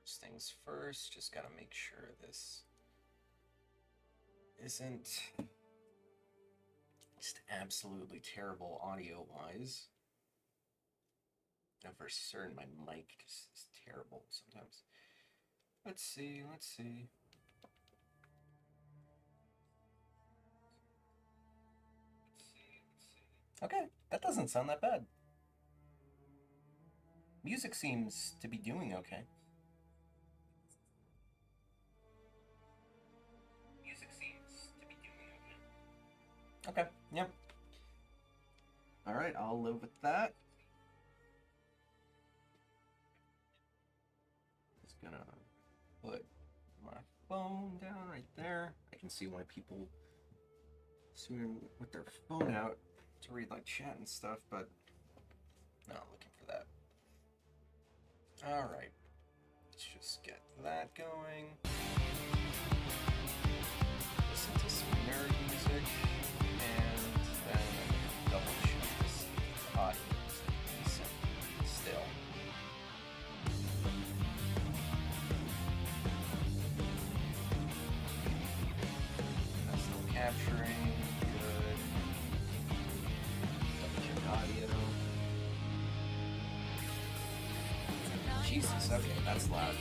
First things first, just gotta make sure this isn't just absolutely terrible audio-wise. And for certain, my mic just is terrible sometimes. Let's see. Okay, that doesn't sound that bad. Music seems to be doing okay. Okay, yep. Alright, I'll live with that. Just gonna put my phone down right there. I can see why people swim with their phone out to read like chat and stuff, but not looking for that. Alright, let's just get that going. Listen to some nerd music, and then double check this audio is decent still. That's still capturing, good. Double check audio. Jesus, okay, that's loud.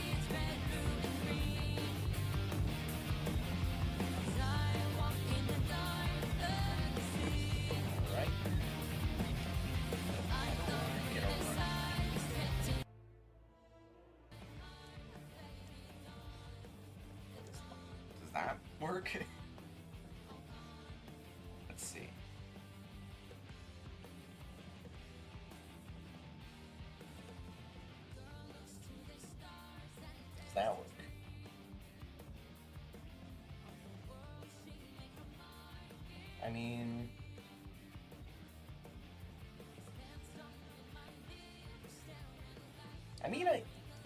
Alright. Get over it. Does that work? Let's see. Does that work? I mean,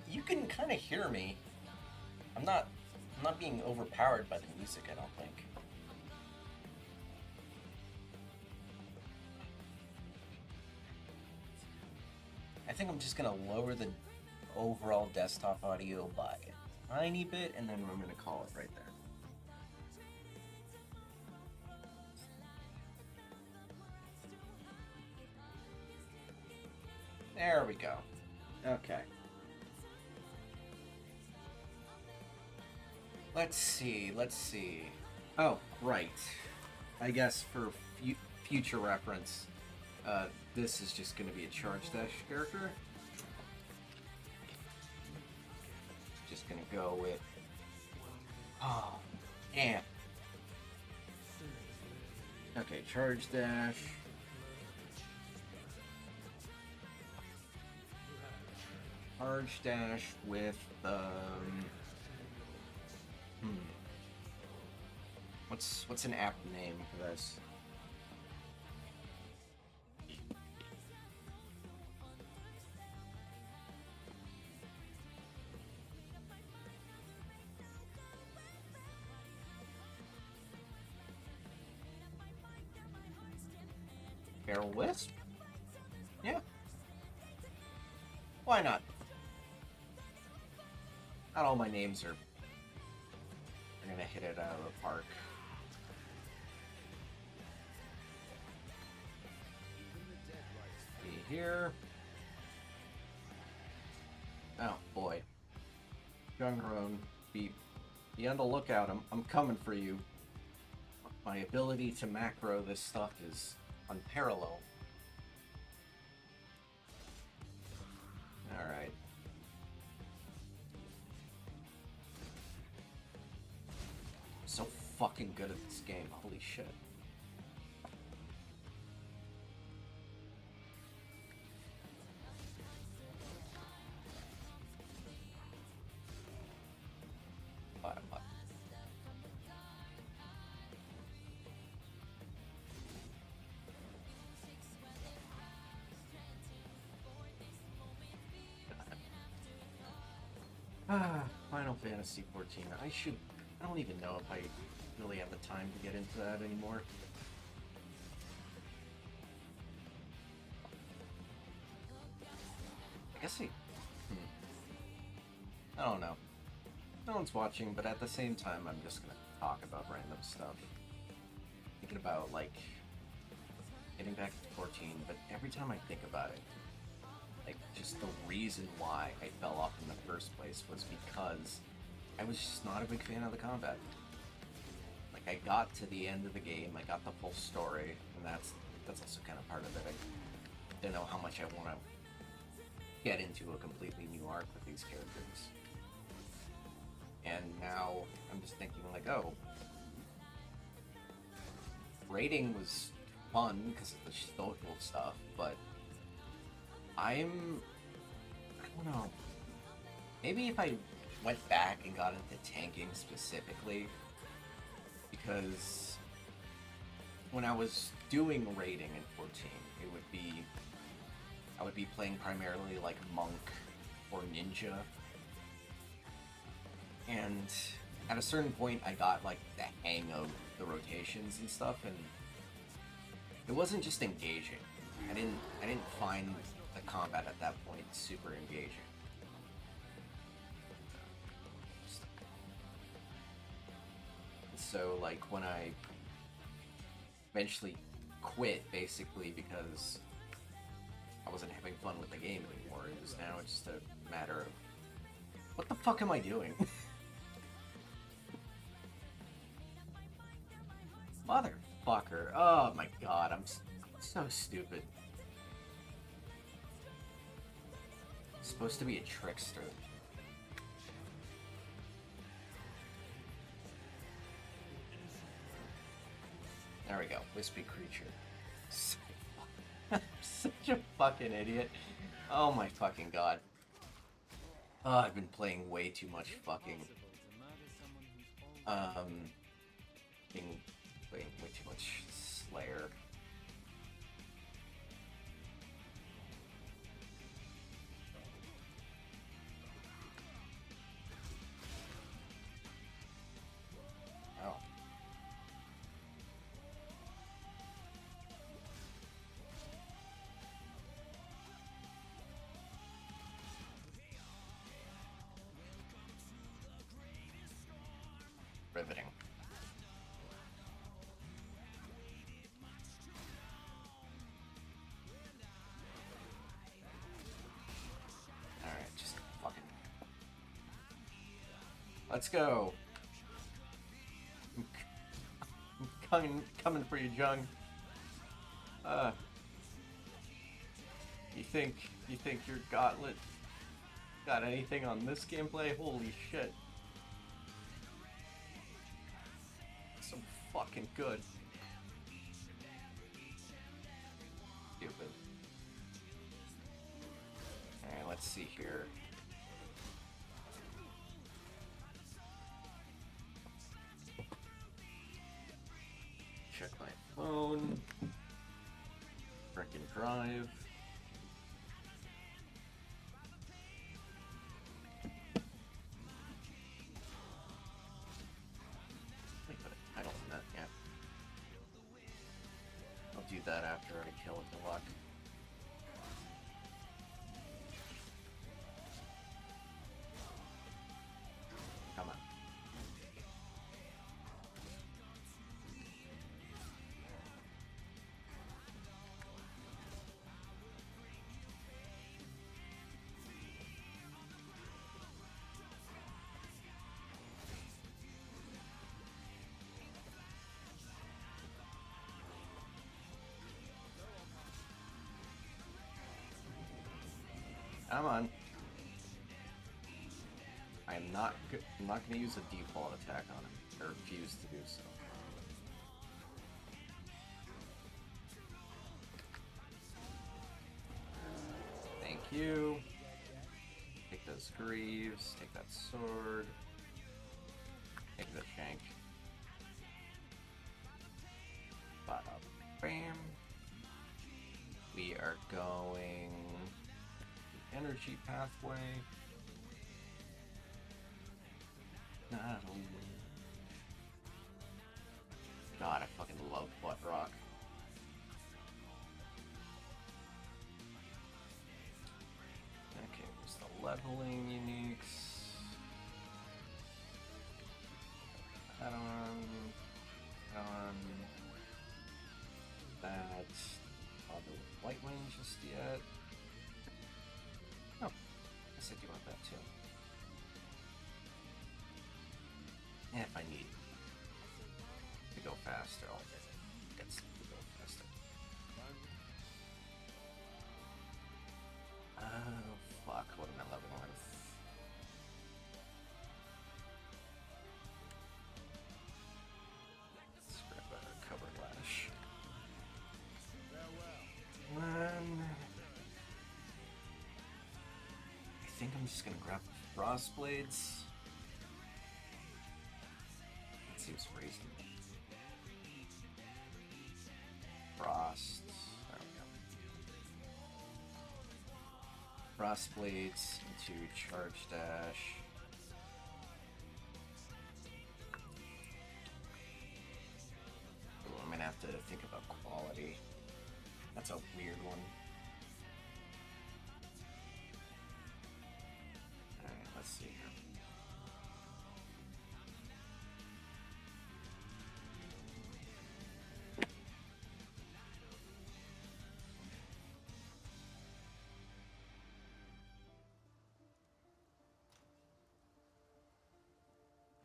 you can kind of hear me. I'm not being overpowered by the music, I don't think. I think I'm just gonna lower the overall desktop audio by a tiny bit, and then I'm gonna call it right there. There we go. Okay. Let's see. Oh, right. I guess for future reference, this is just going to be a charge dash character. Just going to go with... Oh, and... Okay, charge dash. Charge dash with, What's an app name for this? Barrel Wisp? Yeah. Why not? Not all my names are gonna hit it out of the park. See here. Oh boy. Jungrone, be on the lookout. I'm coming for you. My ability to macro this stuff is unparalleled. Alright. I'm so fucking good at this game, holy shit. Bottom. Final Fantasy 14. I don't even know if I really have the time to get into that anymore. I guess I... I don't know. No one's watching, but at the same time, I'm just gonna talk about random stuff. Thinking about, like, getting back to 14, but every time I think about it, like, just the reason why I fell off in the first place was because I was just not a big fan of the combat. Like, I got to the end of the game, I got the full story, and that's also kind of part of it. I don't know how much I want to get into a completely new arc with these characters. And now I'm just thinking, like, oh, raiding was fun because of the social stuff, but I don't know, maybe if I went back and got into tanking specifically, because when I was doing raiding in 14, I would be playing primarily like monk or ninja, and at a certain point I got like the hang of the rotations and stuff, and it wasn't just engaging. I didn't find the combat at that point super engaging. So like when I eventually quit, basically because I wasn't having fun with the game anymore, it was now just a matter of, what the fuck am I doing? Motherfucker. Oh my god, I'm so stupid. I'm supposed to be a trickster. There we go, wispy creature. I'm such a fucking idiot. Oh my fucking god. Oh, I've been playing way too much fucking... playing way too much Slayer. Oh. Riveting. Alright, just fucking... Let's go! I'm coming for you, Jung. You think your gauntlet got anything on this gameplay? Holy shit. So fucking good. Stupid. Alright, let's see here. Check my phone. Frickin' drive. Wait, but I don't know that yet. I'll do that after I kill the luck. Come on. Come on. I'm not going to use a default attack on him. I refuse to do so. Thank you. Take those greaves. Take that sword. Take the shank. Bada bam. We are going energy pathway. God, I fucking love Butt Rock. Okay, where's the leveling uniques? not bother with White Wing just yet. Oh, I guess I do want that too. And if I need to go faster, I'll get stuff to go faster. Oh, fuck, what am I leveling with? Let's grab a covered lash. I think I'm just gonna grab Frost Blades. That seems reasonable. Frost. There we go. Frost Blades into Charge Dash. Ooh, I'm gonna have to think about quality. That's a weird one. Alright, let's see here.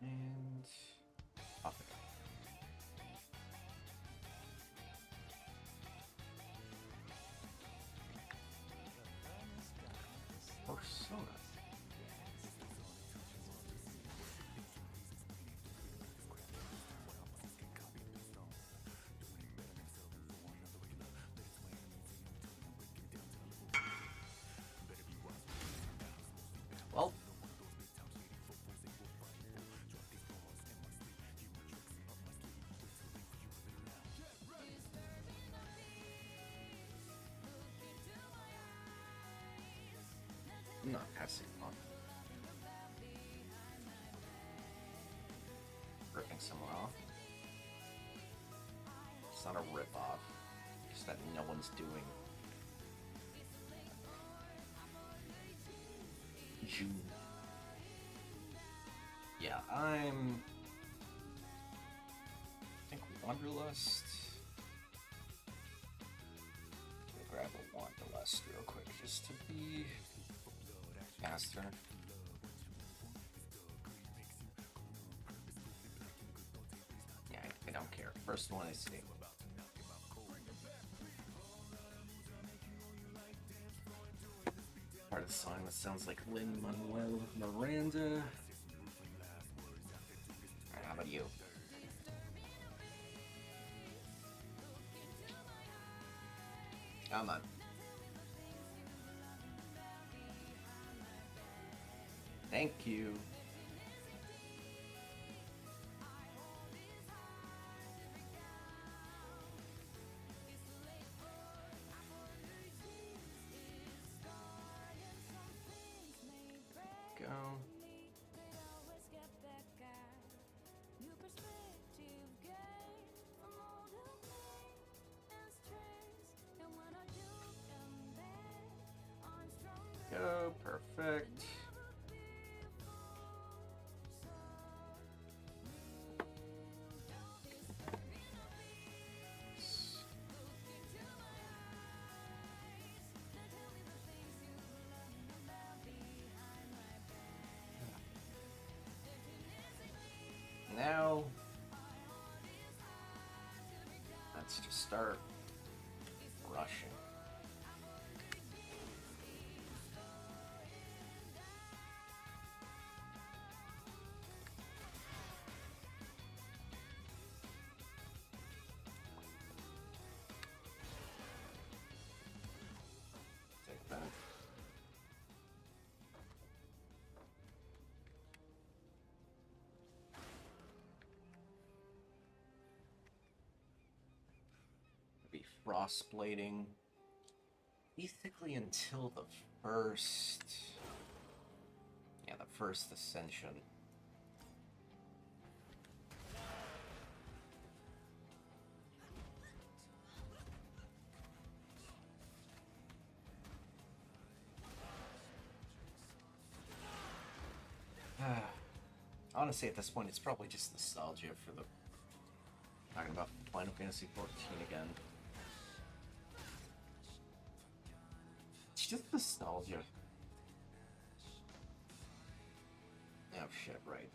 And off it. Persona. Well, I'm not passing on. Ripping someone off. It's not a rip off. It's that no one's doing. June. Yeah, I think Wanderlust. Gonna grab a Wanderlust real quick just to be faster. Yeah, I don't care. First one I see. Part of the song that sounds like Lin-Manuel Miranda. Alright, how about you? Come on. Thank you. Go. Go, perfect. Now, let's just start rushing. Take that. Be frostblading basically until the first, yeah, the first ascension. Honestly, at this point, it's probably just nostalgia for the talking about Final Fantasy XIV again. just nostalgia. Oh shit, right.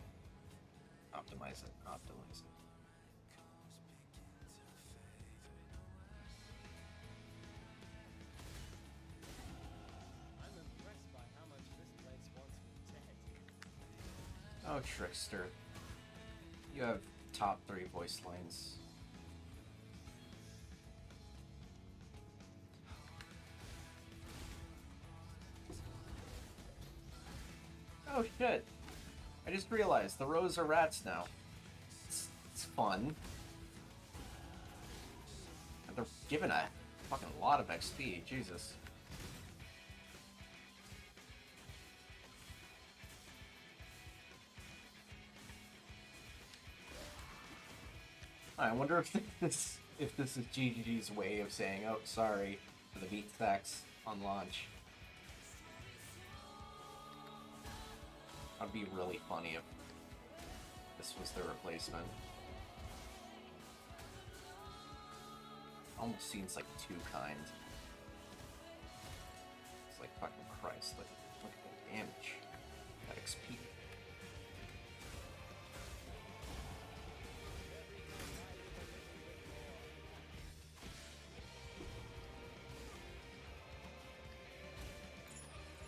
Optimize it, optimize it. I'm impressed by how much this place wants me dead. Oh, Trickster. You have top 3 voice lines. Oh shit. I just realized the rows are rats now. It's fun. And they're giving a fucking lot of XP, Jesus. I wonder if this is GGG's way of saying, oh, sorry for the meat stacks on launch. That'd be really funny if this was the replacement. Almost seems like too kind. It's like fucking Christ, look at the damage. That XP.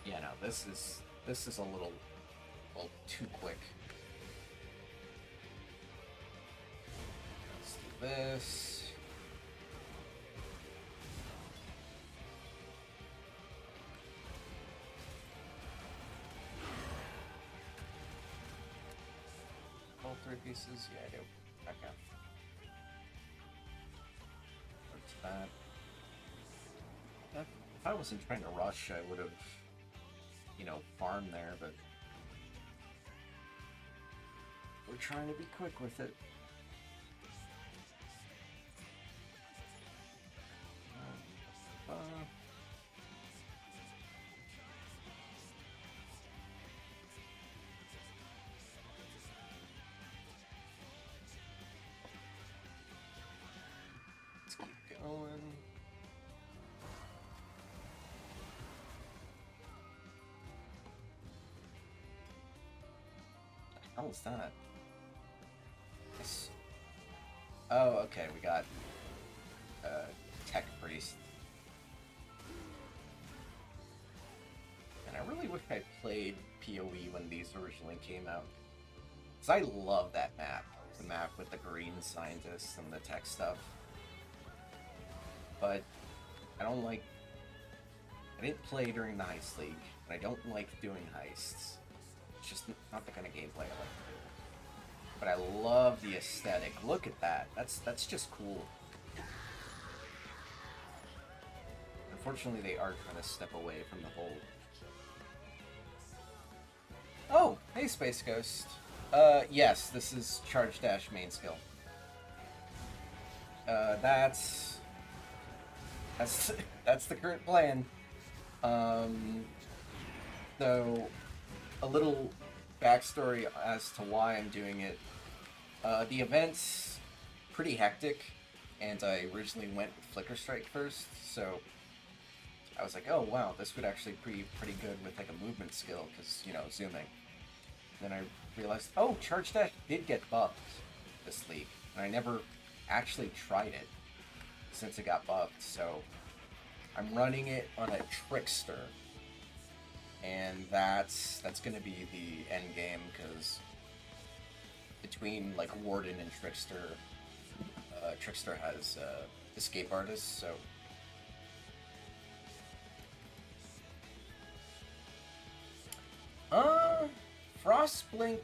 Yeah, no, this is a little too quick. Let's do this. All 3 pieces? Yeah, I do. Okay. What's that? If I wasn't trying to rush, I would have, farmed there, but we're trying to be quick with it. Let's keep going. What the hell is that? Yes. Oh, okay, we got Tech Priest. And I really wish I played PoE when these originally came out. Because I love that map. The map with the green scientists and the tech stuff. But I didn't play during the Heist League, and I don't like doing heists. It's just not the kind of gameplay I like to do. But I love the aesthetic. Look at that. That's just cool. Unfortunately, they are trying to step away from the whole... Oh, hey, Space Ghost. Yes, this is Charge Dash main skill. That's the current plan. So, a little backstory as to why I'm doing it. The event's pretty hectic, and I originally went with Flicker Strike first, so I was like, oh wow, this would actually be pretty good with like a movement skill, because, zooming. Then I realized, oh, Charge Dash did get buffed this league, and I never actually tried it since it got buffed, so I'm running it on a Trickster, and that's gonna be the end game, because between like Warden and Trickster, Trickster has Escape Artist, so Frostblink,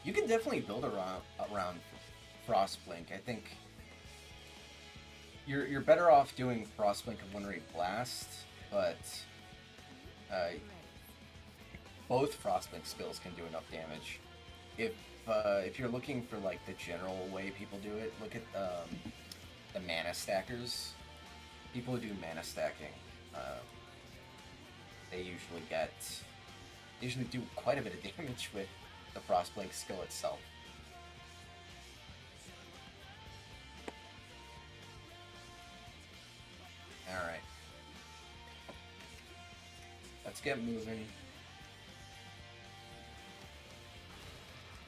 you can definitely build around Frostblink. I think you're better off doing Frostblink and Wintry Blast, but both Frostblink skills can do enough damage. If you're looking for like the general way people do it, look at the mana stackers. People who do mana stacking, they usually do quite a bit of damage with the Frostblink skill itself. Alright. Let's get moving.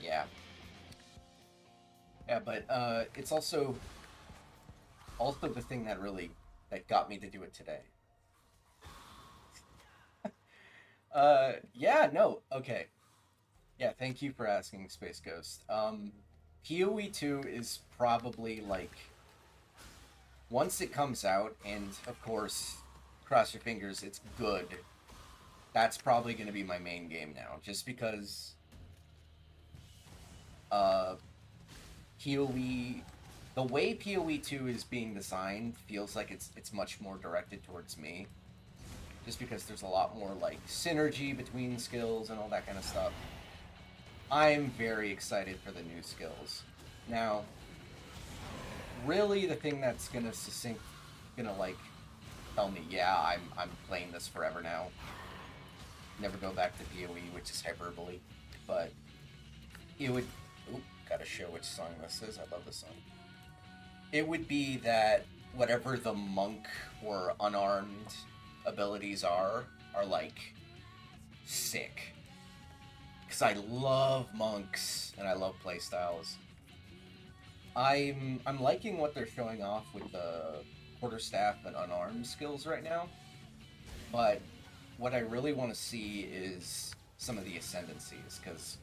Yeah. Yeah, but it's also the thing that really that got me to do it today. Yeah, no, okay. Yeah, thank you for asking, Space Ghost. PoE 2 is probably like once it comes out, and of course, cross your fingers, it's good. That's probably going to be my main game now, just because PoE, the way PoE 2 is being designed feels like it's much more directed towards me. Just because there's a lot more like synergy between skills and all that kind of stuff. I'm very excited for the new skills. Now, really the thing that's gonna like tell me, yeah, I'm playing this forever now. Never go back to PoE, which is hyperbole. But it would gotta show which song this is. I love this song. It would be that whatever the monk or unarmed abilities are like sick. Because I love monks and I love playstyles. I'm liking what they're showing off with the quarterstaff and unarmed skills right now. But what I really want to see is some of the ascendancies, because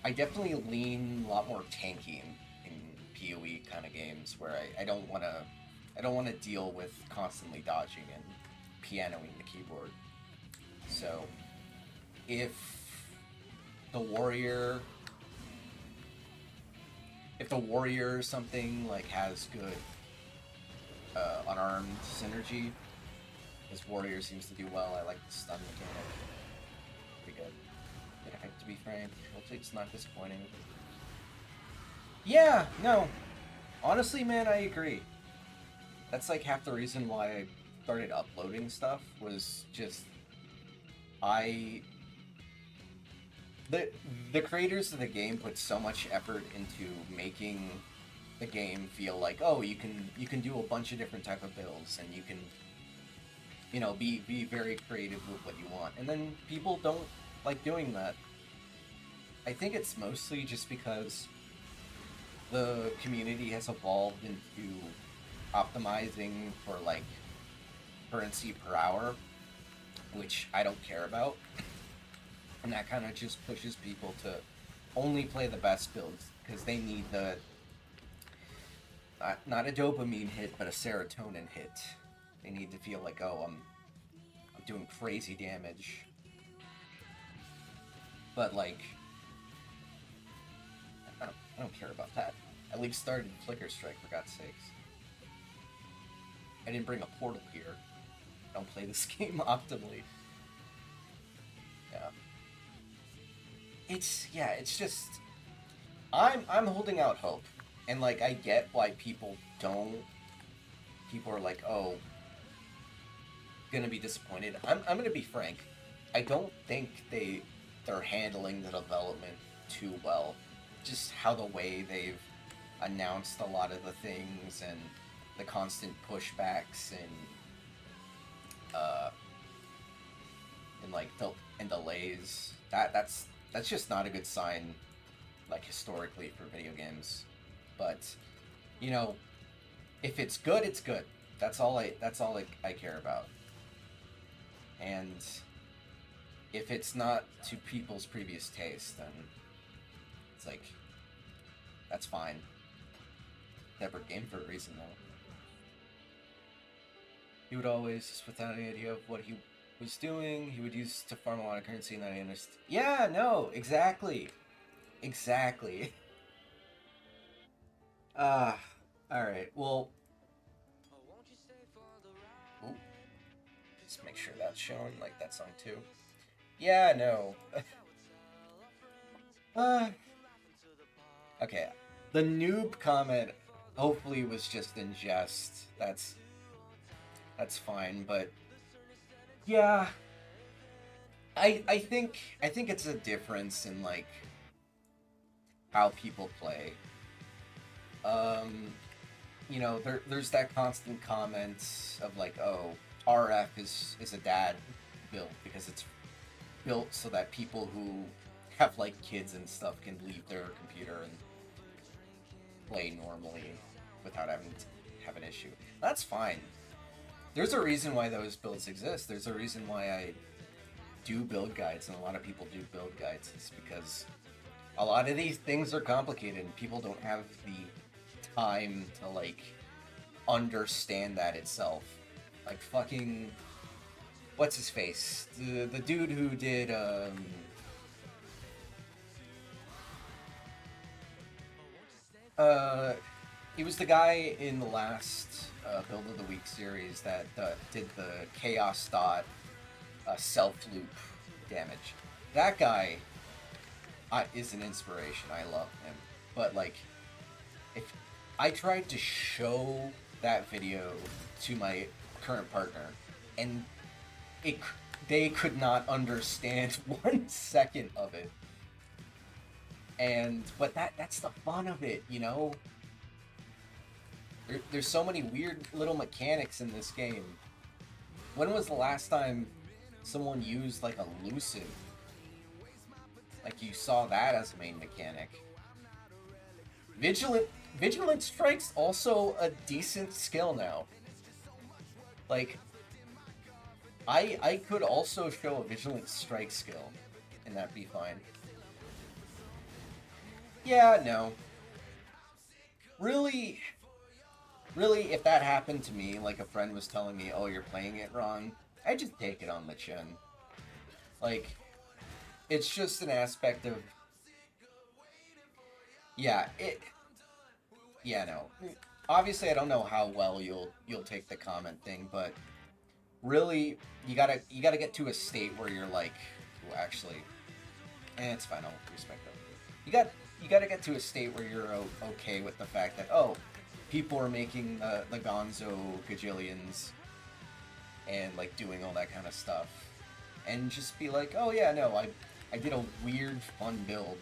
I definitely lean a lot more tanky in PoE kind of games where I don't want to deal with constantly dodging and pianoing the keyboard. So if the warrior or something like has good unarmed synergy, his warrior seems to do well. I like the stun mechanic. Pretty good. Yeah, to be frank, hopefully it's not disappointing. Yeah, no. Honestly, man, I agree. That's like half the reason why I started uploading stuff, was just the creators of the game put so much effort into making the game feel like, oh, you can do a bunch of different type of builds, and you can, you know, be very creative with what you want. And then people don't like doing that. I think it's mostly just because the community has evolved into optimizing for like currency per hour, which I don't care about. And that kind of just pushes people to only play the best builds, because they need the not a dopamine hit, but a serotonin hit. They need to feel like, oh, I'm doing crazy damage. But like, I don't care about that. At least started Flicker Strike, for God's sakes. I didn't bring a portal here. I don't play this game optimally. Yeah. It's just I'm holding out hope. And like, I get why people are like, oh, gonna be disappointed. I'm gonna be frank. I don't think they're handling the development too well. Just how the way they've announced a lot of the things, and the constant pushbacks and like and delays. That's just not a good sign, like historically, for video games. But you know, if it's good, it's good. That's all I care about. And if it's not to people's previous taste, then it's like, that's fine. Separate game for a reason, though. He would always, just without any idea of what he was doing, he would use to farm a lot of currency, and I understand. Yeah, no, exactly. Exactly. Alright, well. Ooh. Just make sure that's shown, like that song too. Yeah, no. Okay. The noob comment hopefully was just in jest. That's fine, but yeah. I think it's a difference in like how people play. You know, there's that constant comment of like, oh, RF is a dad build because it's built so that people who have like kids and stuff can leave their computer and play normally without having to have an issue. That's fine. There's a reason why those builds exist. There's a reason why I do build guides, and a lot of people do build guides. It's because a lot of these things are complicated, and people don't have the time to like understand that itself. Like fucking, what's his face? The dude who did he was the guy in the last Build of the Week series that did the Chaos Dot self loop damage. That guy is an inspiration. I love him. But like, if I tried to show that video to my current partner, and they could not understand 1 second of it. But that's the fun of it, you know? There's so many weird little mechanics in this game. When was the last time someone used like a Lucid? Like you saw that as a main mechanic. Vigilant Strike's also a decent skill now. Like, I could also show a Vigilant Strike skill, and that'd be fine. Yeah, no. Really, if that happened to me, like a friend was telling me, oh, you're playing it wrong, I just take it on the chin. Like, it's just an aspect of... Yeah, no. Obviously, I don't know how well you'll take the comment thing, but really, you gotta get to a state where you're like, well, actually, it's fine. I'll respect that. You gotta get to a state where you're okay with the fact that, oh, people are making the Gonzo gajillions and like doing all that kind of stuff, and just be like, oh yeah, no, I did a weird fun build.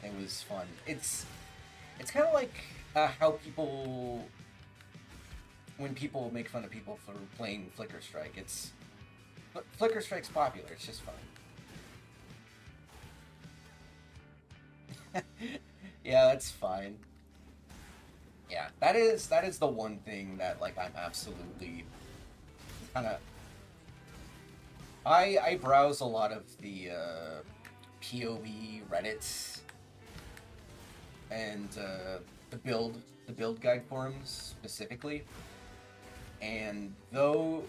It was fun. It's kind of like how people, when people make fun of people for playing Flicker Strike, Flicker Strike's popular. It's just fun. Yeah, that's fine. Yeah, that is the one thing that like I'm absolutely kind of. I browse a lot of the POV Reddits and the build guide forums specifically, and though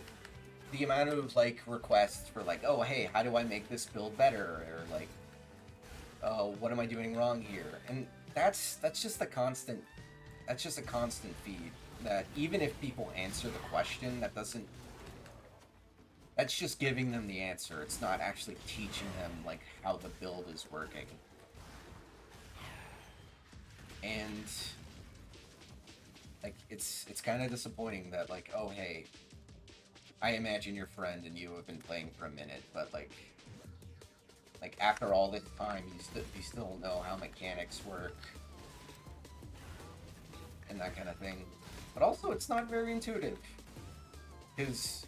the amount of like requests for like, oh hey, how do I make this build better, or like, oh, what am I doing wrong here, and that's just a constant feed that even if people answer the question, that's just giving them the answer. It's not actually teaching them like how the build is working. And like it's kind of disappointing that like, oh hey, I imagine your friend and you have been playing for a minute, but like after all this time, you still don't know how mechanics work and that kind of thing. But also, it's not very intuitive, because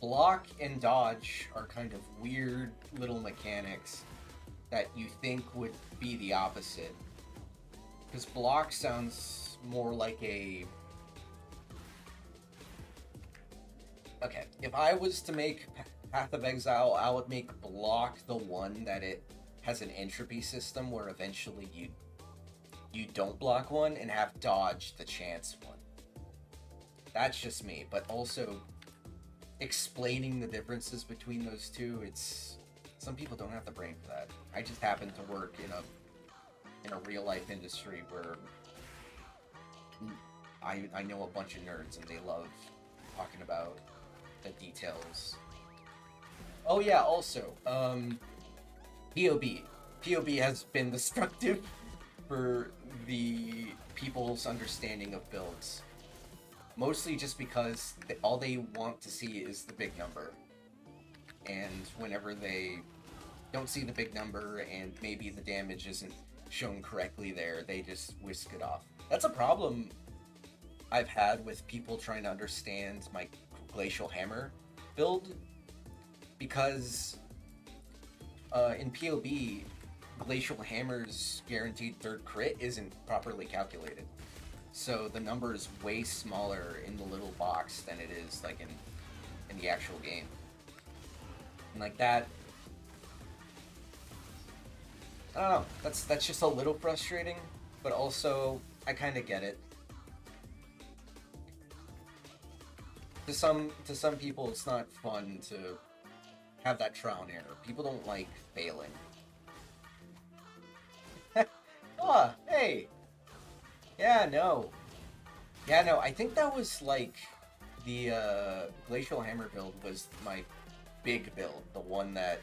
block and dodge are kind of weird little mechanics that you think would be the opposite. Because block sounds more like a... Okay, if I was to make Path of Exile, I would make block the one that it has an entropy system where eventually you don't block one, and have dodge the chance one. That's just me, but also explaining the differences between those two, some people don't have the brain for that. I just happen to work in a real life industry where I know a bunch of nerds and they love talking about the details. Oh yeah, also, POB. POB has been destructive for the people's understanding of builds. Mostly just because all they want to see is the big number. And whenever they don't see the big number and maybe the damage isn't shown correctly there, they just whisk it off. That's a problem I've had with people trying to understand my Glacial Hammer build because in POB, Glacial Hammer's guaranteed third crit isn't properly calculated. So the number is way smaller in the little box than it is like in the actual game. And like that, I don't know, that's just a little frustrating, but also I kind of get it. To some people, it's not fun to have that trial and error. People don't like failing. Oh, hey. Yeah, no. I think that was like the Glacial Hammer build was my big build, the one that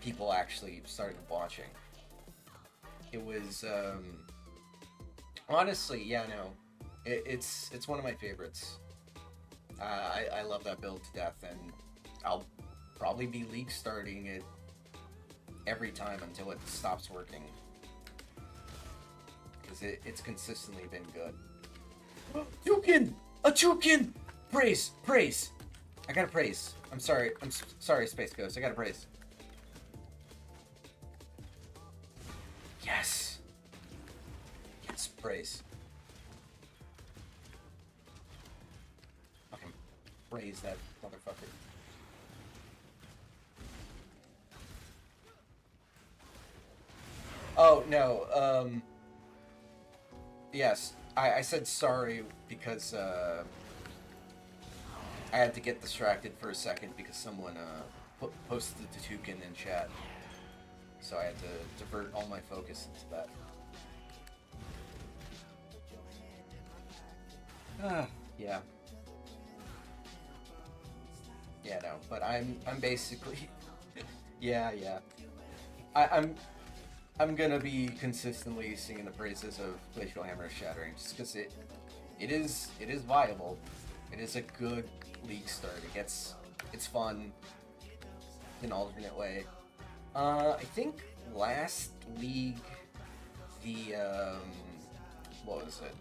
people actually started watching. It was honestly, yeah, no. It's one of my favorites. I love that build to death, and I'll probably be league starting it every time until it stops working. Because it's consistently been good. Jukin! A Jukin! Praise! I gotta praise. I'm sorry, Space Ghost. I gotta praise. Yes! Yes, praise. Fucking praise that motherfucker. Oh, no, yes, I said sorry because, I had to get distracted for a second because someone, posted the Toucan in chat. So I had to divert all my focus into that. Yeah. Yeah, no, but I'm basically... yeah. I'm gonna be consistently singing the praises of Glacial Hammer Shattering, just because it is viable. It is a good league start. It's fun in an alternate way. I think last league, the what was it?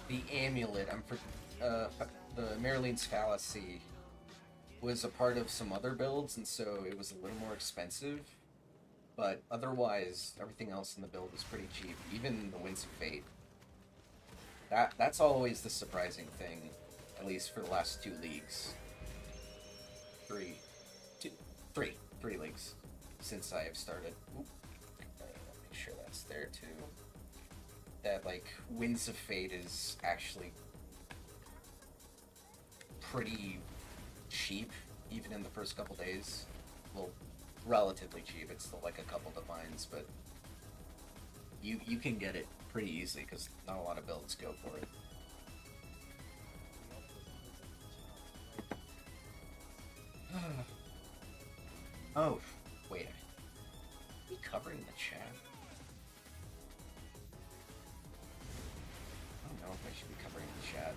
The amulet. The Marlene's Fallacy was a part of some other builds, and so it was a little more expensive. But otherwise, everything else in the build was pretty cheap. Even the Winds of Fate. That's always the surprising thing, at least for the last 2 leagues. 3 leagues since I have started. Oop. Make sure that's there too. That like Winds of Fate is actually pretty cheap, even in the first couple days. Well, relatively cheap. It's still like a couple divines, but you can get it pretty easily because not a lot of builds go for it. Oh, wait. Are we covering the chat? I don't know if I should be covering the chat.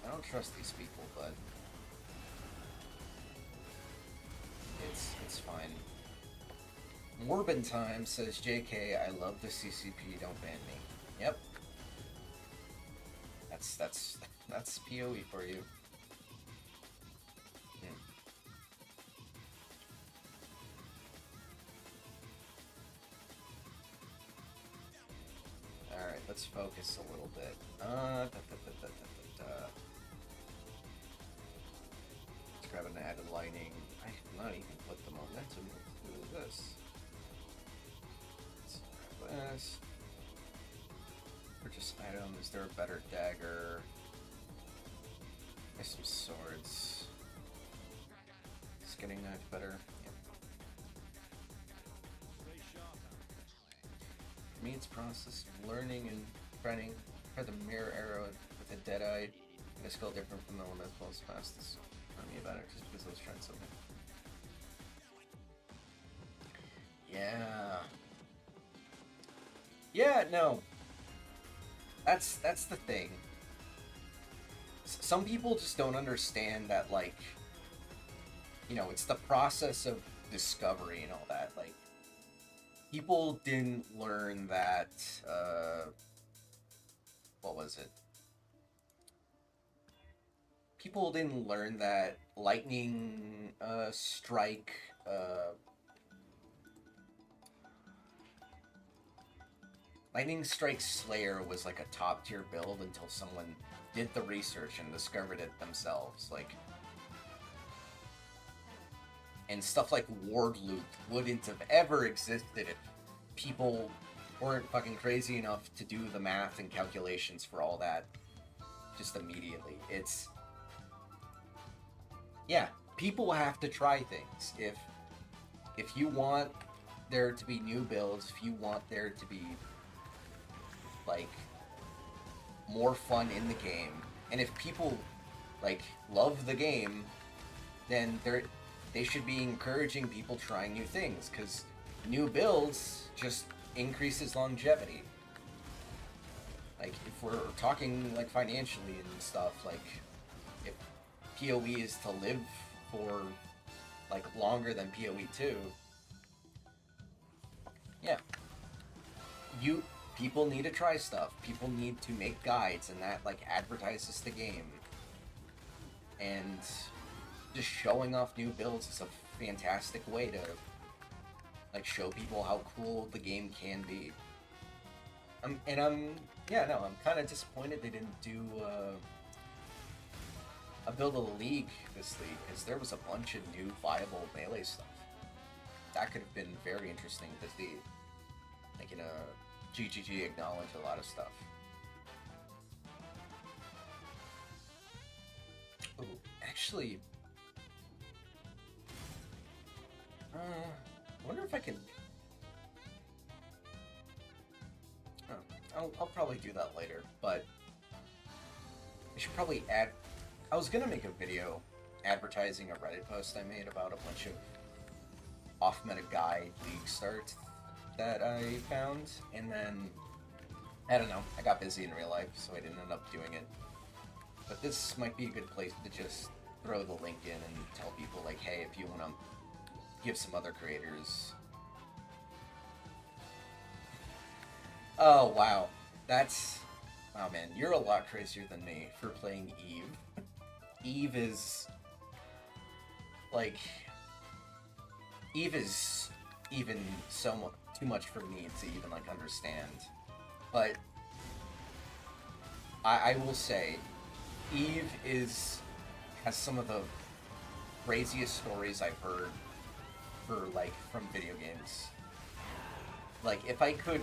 I don't trust these people, but it's fine. Morbin Time says, JK, I love the CCP, don't ban me. Yep. That's PoE for you. Alright, let's focus a little bit. Let's grab an added lighting. I have not even put the momentum into this. Let's grab this. Purchase item. Is there a better dagger? There's some swords. Skinning knife better. Yep. For me, it's process of learning and training. Try the mirror arrow with a dead eye. And a skill different from the one that blows fastest. Tell me about it just because I was trying something. Yeah. Yeah, no. That's the thing. Some people just don't understand that, like, you know, it's the process of discovery and all that. Like, people didn't learn that, what was it? People didn't learn that Lightning Strike, Lightning Strike Slayer was like a top tier build until someone did the research and discovered it themselves. Like, and stuff like Ward Loop wouldn't have ever existed if people weren't fucking crazy enough to do the math and calculations for all that just immediately. It's, yeah, people have to try things. If you want there to be new builds, if you want there to be like more fun in the game, and if people like love the game, then they should be encouraging people trying new things, because new builds just increases longevity. Like, if we're talking like financially and stuff, like if PoE is to live for like longer than PoE 2, yeah, people need to try stuff. People need to make guides, and that like advertises the game. And just showing off new builds is a fantastic way to like show people how cool the game can be. I'm kind of disappointed they didn't do a build of the league this league, because there was a bunch of new viable melee stuff. That could have been very interesting to see. Like, in a GGG acknowledge a lot of stuff. Ooh, actually, I wonder if I can. Oh, I'll probably do that later, but I should probably add. I was gonna make a video advertising a Reddit post I made about a bunch of off-meta guide league starts that I found, and then I don't know, I got busy in real life, so I didn't end up doing it. But this might be a good place to just throw the link in and tell people, like, hey, if you want to give some other creators. Oh, wow. That's... Oh, man, you're a lot crazier than me for playing Eve. Eve is... Like... Eve is even somewhat too much for me to even, like, understand. But... I will say, Eve has some of the craziest stories I've heard from video games. Like, if I could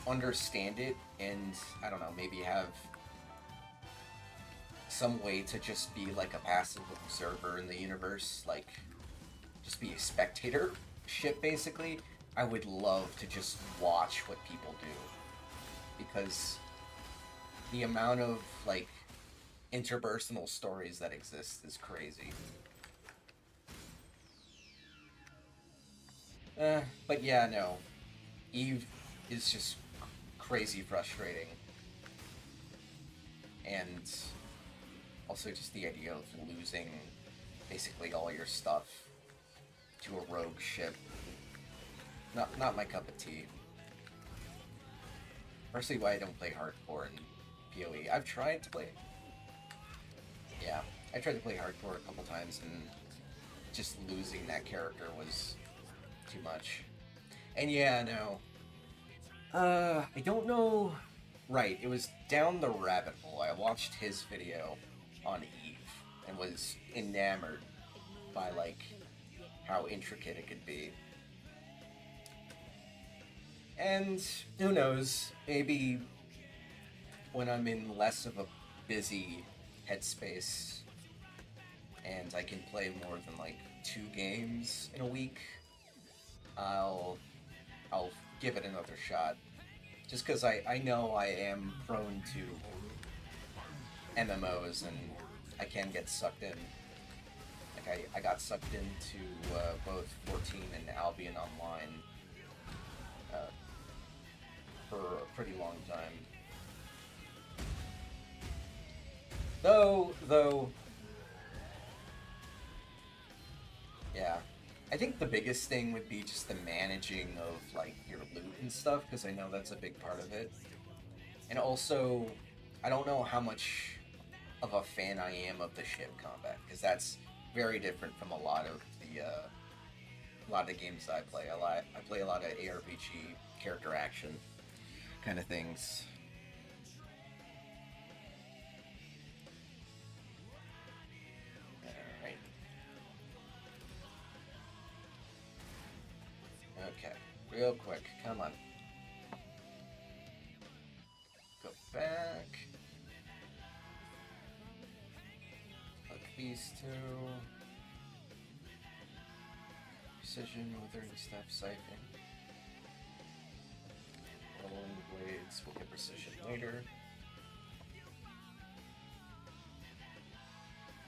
understand it and, I don't know, maybe have some way to just be like a passive observer in the universe, like just be a spectator ship basically, I would love to just watch what people do, because the amount of like interpersonal stories that exist is crazy. But yeah, no. Eve is just crazy frustrating. And also just the idea of losing basically all your stuff to a rogue ship. Not my cup of tea. Personally, why I don't play hardcore in PoE. I've tried to play... Yeah, I tried to play hardcore a couple times, and just losing that character was too much. And yeah, no. I don't know... Right, it was Down the Rabbit Hole. I watched his video on Eve, and was enamored by, like, how intricate it could be. And who knows, maybe when I'm in less of a busy headspace and I can play more than like 2 games in a week, I'll give it another shot. Just because I know I am prone to MMOs and I can get sucked in. Like I got sucked into both 14 and Albion Online for a pretty long time. Though, yeah, I think the biggest thing would be just the managing of like your loot and stuff, because I know that's a big part of it. And also, I don't know how much of a fan I am of the ship combat, because that's very different from a lot of games I play. I play a lot of ARPG character action kind of things. Alright. Okay, real quick, come on. Go back. Look these two. Precision, withering step, siphon. Rolling blades, we'll get precision later.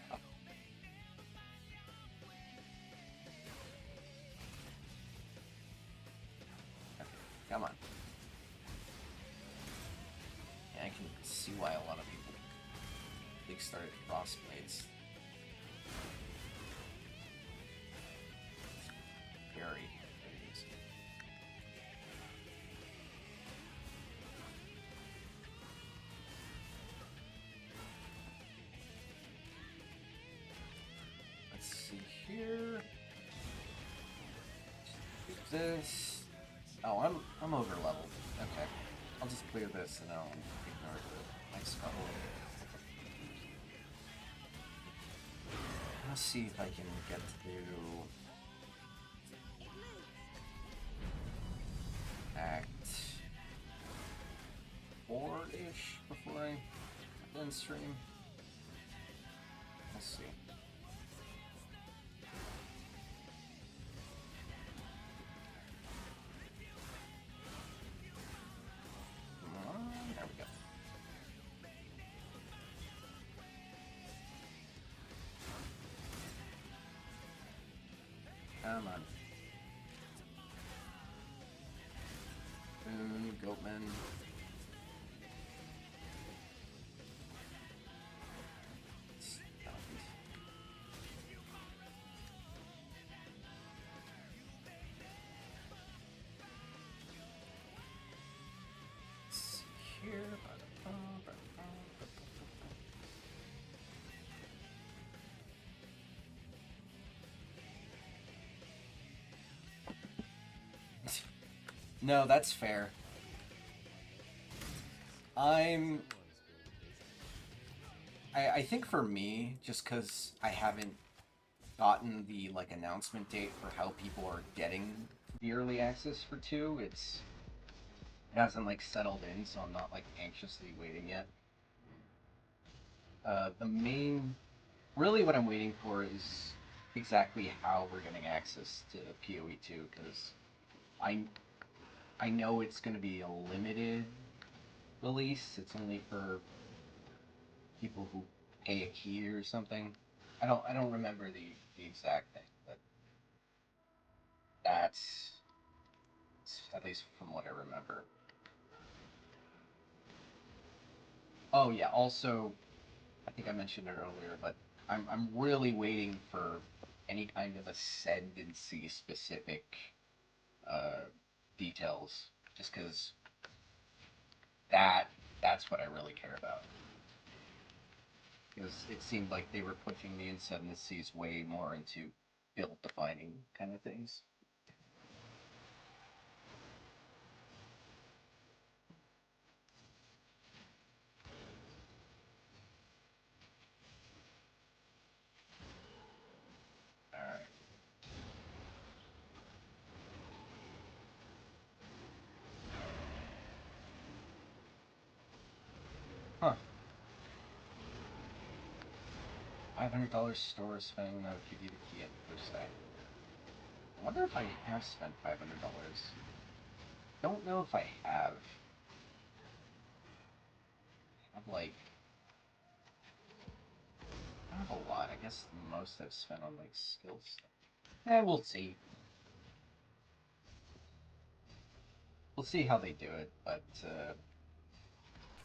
Oh. Okay, come on. Yeah, I can see why a lot of people started cross blades. Very easy. Let's see here. Do this. Oh, I'm over leveled. Okay. I'll just clear this and I'll ignore the ice bubble. Let's see if I can get to Act 4-ish before I end stream. Let's see. There we go. Come on. Boone, Goatman. Here. No, that's fair. I think for me, just because I haven't gotten the like announcement date for how people are getting the early access for 2, it hasn't like settled in, so I'm not like anxiously waiting yet. Really what I'm waiting for is exactly how we're getting access to PoE 2, because I know it's going to be a limited release. It's only for people who pay a key or something. I don't remember the exact thing, but that's at least from what I remember. Oh yeah, also I think I mentioned it earlier, but I'm really waiting for any kind of Ascendancy specific uh, details, just because that's what I really care about. Because it seemed like they were pushing the Ascendancies way more into build defining kind of things. Alright. Huh. $500 store spending that would give you the key at the first day. I wonder if I have spent $500. Don't know if I have. I'm like, I have a lot. I guess the most I've spent on like skill stuff. We'll see. We'll see how they do it, but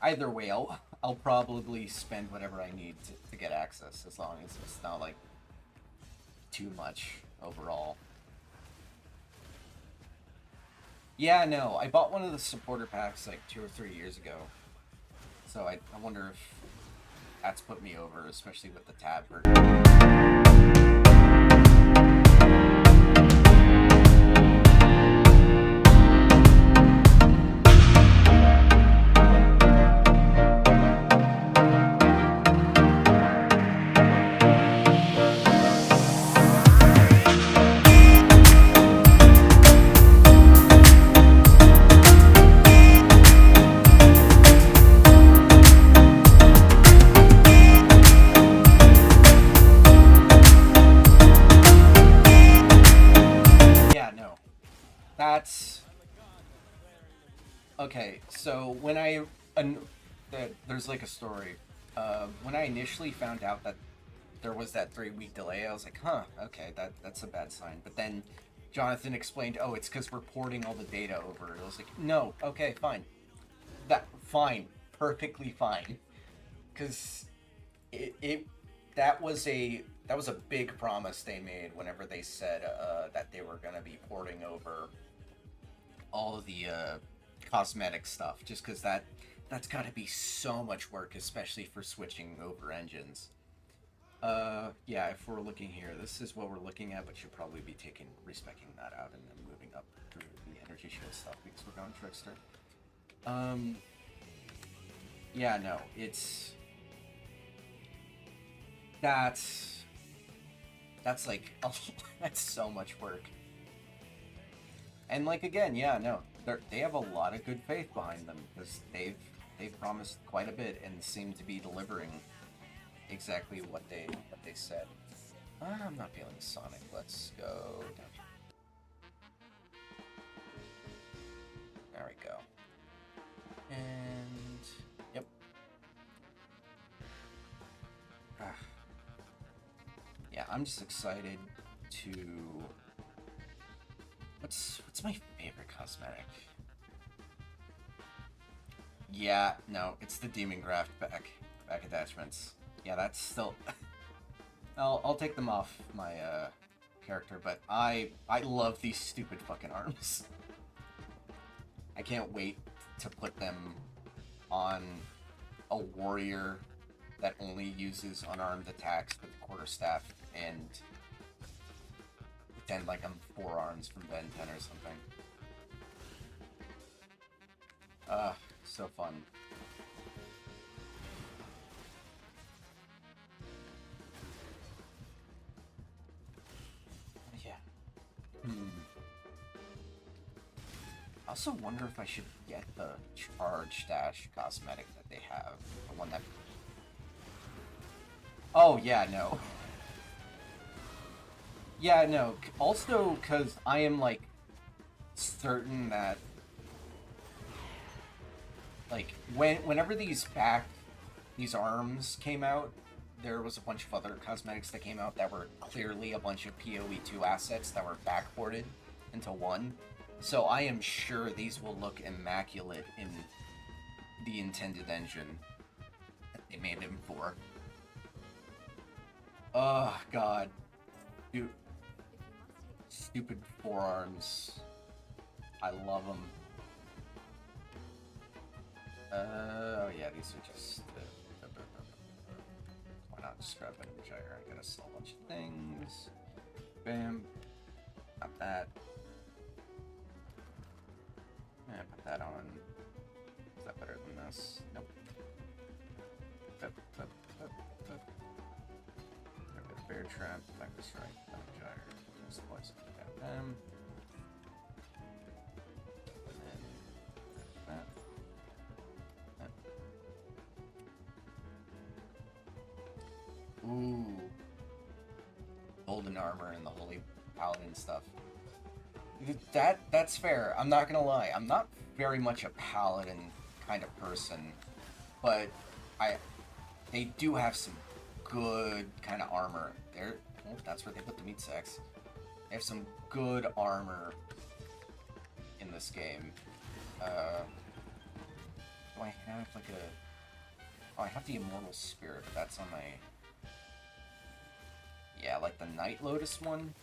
either way, I'll probably spend whatever I need to get access, as long as it's not like too much overall. Yeah, no, I bought one of the supporter packs like 2 or 3 years ago. So I wonder if that's put me over, especially with the tab version. Yeah, no. That's okay. So when there's like a story. When I initially found out that there was that 3 week delay, I was like, huh, okay, that's a bad sign. But then Jonathan explained, oh, it's because we're porting all the data over. I was like, no, okay, fine, fine, perfectly fine, because it that was a big promise they made whenever they said that they were gonna be porting over all of the cosmetic stuff, just because that's got to be so much work, especially for switching over engines. Yeah, if we're looking here, this is what we're looking at, but should probably be respecing that out and then moving up through the energy shield stuff because we're going trickster. Yeah, no, that's like that's so much work. And like again, yeah, no, they have a lot of good faith behind them because they've promised quite a bit and seem to be delivering exactly what they said. I'm not feeling Sonic. Let's go down here. There we go. And yep. Yeah, I'm just excited to. What's my favorite cosmetic? Yeah, no, it's the Demon Graft back attachments. Yeah, that's still. I'll take them off my character, but I love these stupid fucking arms. I can't wait to put them on a warrior that only uses unarmed attacks with the quarterstaff and pretend like I'm 4 arms from Ben 10 or something. So fun. Yeah. I also wonder if I should get the Charge Dash cosmetic that they have. The one that... Oh, yeah, no. Yeah, no. Also, because I am, like, certain that... Like, whenever these arms came out, there was a bunch of other cosmetics that came out that were clearly a bunch of PoE2 assets that were backported into one. So I am sure these will look immaculate in the intended engine that they made him for. Oh, God. Dude. Stupid forearms. I love them. Oh yeah, these are just... why not just grab an gyre? I gotta sell a bunch of things. Bam. Not that. Yeah, put that on. Is that better than this? Nope. There we go. Bear trap, Vector strike, gyre. Just place it. Got them. And then that. Ooh. Golden armor and the holy paladin stuff. That's fair. I'm not gonna lie. I'm not very much a paladin kind of person, but they do have some good kind of armor. Oh, that's where they put the meat sacks. They have some good armor in this game. Do I have like a... Oh, I have the Immortal Spirit, but that's on my... Yeah, like the Night Lotus one.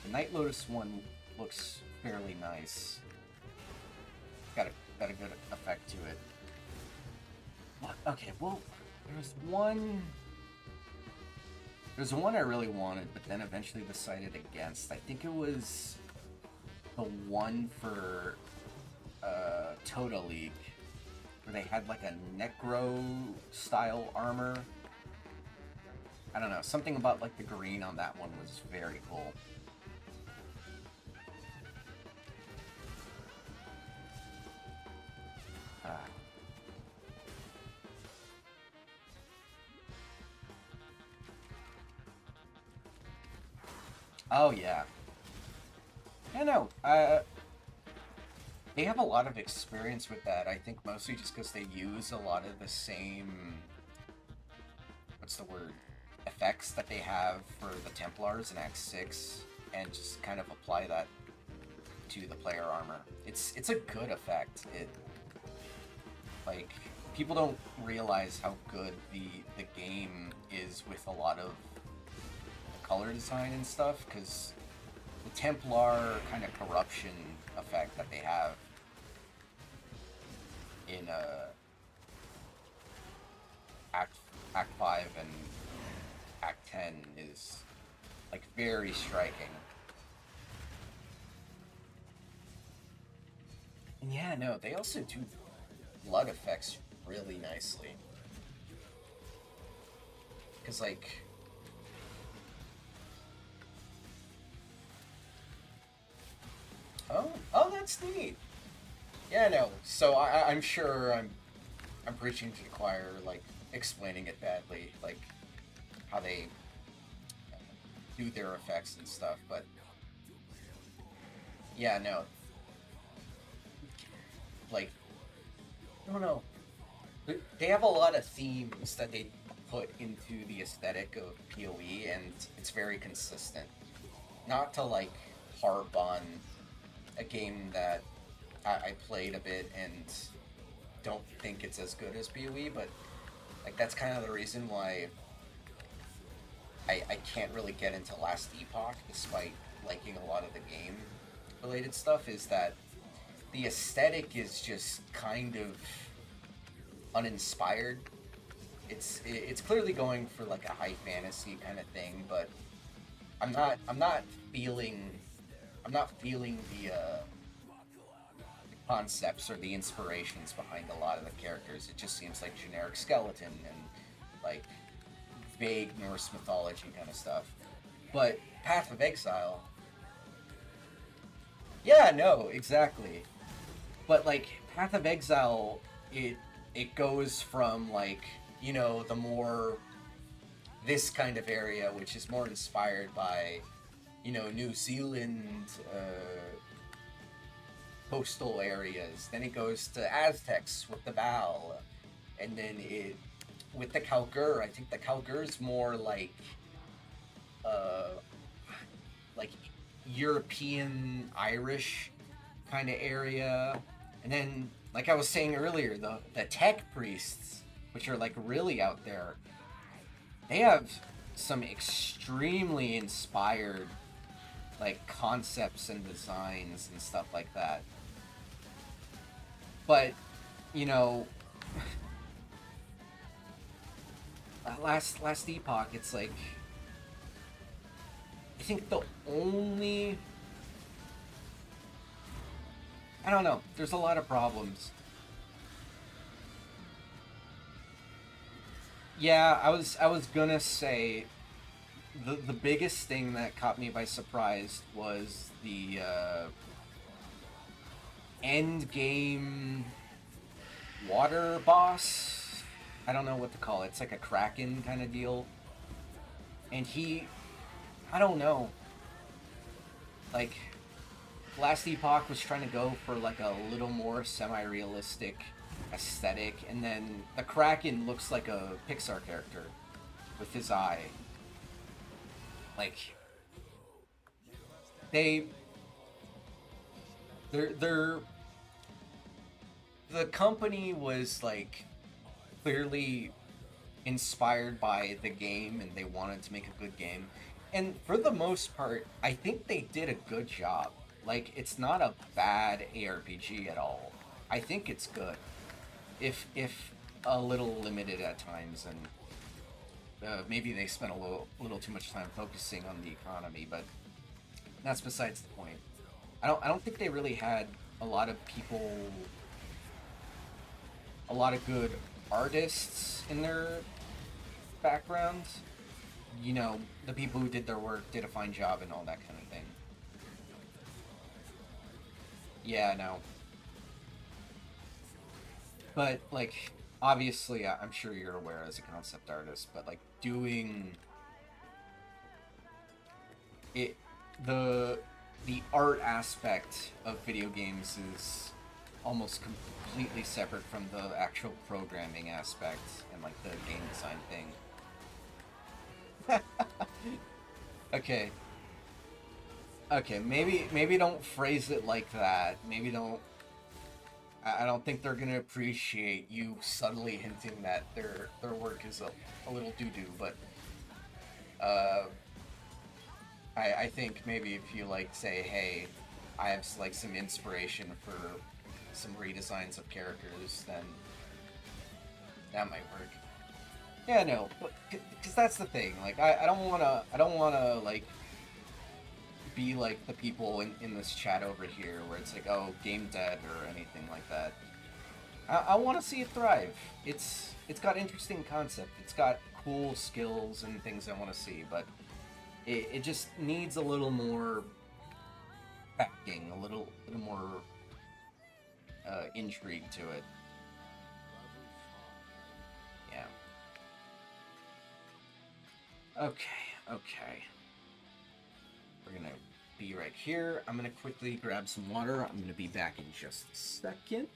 The Night Lotus one looks fairly nice. Got a good effect to it. Okay, well, there's one. There's one I really wanted, but then eventually decided against. I think it was the one for Total League, where they had like a Necro style armor. I don't know, something about like the green on that one was very cool. Oh yeah. Yeah, no. They have a lot of experience with that. I think mostly just because they use a lot of the same, what's the word, effects that they have for the Templars in Act 6, and just kind of apply that to the player armor. It's a good effect. It, like, people don't realize how good the game is with a lot of color design and stuff, because the Templar kind of corruption effect that they have in Act 5 and Act 10 is like very striking. And yeah, no, they also do blood effects really nicely. Because like, oh, that's neat. Yeah, no. So I'm sure I'm preaching to the choir, like explaining it badly, like how they do their effects and stuff. But yeah, no. Like, I don't know. They have a lot of themes that they put into the aesthetic of PoE, and it's very consistent. Not to like harp on a game that I played a bit and don't think it's as good as PoE, but like that's kind of the reason why I can't really get into Last Epoch despite liking a lot of the game related stuff, is that the aesthetic is just kind of uninspired. It's clearly going for like a high fantasy kind of thing, but I'm not feeling the concepts or the inspirations behind a lot of the characters. It just seems like generic skeleton and like vague Norse mythology kind of stuff. But Path of Exile, yeah, no, exactly. But like Path of Exile, it goes from like, you know, the more this kind of area, which is more inspired by, you know, New Zealand coastal areas. Then it goes to Aztecs with the Val, and then it with the Kalgur. I think the Kalgur's more like European Irish kind of area. And then, like I was saying earlier, the tech priests, which are like really out there, they have some extremely inspired like concepts and designs and stuff like that. But, you know, last Epoch, it's like, I think the only, I don't know, there's a lot of problems. Yeah, I was gonna say the biggest thing that caught me by surprise was the end game water boss. I don't know what to call it. It's like a Kraken kind of deal. And I don't know. Like, Last Epoch was trying to go for like a little more semi-realistic aesthetic, and then the Kraken looks like a Pixar character with his eye. Like, they're the company was like clearly inspired by the game, and they wanted to make a good game, and for the most part I think they did a good job. Like, it's not a bad ARPG at all. I think it's good. If a little limited at times, and maybe they spent a little too much time focusing on the economy, but that's besides the point. I don't think they really had a lot of people, a lot of good artists in their background. You know, the people who did their work did a fine job and all that kind of thing. Yeah, no. But, like, obviously, I'm sure you're aware as a concept artist, but, like, doing it, the art aspect of video games is almost completely separate from the actual programming aspect and, like, the game design thing. Okay. Okay, maybe don't phrase it like that. Maybe don't. I don't think they're gonna appreciate you subtly hinting that their work is a little doo doo. But uh, I think maybe if you like say, hey, I have like some inspiration for some redesigns of characters, then that might work. Yeah, no, because that's the thing. Like, I don't wanna like be like the people in this chat over here where it's like, oh, game dead or anything like that. I want to see it thrive. It's got interesting concept. It's got cool skills and things I want to see, but it just needs a little more backing, a little more intrigue to it. Yeah. Okay. We're gonna be right here. I'm gonna quickly grab some water. I'm gonna be back in just a second.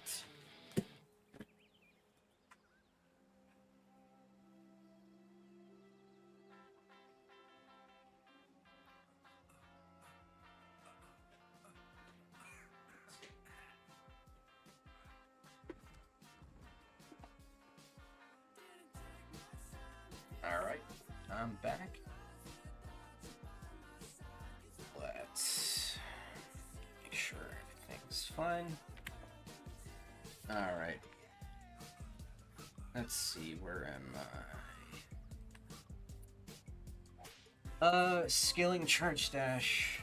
Alright, I'm back. Let's make sure everything's fine. Alright. Let's see, where am I? Scaling Charge Dash.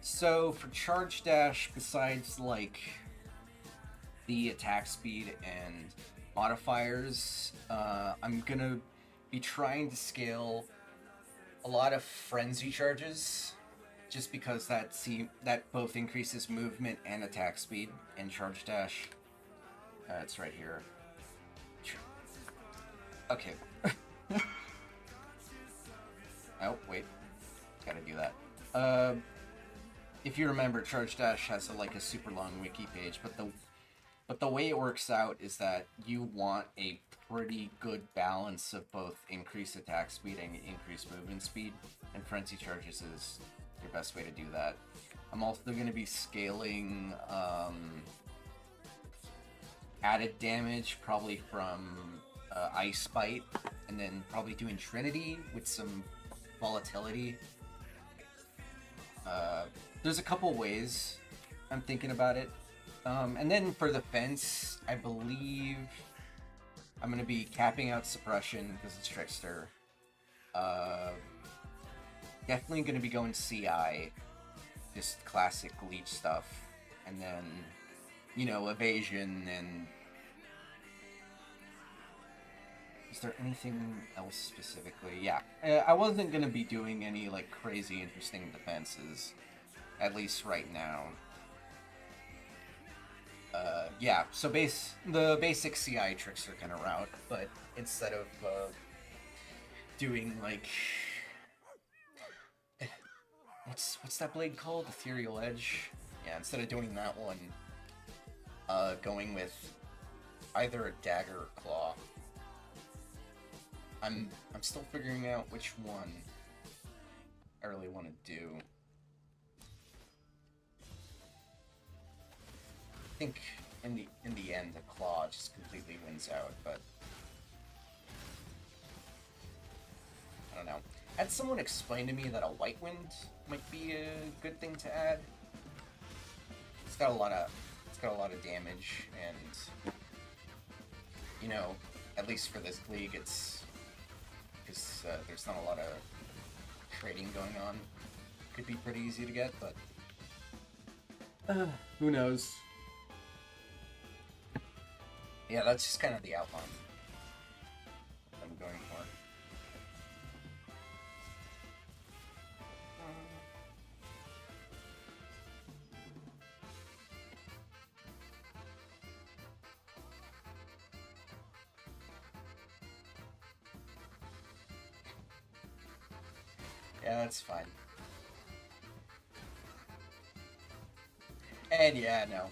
So, for Charge Dash, besides, like, the attack speed and modifiers, I'm gonna be trying to scale a lot of Frenzy Charges, just because that both increases movement and attack speed in Charge Dash. It's right here. Okay. Oh, wait. Gotta do that. If you remember, Charge Dash has a super long wiki page, but the way it works out is that you want a pretty good balance of both increased attack speed and increased movement speed, and Frenzy Charges is your best way to do that. I'm also going to be scaling added damage, probably from Ice Bite, and then probably doing Trinity with some volatility. There's a couple ways I'm thinking about it. And then for the fence, I believe I'm going to be capping out suppression because it's Trickster. Definitely going to be going CI, just classic leech stuff. And then, evasion and... Is there anything else specifically? Yeah, I wasn't going to be doing any, crazy interesting defenses, at least right now. Yeah, so the basic CI Trickster kind of route, but instead of doing what's that blade called? Ethereal Edge? Yeah, instead of doing that one, going with either a dagger or claw. I'm still figuring out which one I really want to do. I think in the end the claw just completely wins out, but I don't know. Had someone explain to me that a White Wind might be a good thing to add, it's got a lot of damage, and you know, at least for this league, it's because there's not a lot of trading going on. Could be pretty easy to get, but who knows? Yeah, that's just kind of the outline I'm going for. Yeah, that's fine. And yeah, no.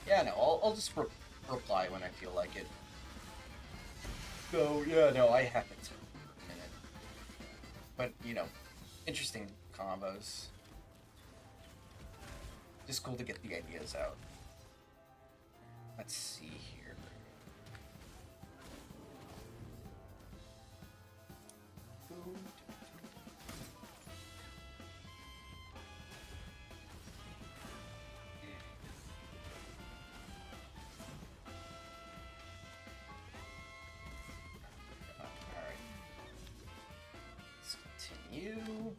Yeah, no, I'll just reply when I feel like it. So, yeah, no, I haven't for a minute. But, you know, interesting combos. Just cool to get the ideas out. Let's see here. Alright. Let's continue.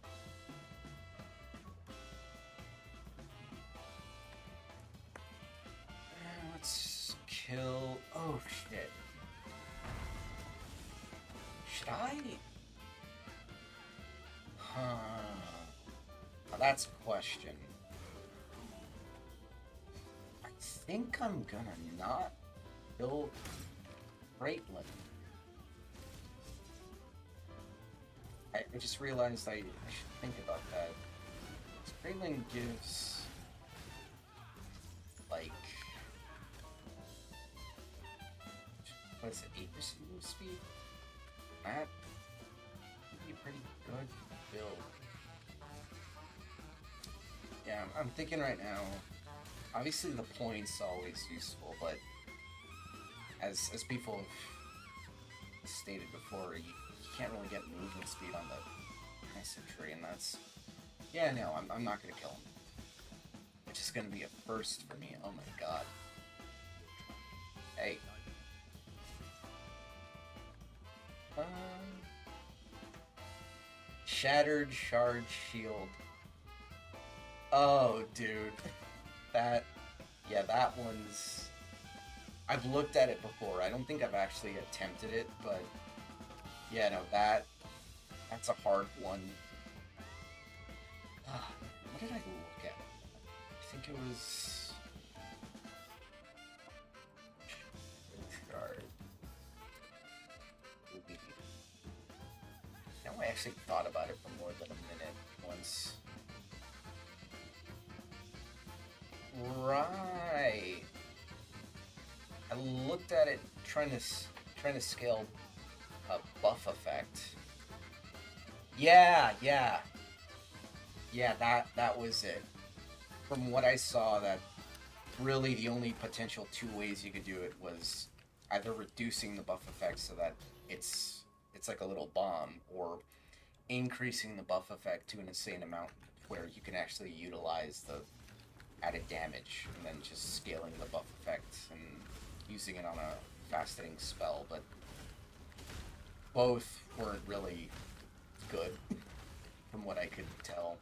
Let's kill. Oh shit. Should I? Huh. Now that's a question. I think I'm gonna not kill Greatland. I just realized I should think about that. Greatland gives like what is it, 8% move speed? That would be a pretty good build. Yeah, I'm thinking right now. Obviously, the point's always useful, but as people have stated before, you can't really get movement speed on the Crescent Tree, and that's yeah. No, I'm not gonna kill him. Which is gonna be a first for me. Oh my god. Hey. Shattered Shard Shield. Oh, dude. That one's... I've looked at it before. I don't think I've actually attempted it, but... Yeah, no, that's a hard one. What did I look at? I think it was... Shard. Now I actually thought about it for more than a minute once. Right. I looked at it trying to scale a buff effect. Yeah, that was it. From what I saw, that really the only potential two ways you could do it was either reducing the buff effect so that it's like a little bomb, or increasing the buff effect to an insane amount where you can actually utilize the added damage, and then just scaling the buff effect and using it on a fast-hitting spell, but both weren't really good from what I could tell.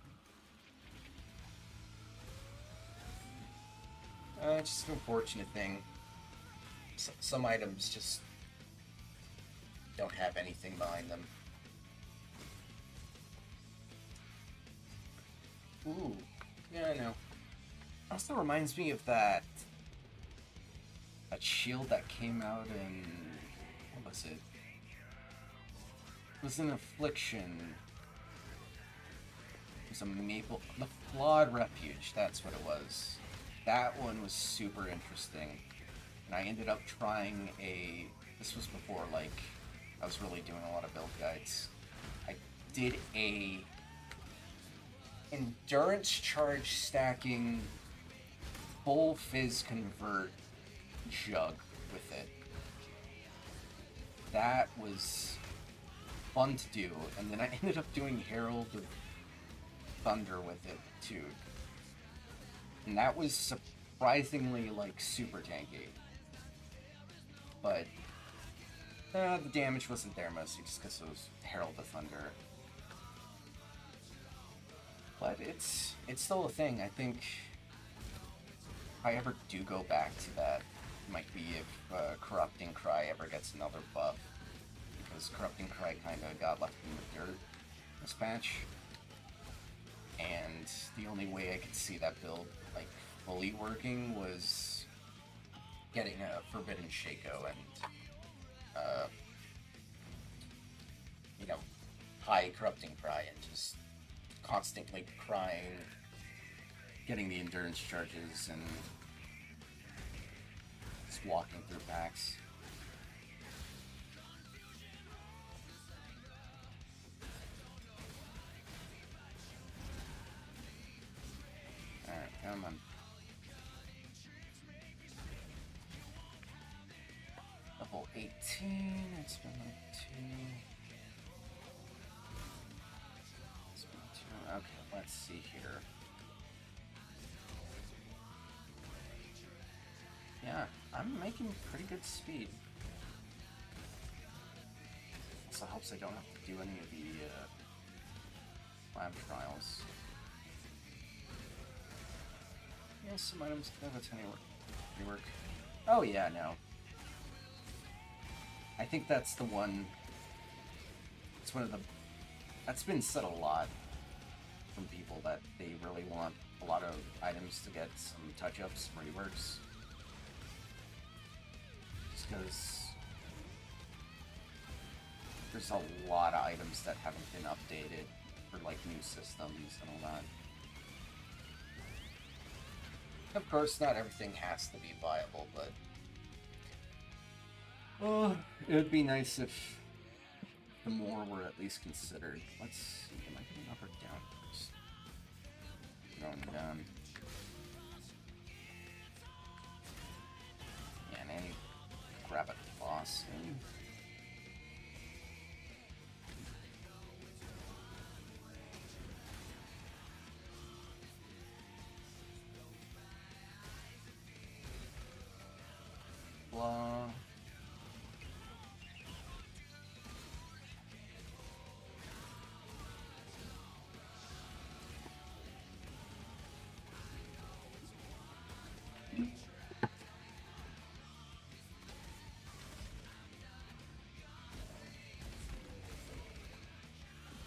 Just an unfortunate thing. Some items just don't have anything behind them. Ooh, yeah, I know. Also reminds me of that shield that came out in, what was it? It was an Affliction. It was a Maple, the Flawed Refuge, that's what it was. That one was super interesting. And I ended up trying this was before, like, I was really doing a lot of build guides. I did a endurance charge stacking full fizz convert jug with it. That was fun to do, and then I ended up doing Herald of Thunder with it too, and that was surprisingly like super tanky. But the damage wasn't there mostly just because it was Herald of Thunder. But it's still a thing. I think if I ever do go back to that, it might be if Corrupting Cry ever gets another buff. Because Corrupting Cry kind of got left in the dirt this patch. And the only way I could see that build like fully working was getting a Forbidden Shaco and you know, high Corrupting Cry and just constantly crying, getting the endurance charges, and just walking through packs. Alright, come on. Level 18, it's been like 2. It's been 2. Okay, let's see here. Yeah, I'm making pretty good speed. Also helps I don't have to do any of the lab trials. Yeah, some items can have a tiny rework. Oh yeah, no. I think that's the one. It's one of the. That's been said a lot from people that they really want a lot of items to get some touch-ups, some reworks. Just because there's a lot of items that haven't been updated for like new systems and all that. Of course, not everything has to be viable, but well, it would be nice if the more were at least considered. Let's see, am I getting up or down first? Going down. Yeah, and I need to grab a boss soon. Blah.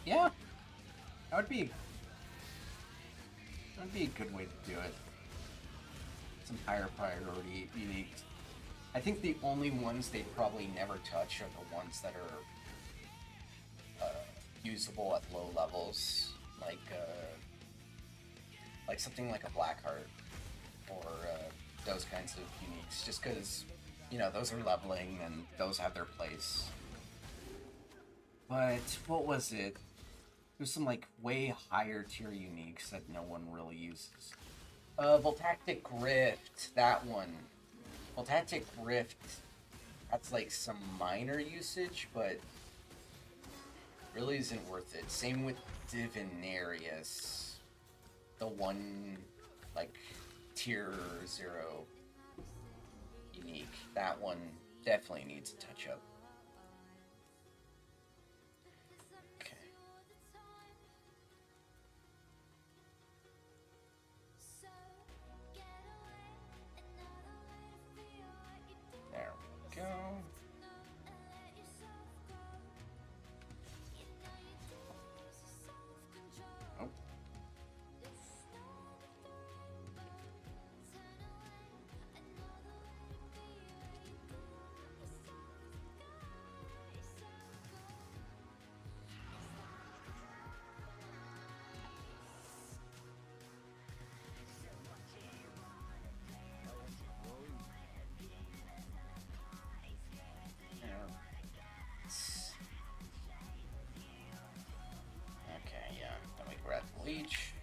Yeah, that would be a good way to do it. Some higher priority unique. I think the only ones they probably never touch are the ones that are usable at low levels, like something like a Blackheart or those kinds of uniques. Just because, you know, those are leveling and those have their place. But what was it? There's some like way higher tier uniques that no one really uses. Voltactic Rift, that one. Voltactic Rift, that's like some minor usage, but really isn't worth it. Same with Divinarius, the one like tier 0 unique. That one definitely needs a touch up. Go. Oh. Okay, yeah. Then we grab the leech.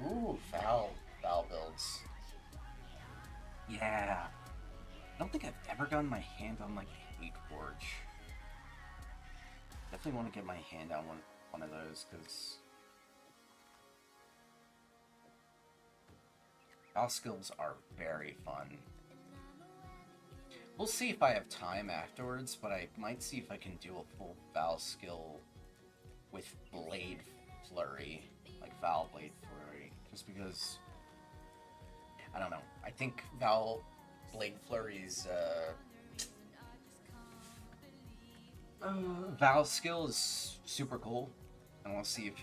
Ooh, foul builds. Yeah. I don't think I've ever gone gotten my hand on like Hate Forge. Definitely want to get my hand on one of those because Val skills are very fun. We'll see if I have time afterwards, but I might see if I can do a full Val skill with Blade Flurry, like Val Blade Flurry, just because, I don't know, I think Val Blade Flurry's Val skill is super cool, and we'll see if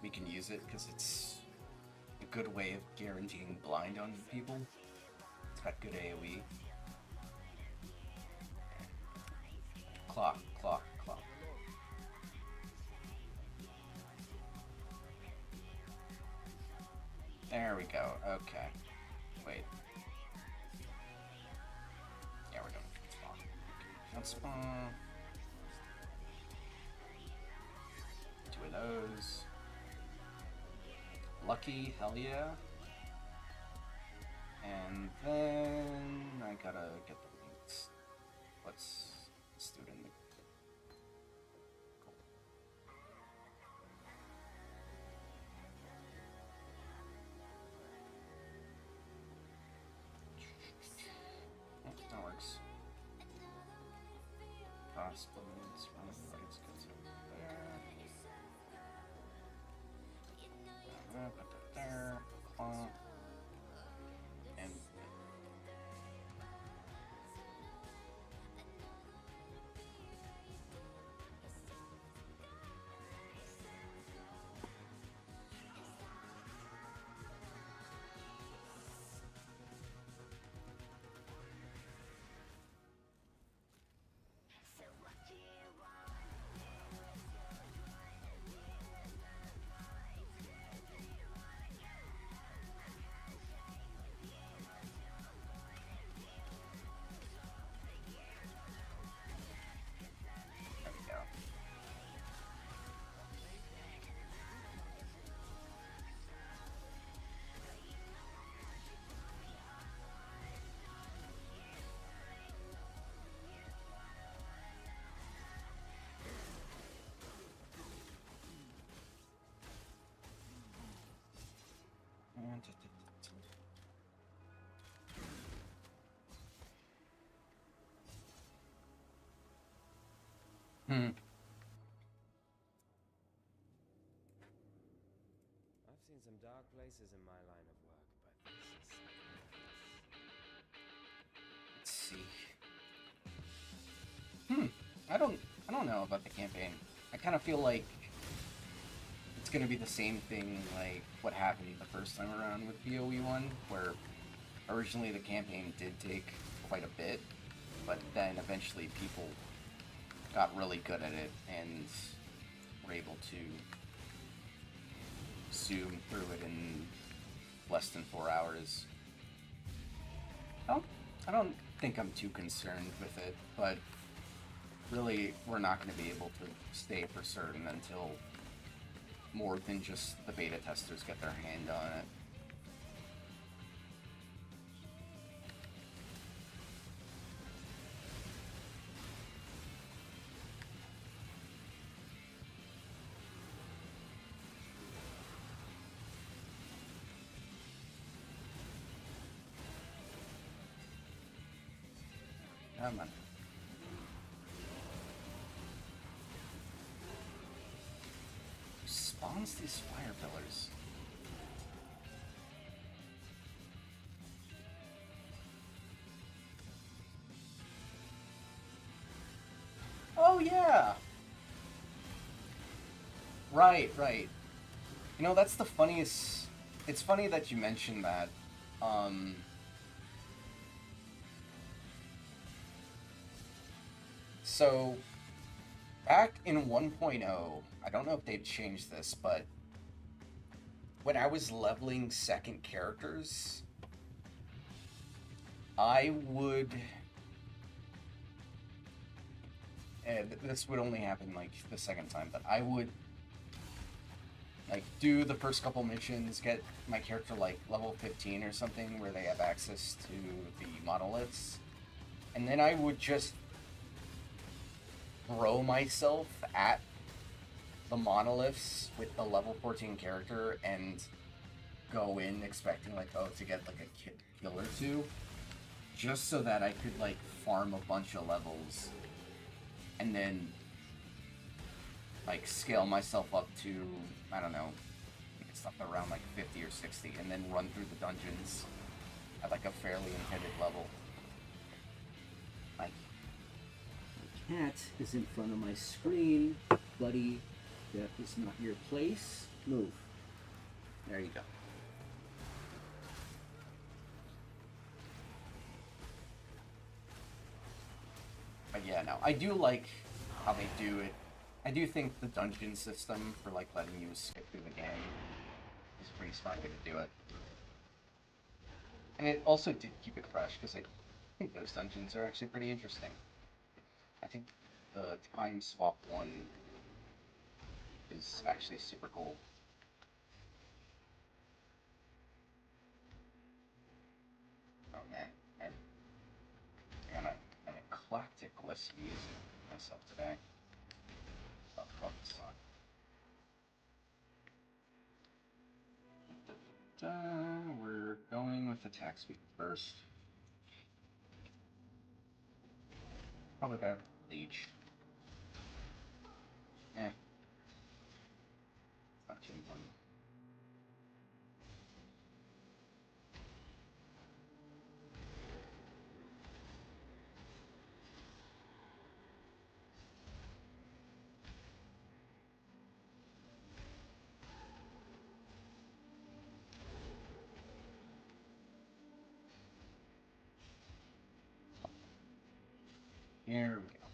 we can use it, because it's a good way of guaranteeing blind on people. It's got good AoE. Clock, clock, clock. There we go, okay. Wait. Yeah, we're doing spawn. Not spawn. Two of those. Lucky, hell yeah. And then I gotta get the links. Let's do it in the... Cool. Yep, that works. Crossbones, running lights goes over there. Put that there. Clunk. And there we go. Hmm. I've seen some dark places in my line of work, but this is Let's see. I don't know about the campaign. I kind of feel like it's gonna be the same thing like what happened the first time around with PoE 1, where originally the campaign did take quite a bit, but then eventually people got really good at it and were able to zoom through it in less than 4 hours. I don't think I'm too concerned with it, but really we're not going to be able to stay for certain until more than just the beta testers get their hand on it. Come on. Who spawns these fire pillars? Oh yeah! Right, right. You know, that's the funniest... It's funny that you mentioned that. So, back in 1.0, I don't know if they've changed this, but when I was leveling second characters, I would... this would only happen, like, the second time, but I would, like, do the first couple missions, get my character, like, level 15 or something, where they have access to the monoliths, and then I would just throw myself at the monoliths with the level 14 character and go in expecting like, oh, to get like a kill or two, just so that I could like farm a bunch of levels and then like scale myself up to, I don't know, something around like 50 or 60, and then run through the dungeons at like a fairly intended level. Like, My cat is in front of my screen. Buddy, that is not your place. Move. there you go. But yeah, no, I do like how they do it. I do think the dungeon system for like letting you skip through the game is a pretty smart way to do it. And it also did keep it fresh, because I think those dungeons are actually pretty interesting. I think the time swap one is actually super cool. Oh man, I got an eclectic list of music myself today. Oh, fuck this song. We're going with attack speed first. Probably got Leech. Eh. Not too important. Here we go.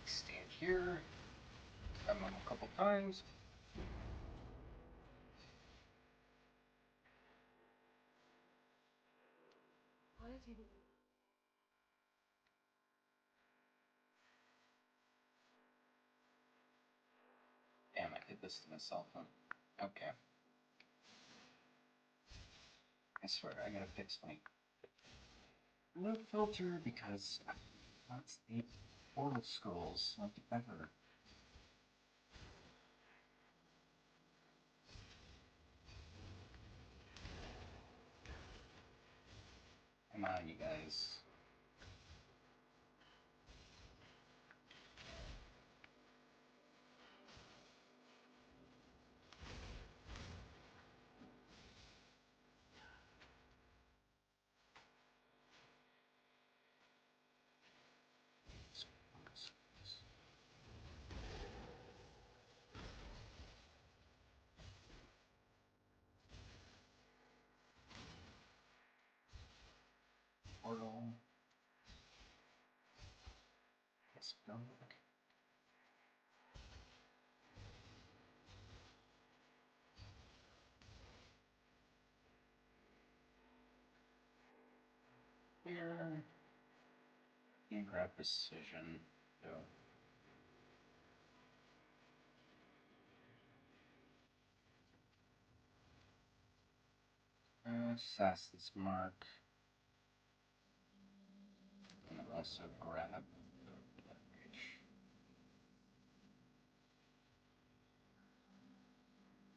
Stand here. Come on a couple times. Damn, I did this to myself, huh? Okay. I swear, I gotta fix my loop filter because that's the old schools like ever. Come on, you guys. Portal. Let's go. Here. And grab precision. Go. Assassin's Mark. And I'll also grab Leverage.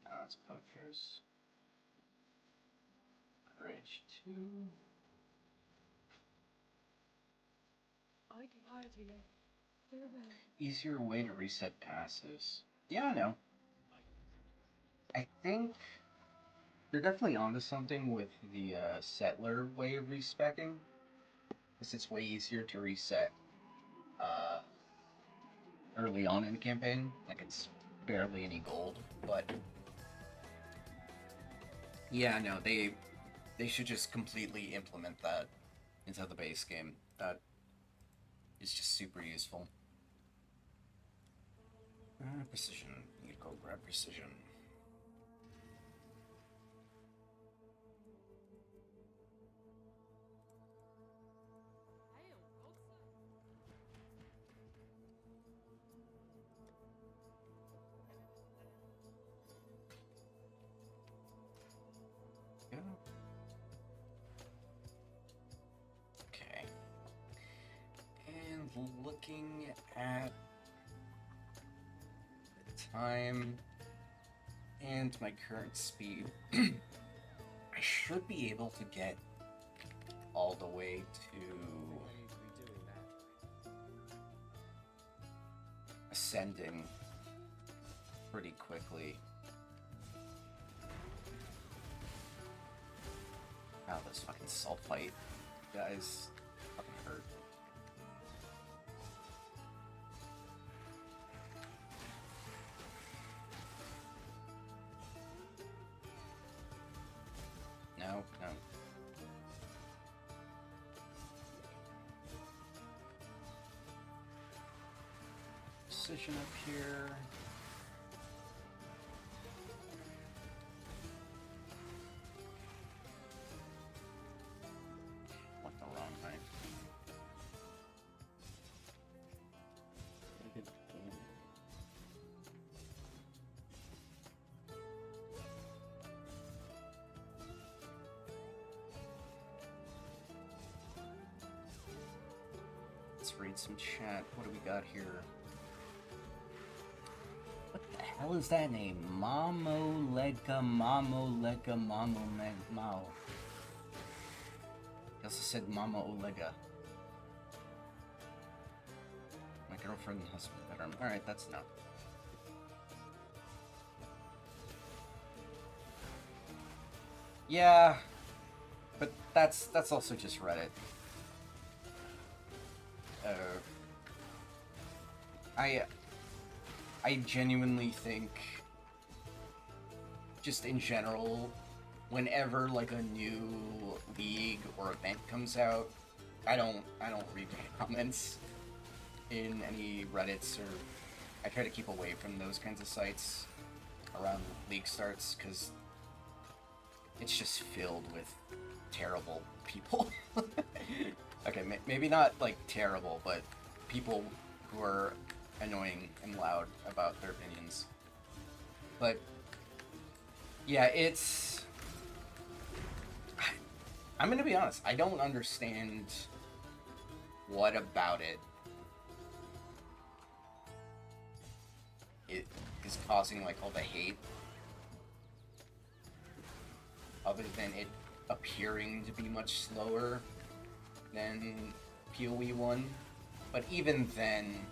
Oh, it's Poachers. Courage 2. Easier way to reset passes. Yeah, I know. I think they're definitely onto something with the settler way of respecking. Because it's way easier to reset early on in the campaign. Like, it's barely any gold, but yeah, no, they should just completely implement that into the base game. That is just super useful. Precision. You go grab precision. looking at the time and my current speed, I should be able to get all the way to I need to be doing that. ascending pretty quickly. Wow, those fucking sulfite guys fucking hurt. No, no. Precision up here. Went the wrong way. Let's read some chat. What do we got here? What the hell is that name? Mamo Lega Mao. He also said Mama Olega. My girlfriend and husband bedroom. Alright, that's enough. Yeah, but that's also just Reddit. I genuinely think, just in general, whenever like a new league or event comes out, I don't read comments in any Reddits, or I try to keep away from those kinds of sites around league starts because it's just filled with terrible people. Okay, maybe not like terrible, but people who are annoying and loud about their opinions. But yeah, I'm gonna be honest, I don't understand what about it is causing like all the hate, other than it appearing to be much slower than PoE 1. But even then,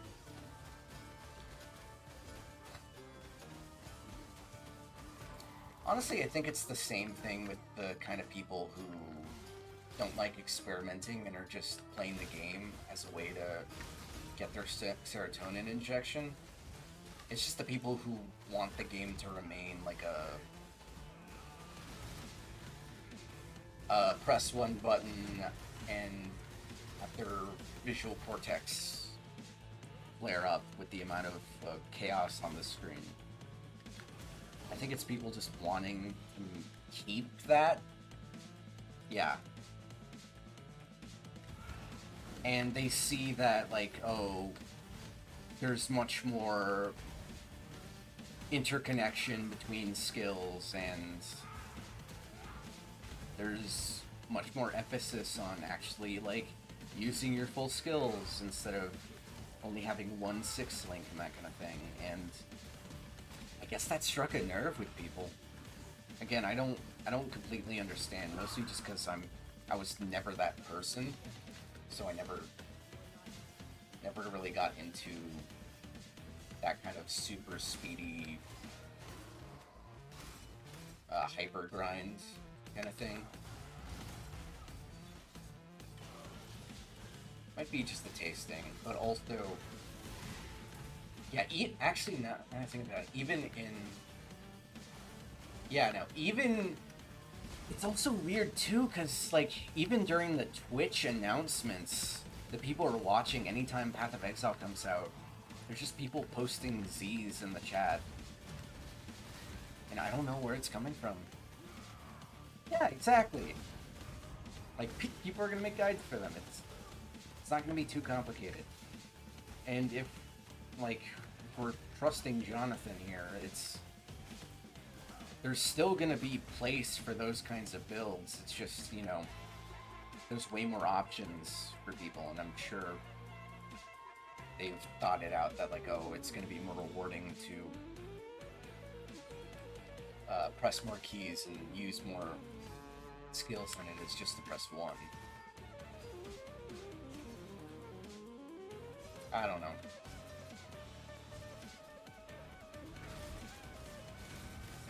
honestly, I think it's the same thing with the kind of people who don't like experimenting and are just playing the game as a way to get their serotonin injection. It's just the people who want the game to remain like a press one button and have their visual cortex flare up with the amount of chaos on the screen. I think it's people just wanting to keep that. Yeah. And they see that, like, oh, there's much more interconnection between skills, and there's much more emphasis on actually, like, using your full skills instead of only having one 6-link and that kind of thing. And I guess that struck a nerve with people. Again, I don't completely understand, mostly just because I was never that person, so I never really got into that kind of super speedy hyper grind kind of thing. Might be just the tasting, but also, yeah, actually, now I think about it, even it's also weird too, because, like, even during the Twitch announcements, the people are watching anytime Path of Exile comes out, there's just people posting Z's in the chat. And I don't know where it's coming from. Yeah, exactly. Like, people are gonna make guides for them. It's not gonna be too complicated. And if, like, we're trusting Jonathan here, there's still gonna be place for those kinds of builds. It's just, you know, there's way more options for people, and I'm sure they've thought it out that like, oh, it's going to be more rewarding to press more keys and use more skills than it is just to press one. I don't know.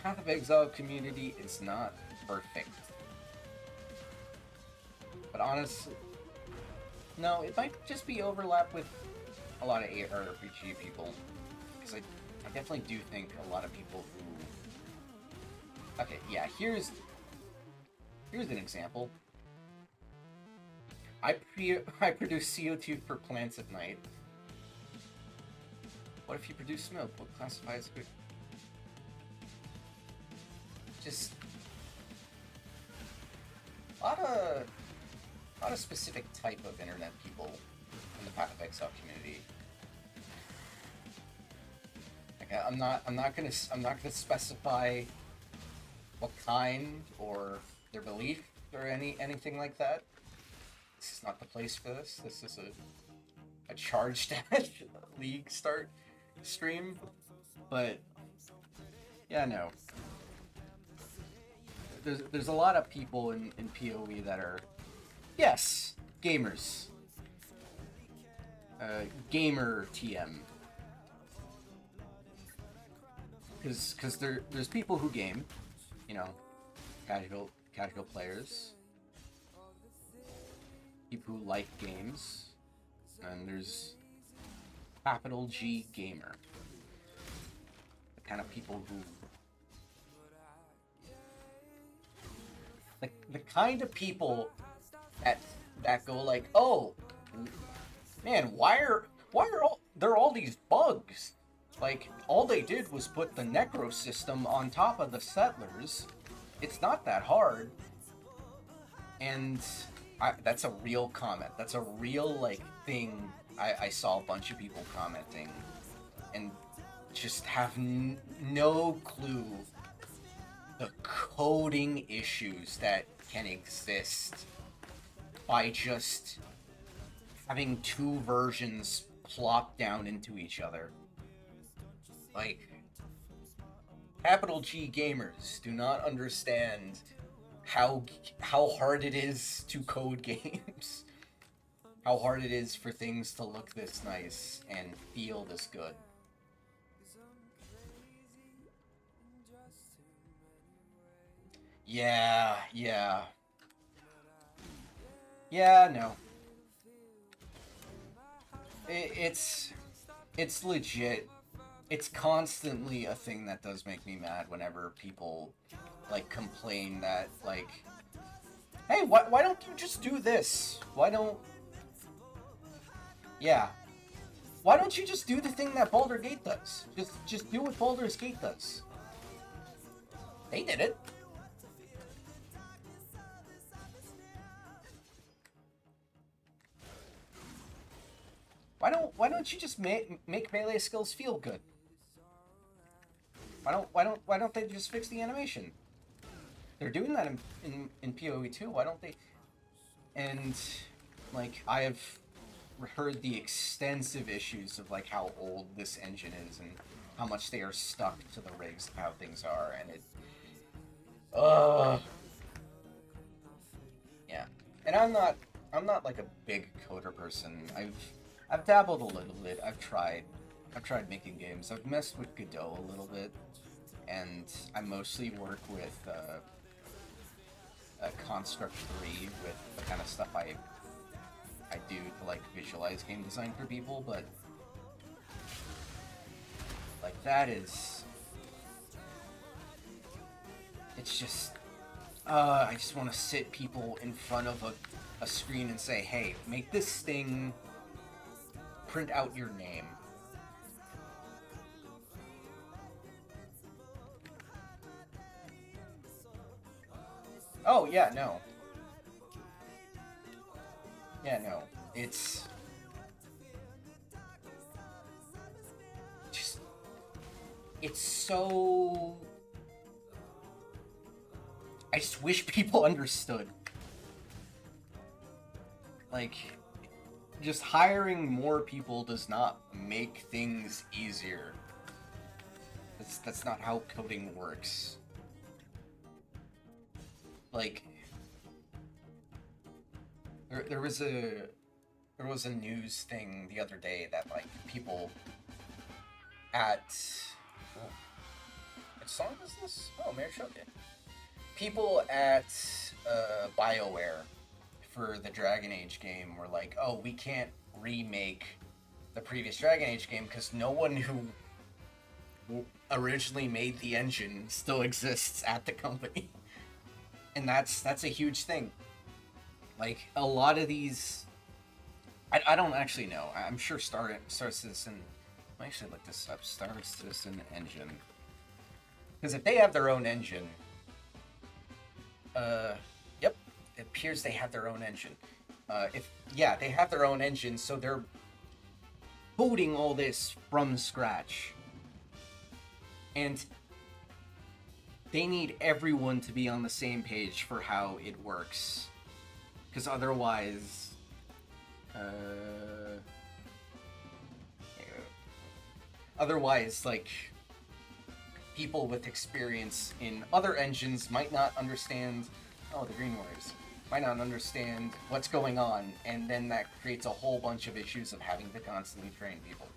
Path of Exile community is not perfect. But honestly, no, it might just be overlap with a lot of ARPG people. Because I definitely do think a lot of people who... Okay, yeah, here's an example. I produce CO2 for plants at night. What if you produce smoke? What classifies good? Just a lot of specific type of internet people in the Path of Exile community. Like, I'm not gonna specify what kind or their belief or anything like that. This is not the place for this. This is a charge dash league start stream, but yeah, no. There's a lot of people in PoE that are, yes, gamers. Gamer TM. Because there's people who game, you know, casual players, people who like games, and there's capital G gamer. The kind of people who the kind of people that go like, oh man, why are all these bugs? Like, all they did was put the Necro system on top of the Settlers. It's not that hard. And that's a real comment. That's a real, like, thing I saw a bunch of people commenting. And just have no clue the coding issues that can exist by just having two versions plop down into each other. Like, capital G gamers do not understand how hard it is to code games. How hard it is for things to look this nice and feel this good. Yeah, no. It's legit. It's constantly a thing that does make me mad whenever people, like, complain that, like, hey, why don't you just do this? Why don't... Yeah. Why don't you just do the thing that Baldur's Gate does? Just do what Baldur's Gate does. They did it. Why don't you just make melee skills feel good? Why don't they just fix the animation? They're doing that in PoE too. Why don't they? And like, I have heard the extensive issues of like how old this engine is and how much they are stuck to the rigs of how things are, and it. Yeah, and I'm not like a big coder person. I've dabbled a little bit. I've tried making games. I've messed with Godot a little bit, and I mostly work with Construct 3 with the kind of stuff I do to like visualize game design for people, but like that is, it's just I just want to sit people in front of a screen and say, hey, make this thing print out your name. Oh, yeah, no. Yeah, no. It's just... It's so... I just wish people understood. Like, just hiring more people does not make things easier. That's not how coding works. Like, there was a news thing the other day that like people at what song is this? Oh, Mayor Shoke. People at BioWare for the Dragon Age game were like, oh, we can't remake the previous Dragon Age game because no one who originally made the engine still exists at the company. And that's a huge thing. Like, a lot of these... I don't actually know. I'm sure Star Citizen... Let me actually look this up. Star Citizen engine. Because if they have their own engine... Yep. It appears they have their own engine. Yeah, they have their own engine, so they're coding all this from scratch. And they need everyone to be on the same page for how it works. Because otherwise... Otherwise, like, people with experience in other engines might not understand... Oh, the Green Warriors. Might not understand what's going on, and then that creates a whole bunch of issues of having to constantly train people.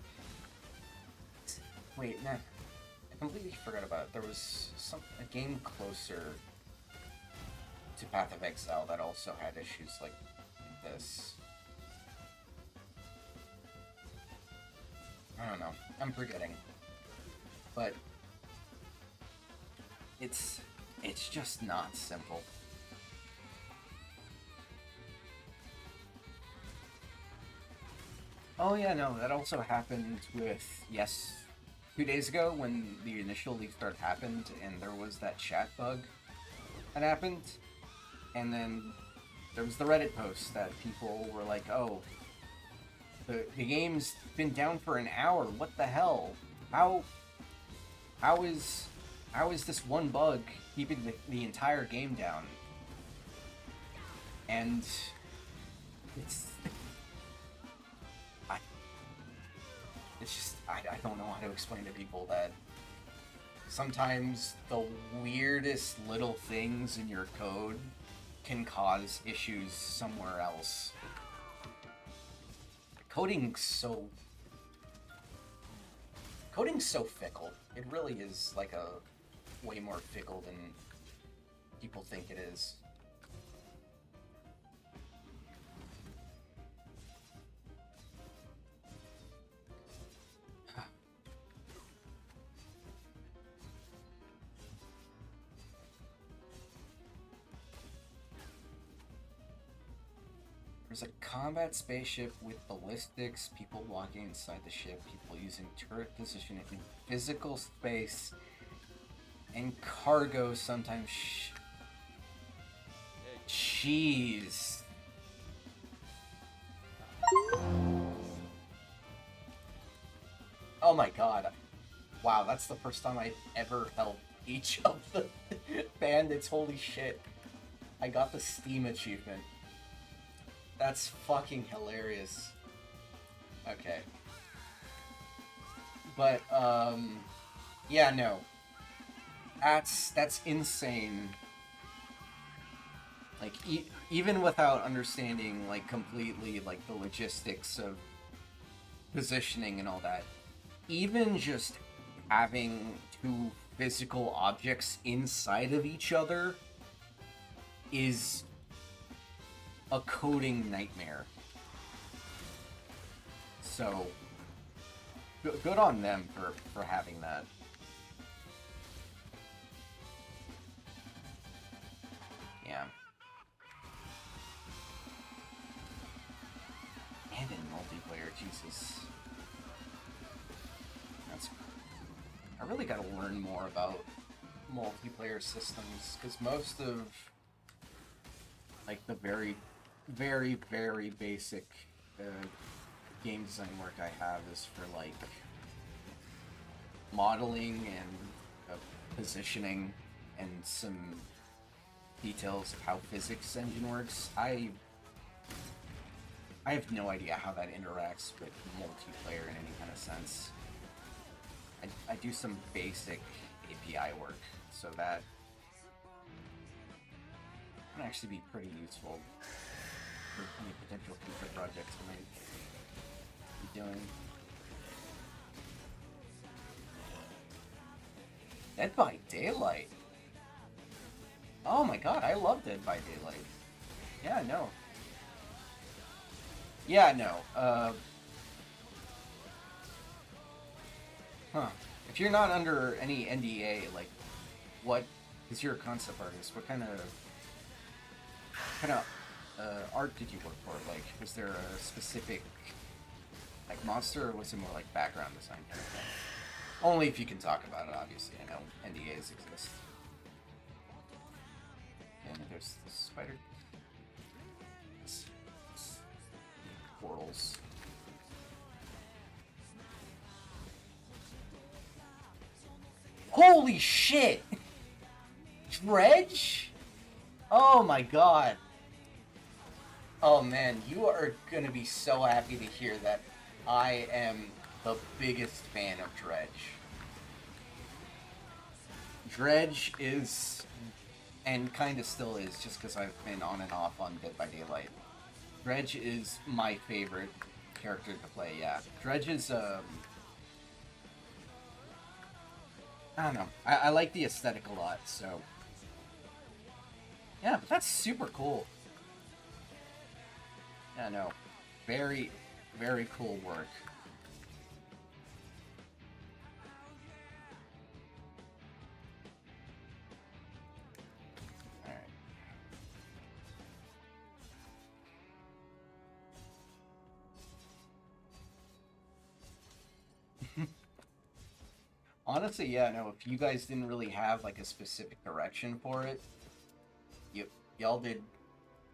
Wait, nah. I completely forgot about it. There was a game closer to Path of Exile that also had issues like this. I don't know. I'm forgetting. But it's just not simple. Oh yeah, no, that also happened with, yes, 2 days ago when the initial leak start happened and there was that chat bug that happened. And then there was the Reddit post that people were like, oh, the game's been down for an hour, what the hell? How is this one bug keeping the entire game down? And I don't know how to explain to people that sometimes the weirdest little things in your code can cause issues somewhere else. Coding's so fickle. It really is like a way more fickle than people think it is. There's a combat spaceship with ballistics, people walking inside the ship, people using turret positioning in physical space, and cargo sometimes. Jeez. Oh my god. Wow, that's the first time I've ever helped each of the bandits. Holy shit. I got the Steam achievement. That's fucking hilarious. Okay. But, yeah, no. That's insane. Like, even without understanding, like, completely, like, the logistics of positioning and all that, even just having two physical objects inside of each other is a coding nightmare. So, good on them for having that. Yeah. And in multiplayer, Jesus. I really gotta learn more about multiplayer systems, because most of, like, the very, very, very basic game design work I have is for, like, modeling and positioning and some details of how physics engine works. I I have no idea how that interacts with multiplayer in any kind of sense. I do some basic API work, so that can actually be pretty useful for any potential future projects I might be doing. Dead by Daylight. Oh my god, I love Dead by Daylight. Yeah, no. Yeah, no. If you're not under any NDA, like, what is your concept artist? What kind of art did you work for? Like, was there a specific like monster, or was it more like background design kind of thing? Only if you can talk about it, obviously. I know NDAs exist. And there's the spider. Portals. Holy shit! Dredge? Oh my god. Oh man, you are gonna be so happy to hear that I am the biggest fan of Dredge. Dredge is, and kinda still is, just because I've been on and off on Dead by Daylight. Dredge is my favorite character to play, yeah. Dredge is, I don't know. I like the aesthetic a lot, so... Yeah, but that's super cool. Yeah, no. Very, very cool work. Honestly, yeah, no, if you guys didn't really have like a specific direction for it, y'all did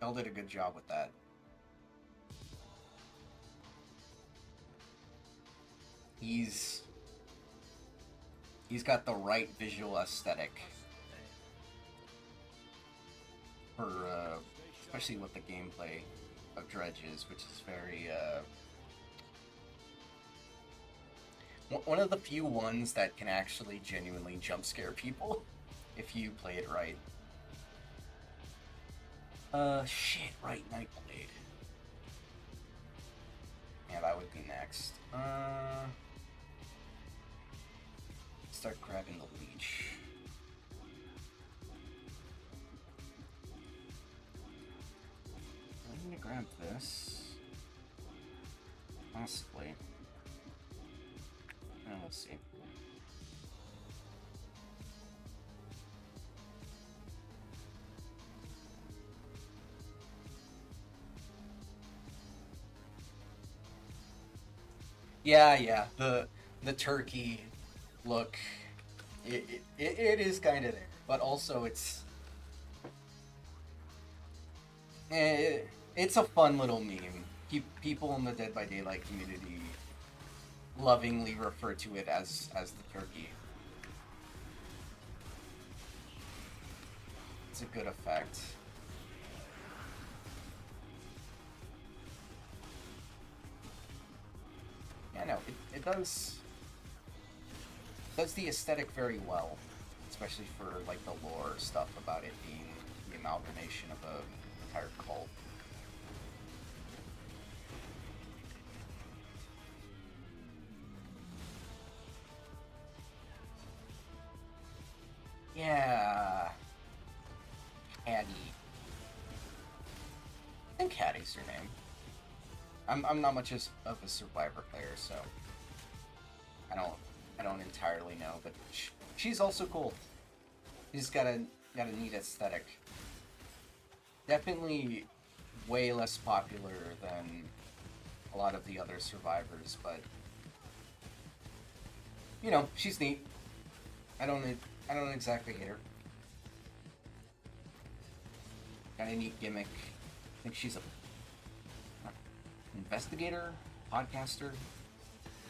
a good job with that. He's got the right visual aesthetic for especially with the gameplay of Dredge is, which is very one of the few ones that can actually genuinely jump scare people if you play it right. Shit, right, Nightblade. Yeah, that would be next. Start grabbing the leech. I'm gonna grab this. Possibly. Let's see. Yeah, the turkey look, it is kind of there, but also it's a fun little meme. People in the Dead by Daylight community lovingly refer to it as the turkey. It's a good effect. Yeah, no, it does the aesthetic very well, especially for like the lore stuff about it being the amalgamation of an entire cult. Yeah, Caddy. I think Caddy's her name. I'm not much of a Survivor player, so I don't entirely know, but she's also cool. She's got a neat aesthetic. Definitely way less popular than a lot of the other survivors, but you know, she's neat. I don't exactly hate her. Got a neat gimmick. I think she's a investigator, podcaster,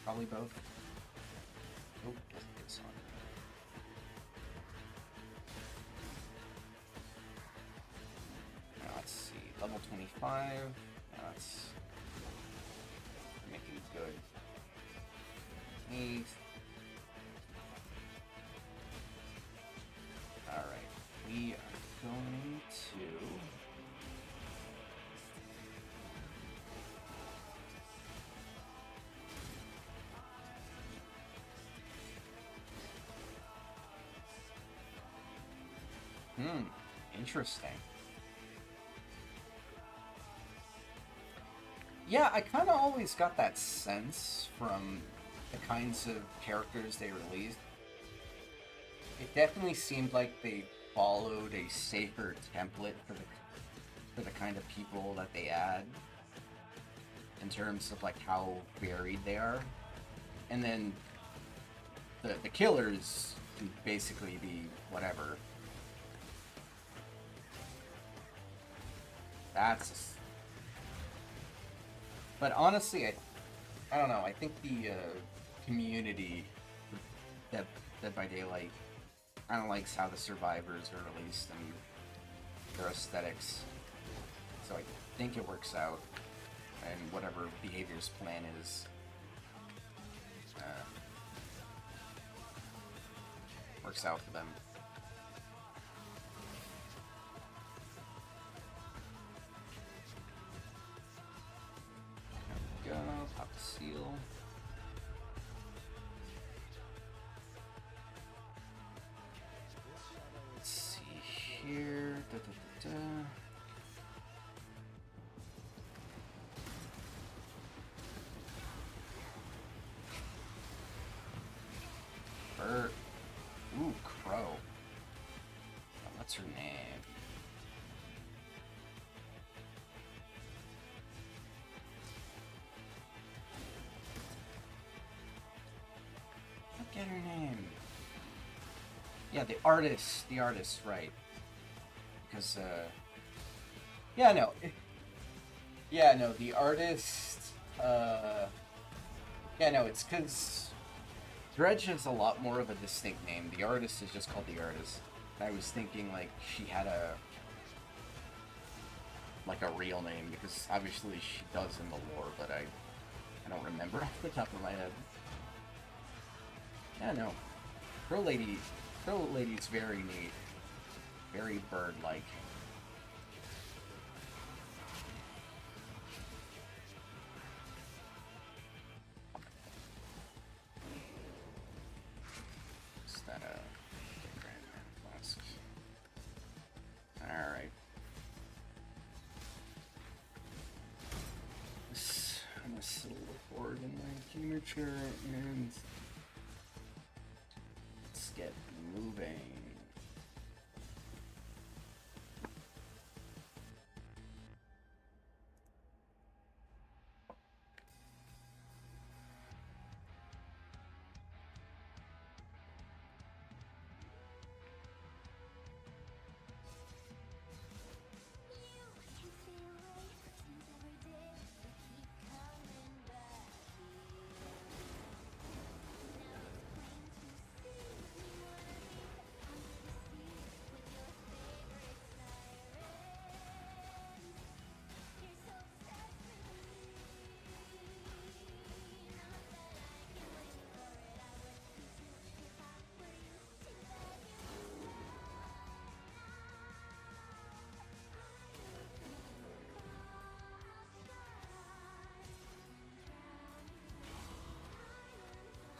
probably both. Oh, this one. Now let's see, level 25. Now let's be good. 8. Alright, we are going to... Interesting. Yeah, I kind of always got that sense from the kinds of characters they released. It definitely seemed like they followed a safer template for the kind of people that they add, in terms of like how varied they are. And then the killers can basically be whatever. But honestly, I don't know. I think the community Dead by Daylight kind of likes how the survivors are released and their aesthetics. So I think it works out, and whatever behavior's plan is, works out for them. There we go. Pop the seal. Let's see here. Da, da, da, da. Bird. Ooh, Crow. Oh, what's her name? Get her name. Yeah, the artist, right? Because yeah, no, the artist. Yeah, no, it's because Dredge has a lot more of a distinct name. The artist is just called the artist. I was thinking like she had a real name, because obviously she does in the lore, but I don't remember off the top of my head. Yeah, no. Crow Lady's very neat. Very bird-like. Is that a Grandman Flask? Alright. I'm gonna settle the board in my gamer chair and get moving.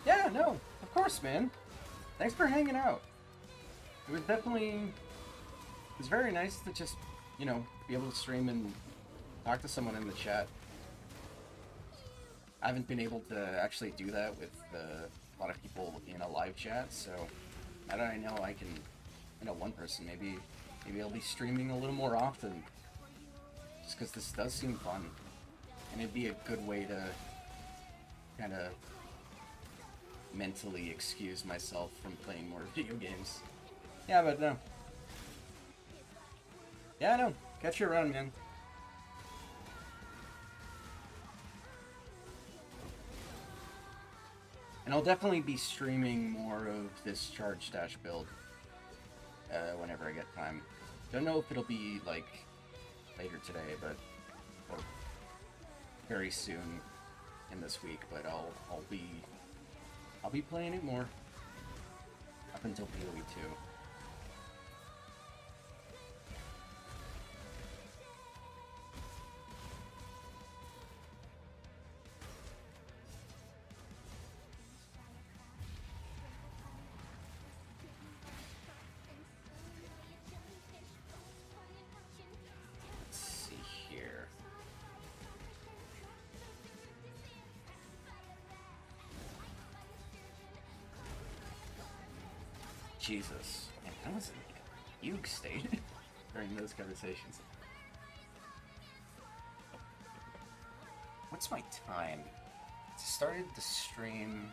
Yeah, no, of course, man. Thanks for hanging out. It was very nice to just, be able to stream and talk to someone in the chat. I haven't been able to actually do that with a lot of people in a live chat, so now that I know I can, one person, maybe I'll be streaming a little more often. Just because this does seem fun. And it'd be a good way to kind of mentally excuse myself from playing more video games. Yeah, but no. Yeah, no. Catch you around, man. And I'll definitely be streaming more of this Charge Dash build whenever I get time. Don't know if it'll be, like, later today, but or very soon. in this week, but I'll be playing it more up until PoE 2. Let's see here. Jesus, man, I was in like a fugue state during those conversations. What's my time? I started the stream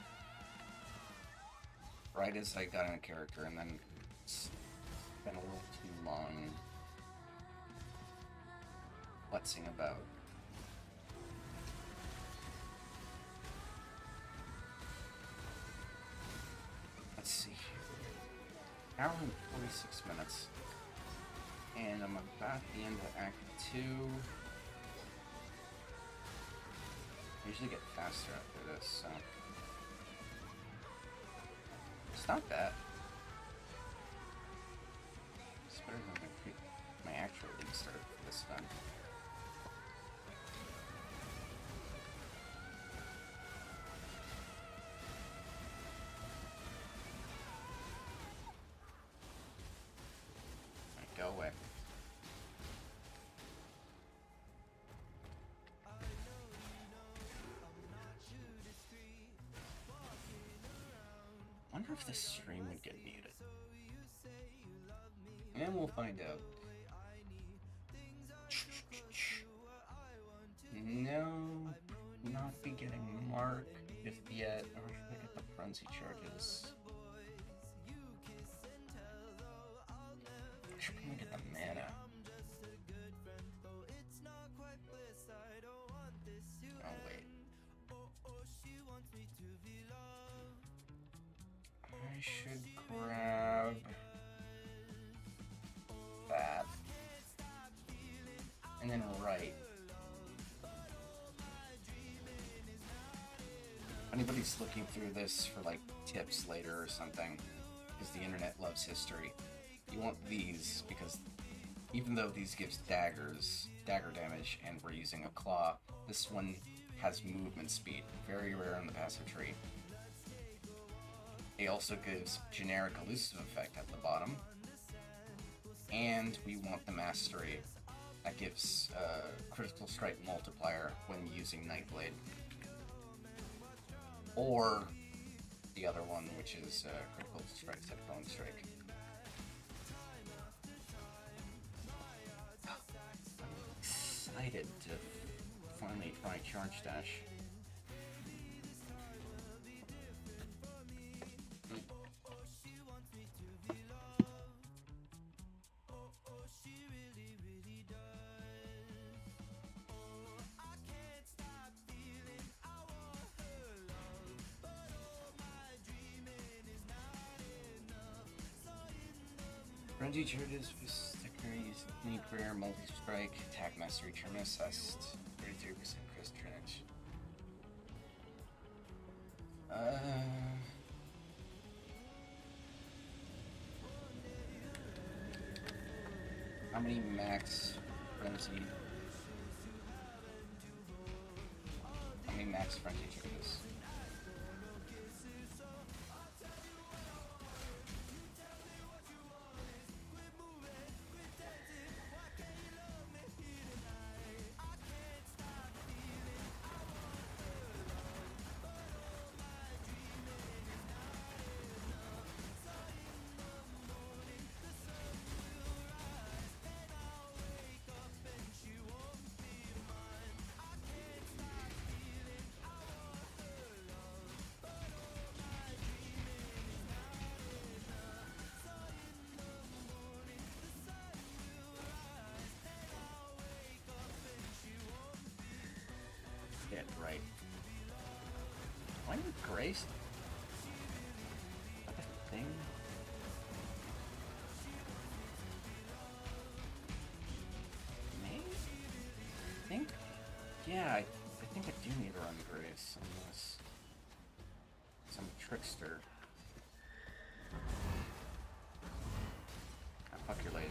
right as I got in a character, and then it's been a little too long futzing about. Let's see. Hour and 46 minutes. And I'm about at the end of Act 2. I usually get faster after this, so. It's not bad. It's better than my actual league start for this event. Go away. Wonder if this stream would get muted. And we'll find out. No, not be getting Mark if yet, or should I get the frenzy charges? I should probably get the mana. Oh wait. I should grab that. And then right. If anybody's looking through this for like tips later or something, because the internet loves history, you want these because even though these gives dagger damage, and we're using a claw, this one has movement speed, very rare in the passive tree. It also gives generic elusive effect at the bottom, and we want the mastery that gives critical strike multiplier when using Nightblade, or the other one, which is critical strike instead of bone strike. I'm excited to finally try Charge Dash. Frenzy charges for sticker, use unique rare, multi-strike, attack mastery, term assessed, 33% crit advantage. How many max frenzy? How many max frenzy charges? Get right. Why you Grace? Is that a thing? Maybe? I think? Yeah, I think think I do need to run Grace unless some trickster. Ah, fuck your laser.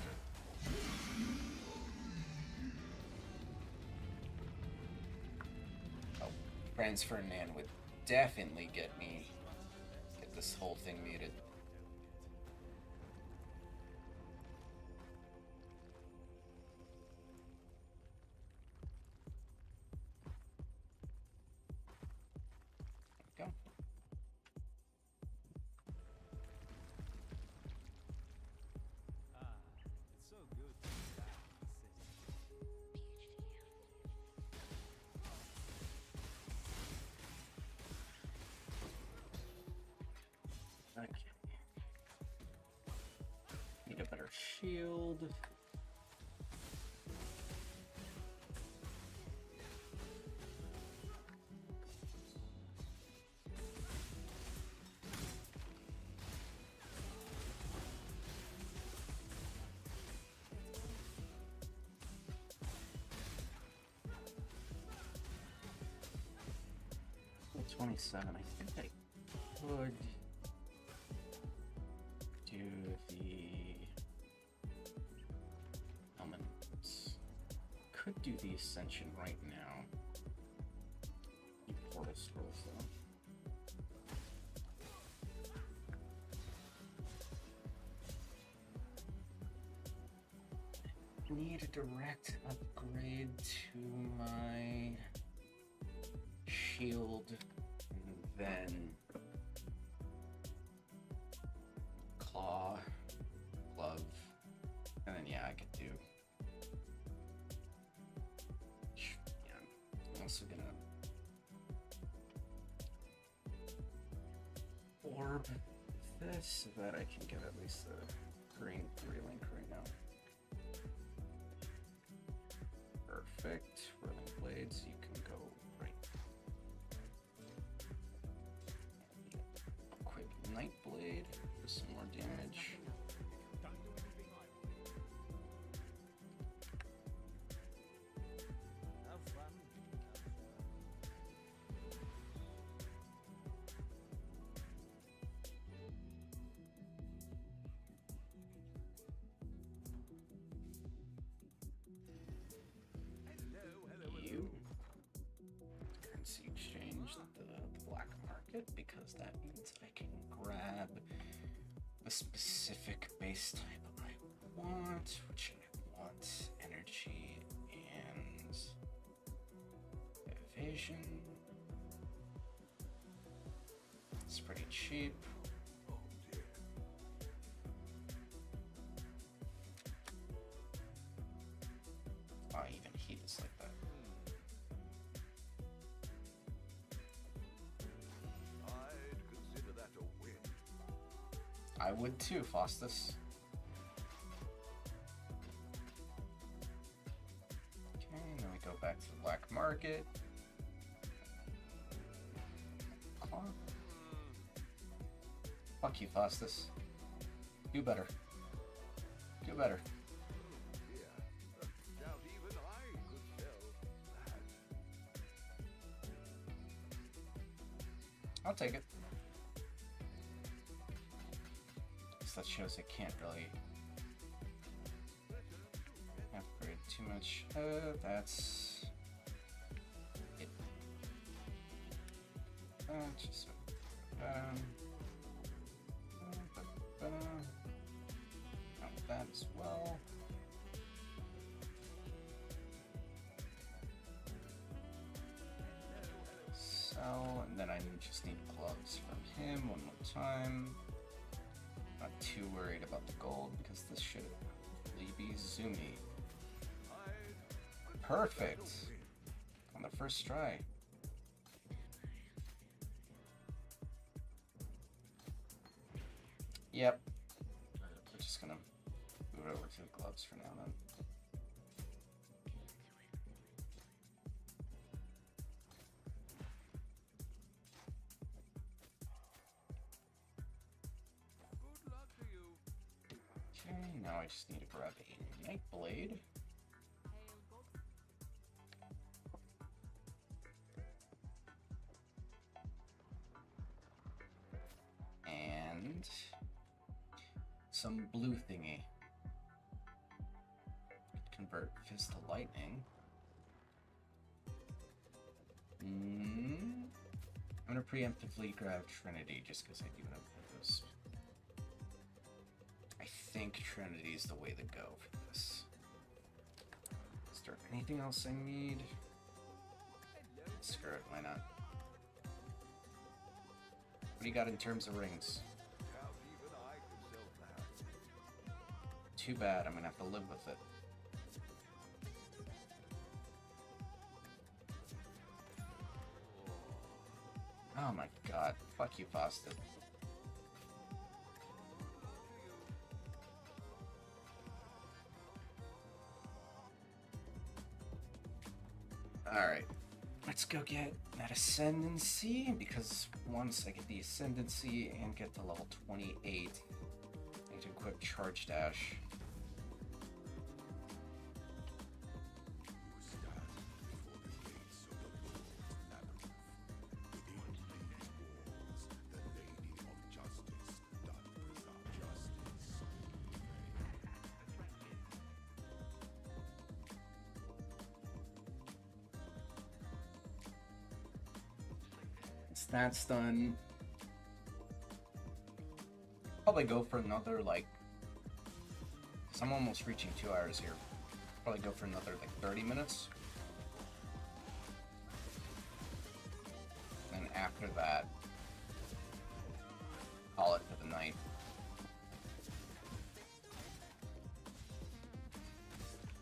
Oh, Franz Ferdinand would definitely get this whole thing muted. There we go. It's so good to be back in the city. Okay. Need a better shield. Well, 27. I think I could do the elements. Could do the ascension right now. The portal scrolls though. Need a direct upgrade to my shield, and then claw, glove, and then yeah, I could do. Yeah, I'm also gonna orb this so that I can get at least the green 3-link right now. Perfect. Whirling blades, you can go right. Quick night blade for some more damage. Have fun. You currency exchange the black market because that means I can grab the specific base type I want, which I want energy and evasion. It's pretty cheap. Oh, even heat is like that. I'd consider that a win. I would too, Faustus. Okay, then we go back to the black market. Claw. Fuck you, Faustus. Do better. Do better. Yeah, doubt even I could tell that. I'll take it. Guess that shows it can't really upgrade too much. That's it. Just count that as well. Sell, and then I just need gloves from him one more time. Not too worried about the gold because this should really be zoomy. Perfect on the first try. Yep. We're just gonna move it over to the gloves for now then. Good luck to you. Okay, now I just need to grab a night blade. and some blue thingy. Convert fist to lightning. I'm gonna preemptively grab Trinity just because I do have those. I think Trinity is the way to go for this. Is there anything else I need? Screw it, why not? What do you got in terms of rings? Doubt even I could sell that. Too bad, I'm gonna have to live with it. Oh my god, fuck you, Foster. Alright, let's go get that Ascendancy, because once I get the Ascendancy and get to level 28, I need to equip Charge Dash. That's done. Probably go for another, like, cause I'm almost reaching 2 hours here. Probably go for another, like, 30 minutes. And after that, call it for the night.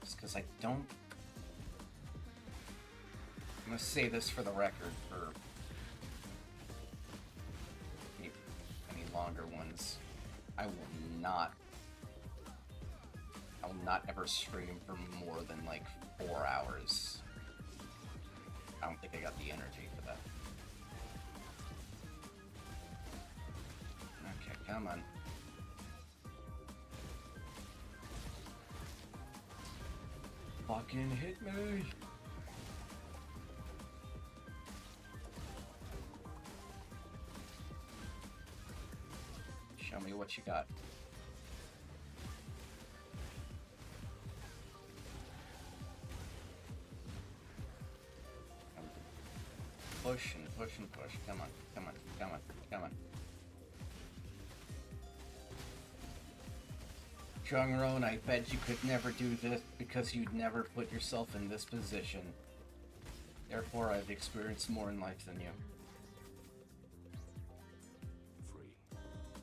Just because I don't... I'm gonna say this for the record for longer ones. I will not ever stream for more than like 4 hours. I don't think I got the energy for that. Okay, come on. Fucking hit me! Show me what you got. Push and push and push. Come on, come on, come on, come on. Chungron, I bet you could never do this because you'd never put yourself in this position. Therefore, I've experienced more in life than you.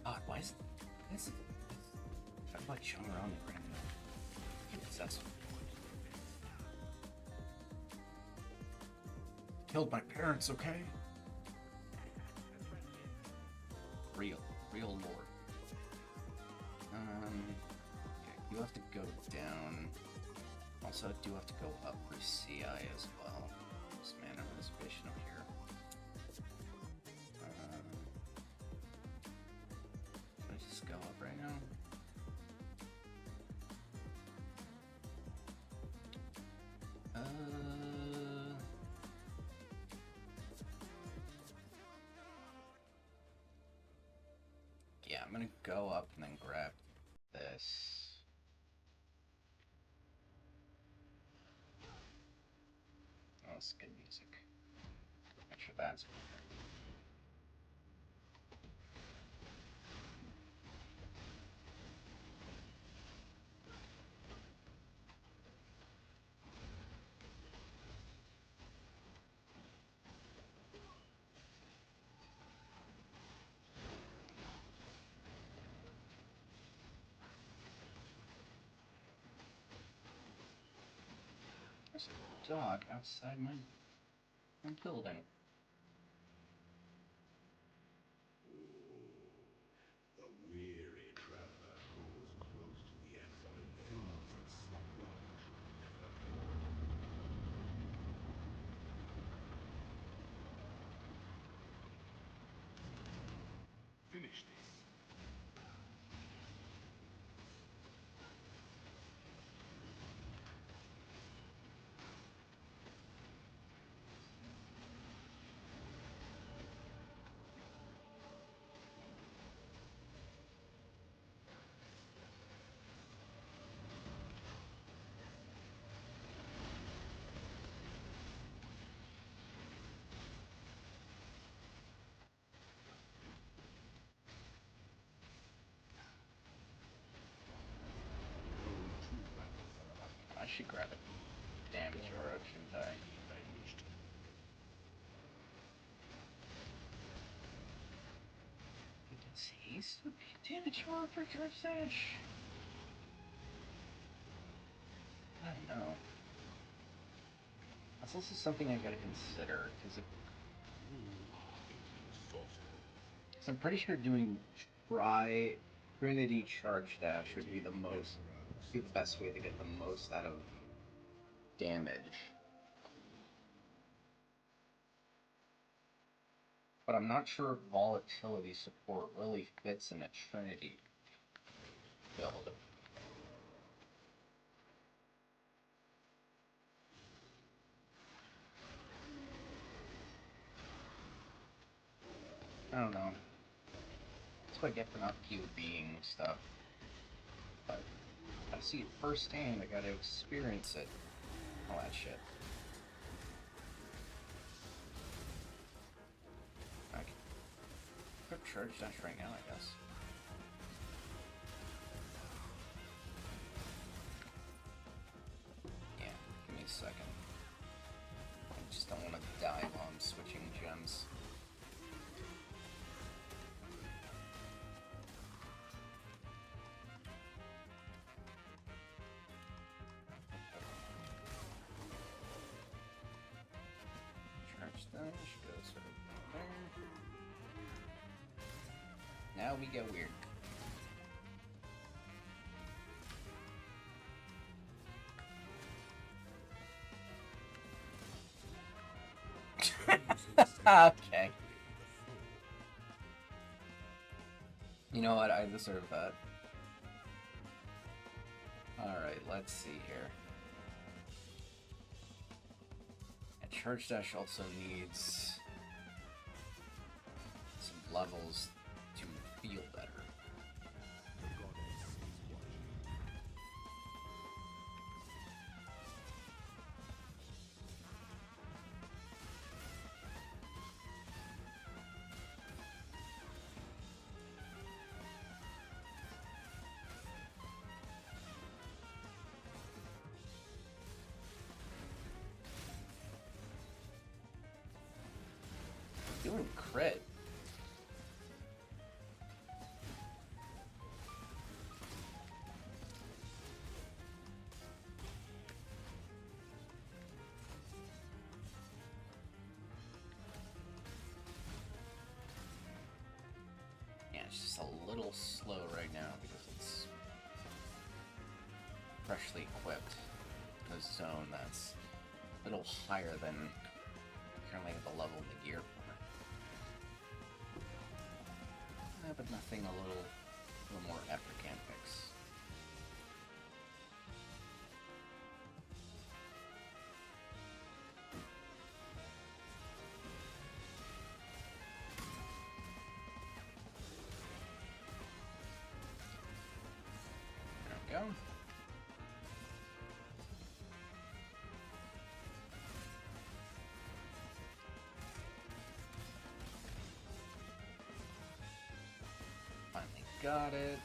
God, why is this? Talk about Chungron and Brandon. That's killed my parents, okay? Real lord. Okay, you have to go down. Also, I do have to go up for CI as well. This man, I'm this vision up here. Go up right now. Yeah, I'm gonna go up and then grab this. Oh, it's good music. Make sure that's good. There's a dog outside my building. The weary traveler goes close to the end of infinite slumber. Finish this. should grab a damage aura, shouldn't I? Does haste would be a damage aura for Charge Dash? I don't know. That's also something I gotta consider, because I'm pretty sure doing Trinity Charge Dash would be the best way to get the most out of damage. But I'm not sure if volatility support really fits in a Trinity build. I don't know. That's what I get for not PvPing stuff. But I see it firsthand, I gotta experience it. All that shit. I can put Charge Dash right now, I guess. Yeah, give me a second. I just don't want to die while I'm switching gems. Charge Dash goes right there. Now we get weird. Okay. You know what? I deserve that. Alright, let's see here. And Charge Dash also needs some levels to feel better. Doing crit. Yeah, it's just a little slow right now because it's freshly equipped. A zone that's a little higher than currently at the level of the gear for. But nothing a little more epic can fix. There we go. Got it.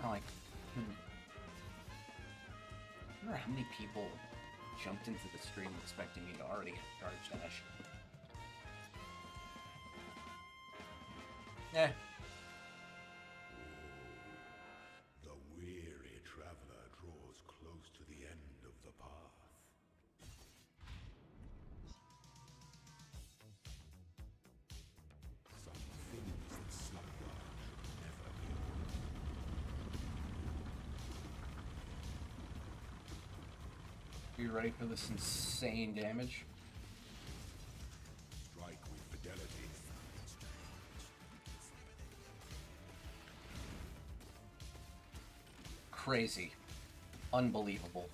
I'm like, I wonder how many people jumped into the stream expecting me to already have Charge Dash. Eh. The weary traveler draws close to the end of the path. Some things that slumber never Are you ready for this insane damage? strike with fidelity. Crazy. Unbelievable.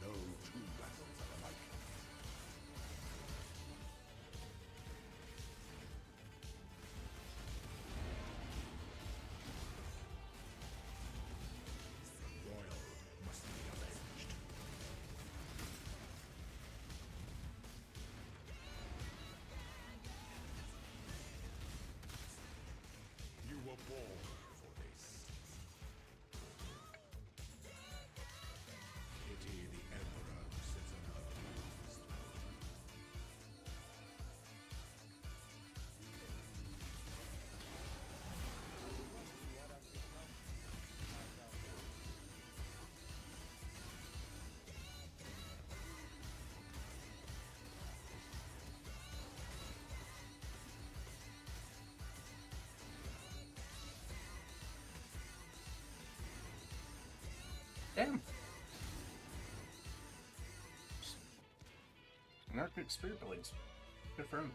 No two battles are alike. Damn. An Arctic Spirit Blades. Good for him.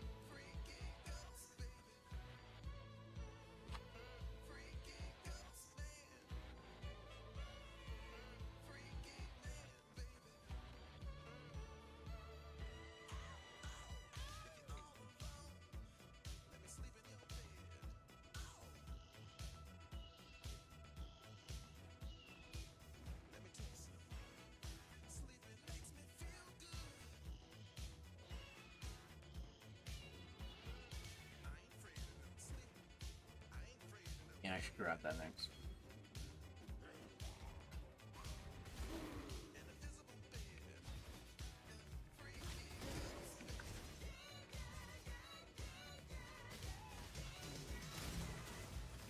Yeah, I should grab that next.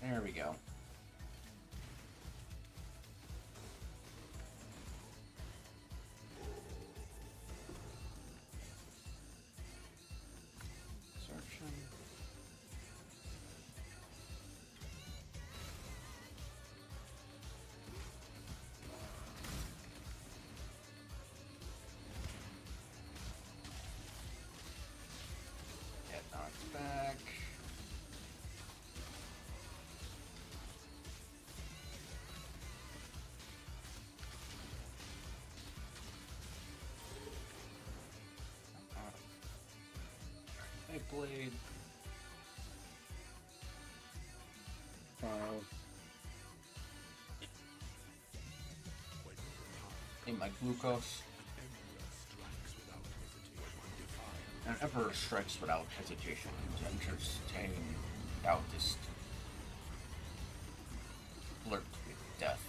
There we go. Absorption. Get knocked back. Blade. File. In my glucose. An Emperor strikes without hesitation and entertain doubtest. Flirt with death.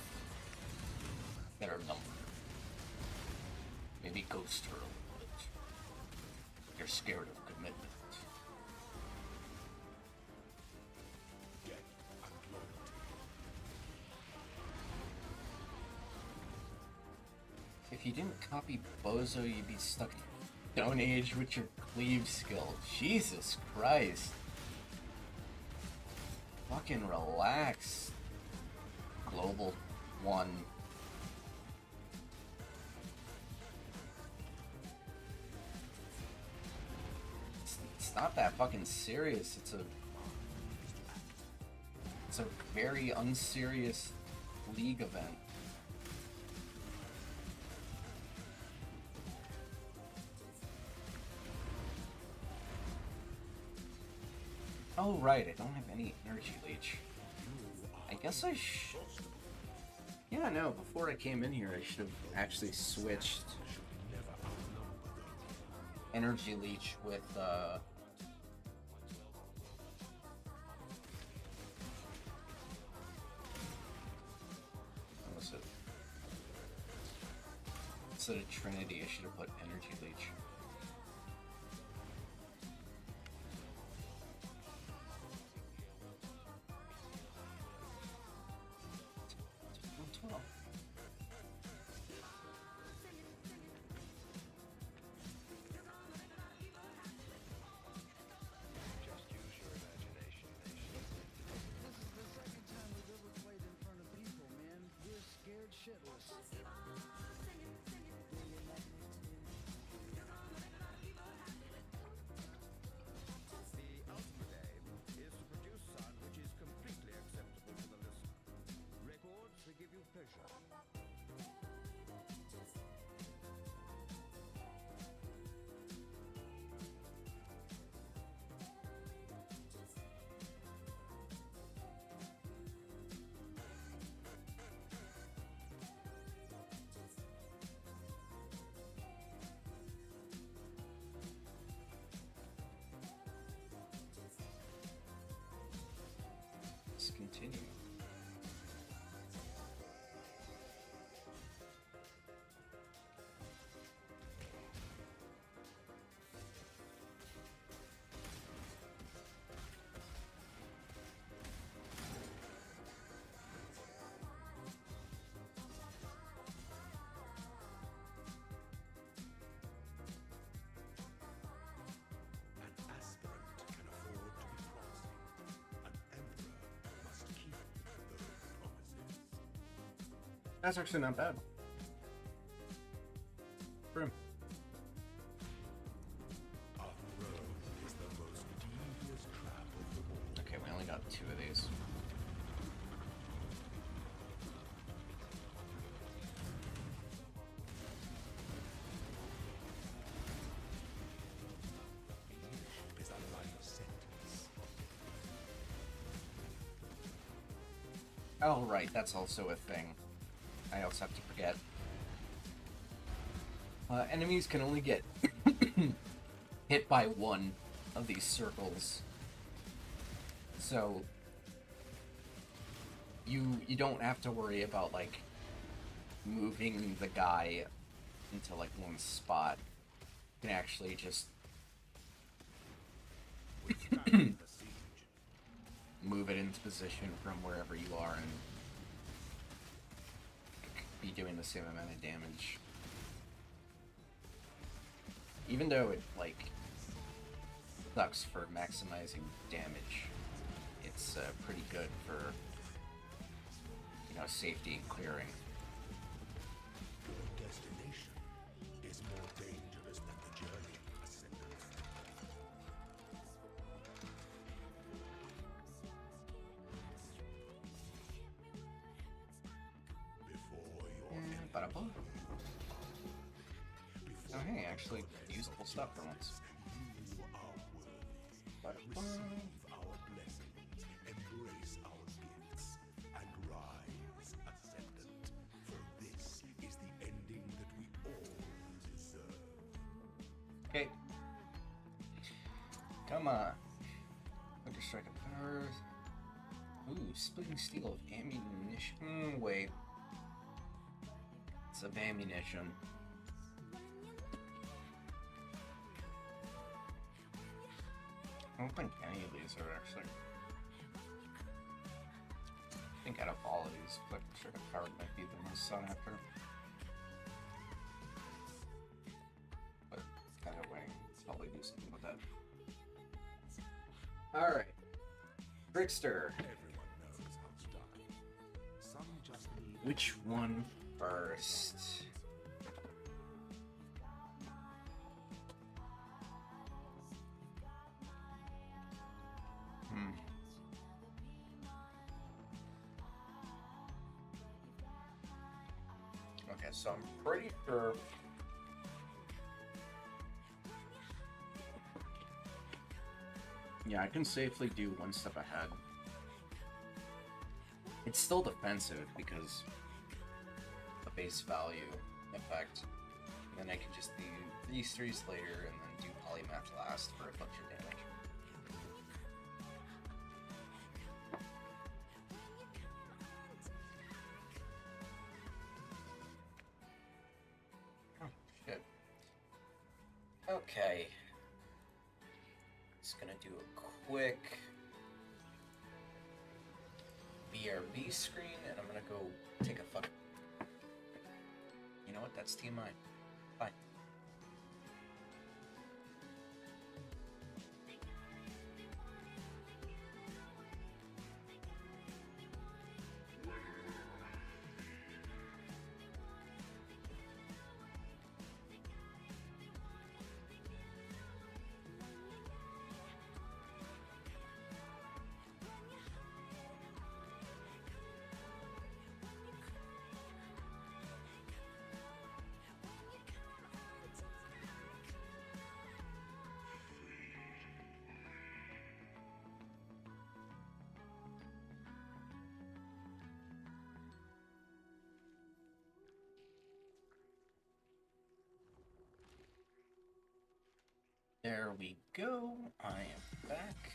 Better number. Maybe ghost her a little bit. You're scared of commitment. If you didn't copy Bozo, you'd be stuck in Stone Age with your cleave skill. Jesus Christ. Fucking relax. Global 1. It's not that fucking serious. It's a very unserious league event. Oh right, I don't have any energy leech. I guess I should. Yeah, no, before I came in here I should have actually switched energy leech with what was it? Instead of Trinity, I should have put energy leech. Just use your imagination. This is the second time we've ever played in front of people, man. We're scared shitless. That's actually not bad. For him. Off-road is the most devious trap of them all. Okay, we only got 2 of these. Is a life sentence. Oh, right, that's also a thing. I also have to forget. Enemies can only get hit by 1 of these circles. So you don't have to worry about like moving the guy into like one spot. You can actually just The siege. move it into position from wherever you are and be doing the same amount of damage. Even though it like sucks for maximizing damage, it's pretty good for, you know, safety and clearing. Your destination is more dangerous than the journey, Ascendant. Before your enemy, Ba-da-boom. before Oh hey, actually usable stuff for once. you are worthy. Ba-da-boom. Receive our blessings, embrace our gifts, and rise, Ascendant. For this is the ending that we all deserve. Okay. Come on. Quicker strike of powers. Ooh, splitting steel of ammunition. Wait. It's of ammunition. I don't think any of these are actually. I think out of all of these, quick strike of power might be the most sought after. But either way, I'll probably do something with that. Alright. Trickster. Everyone knows how to die. Some just need Which one first? Hmm. Okay, so I'm pretty sure. Yeah, I can safely do one step ahead. It's still defensive because the base value effect. And then I can just do these 3s later and then do polymath last for a bunch of damage. Oh, shit. Okay. Just gonna do a quick BRB screen, and I'm gonna go take a fuck. You know what? That's TMI. Bye. There we go. I am back.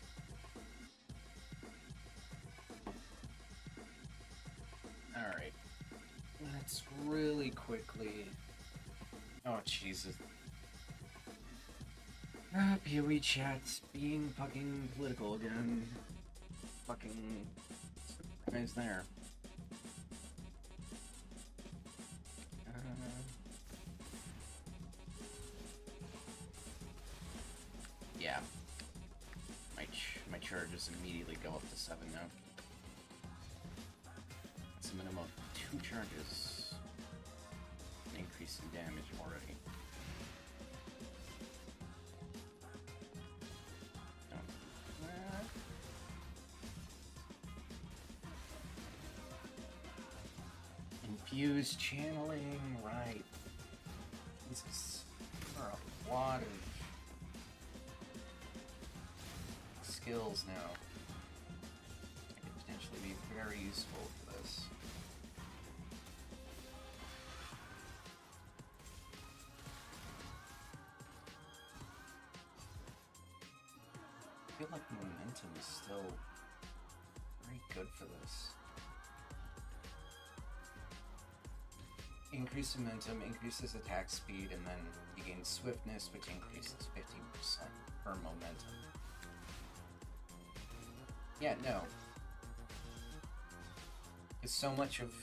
Alright. Let's really quickly. Oh, Jesus. Ah, PoE chat's being fucking political again. Fucking surprise there. Yeah. My charges immediately go up to 7 now. It's a minimum of 2 charges. increase in damage already. Don't do that. Infused channeling, right. Jesus. There are a lot of skills now. That could potentially be very useful for this. I feel like momentum is still very good for this. Increased momentum increases attack speed, and then you gain swiftness, which increases 15% per momentum. Yeah, no. It's so much of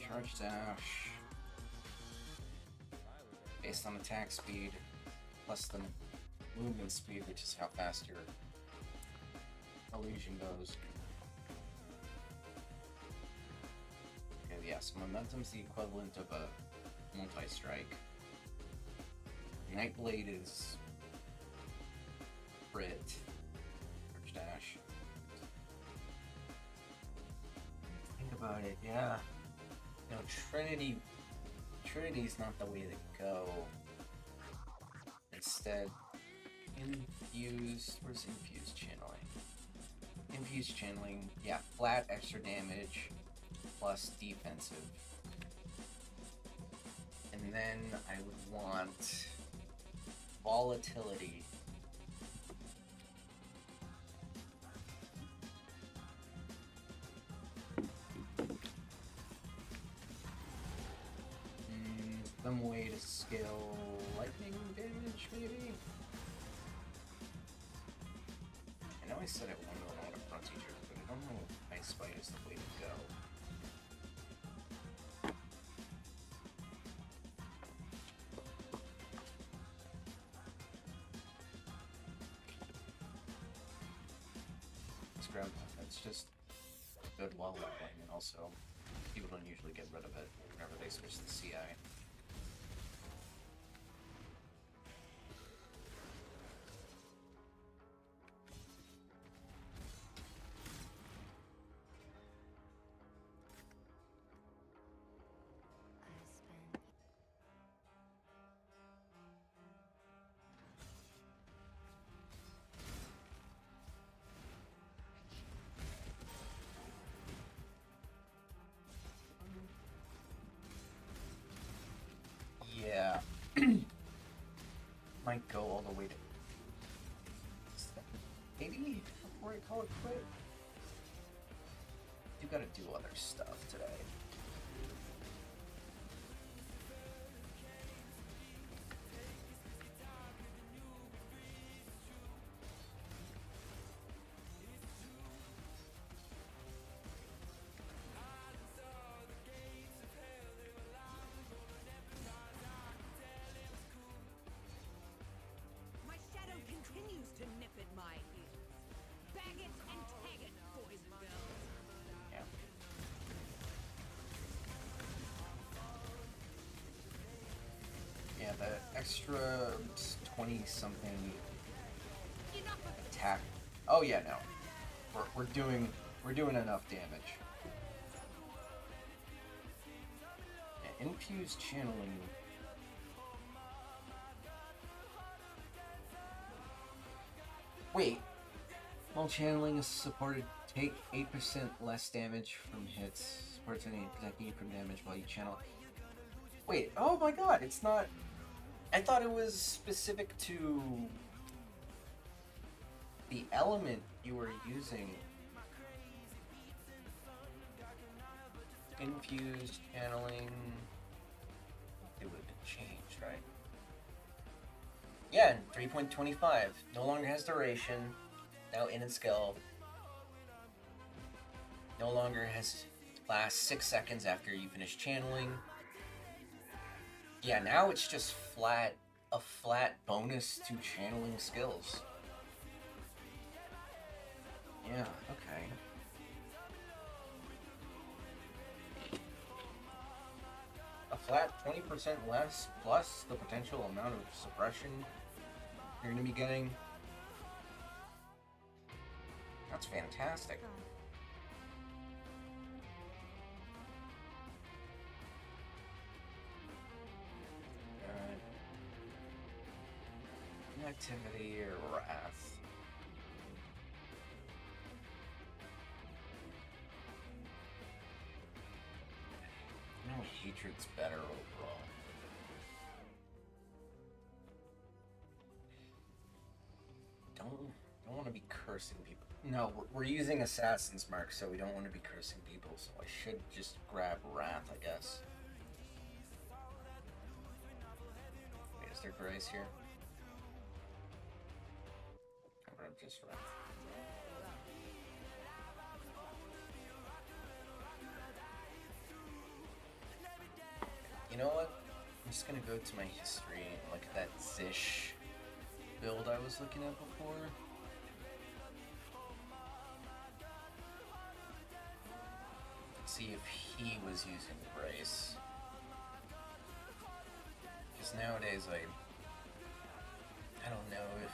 charge dash based on attack speed plus the movement speed, which is how fast your illusion goes. Okay, yeah, so momentum's the equivalent of a multi-strike. Nightblade is crit, charge dash. Think about it, yeah. No, Trinity's not the way to go. Instead, infused, where's infused channeling? Infused channeling, yeah, flat extra damage plus defensive. And then I would want volatility. Some way to scale lightning damage, maybe? I know I said I wanted a lot of front teachers, but I don't know if Ice Bite is the way to go. This ground that's just good while we're playing, and also people don't usually get rid of it whenever they switch to CI. Yeah. Might go all the way to 80 before I call it quit. You gotta do other stuff today. My shadow continues to nip at my heels. Bag it and tag it, boys and girls. Yeah. Yeah, the extra 20-something Enough of it. attack. Oh yeah, no. We're doing enough damage. Yeah, infused channeling. Wait. While channeling is supported, take 8% less damage from hits. Supports any protecting you from damage while you channel. Wait, oh my god, it's not. I thought it was specific to the element you were using. Infused channeling. It would have been changed, right? Yeah, 3.25. No longer has duration. Now in its skill. No longer has lasts 6 seconds after you finish channeling. Yeah, now it's just a flat bonus to channeling skills. Yeah, okay. flat 20% less plus the potential amount of suppression you're going to be getting. That's fantastic. Activity or wrath. No, hatred's better overall. Don't want to be cursing people. No, we're using Assassin's Mark, so we don't want to be cursing people. So I should just grab Wrath, I guess. Wait, is there Grace here? I'll grab just Wrath. You know what? I'm just gonna go to my history and look at that Zish build I was looking at before. See if he was using Brace. Because nowadays I don't know if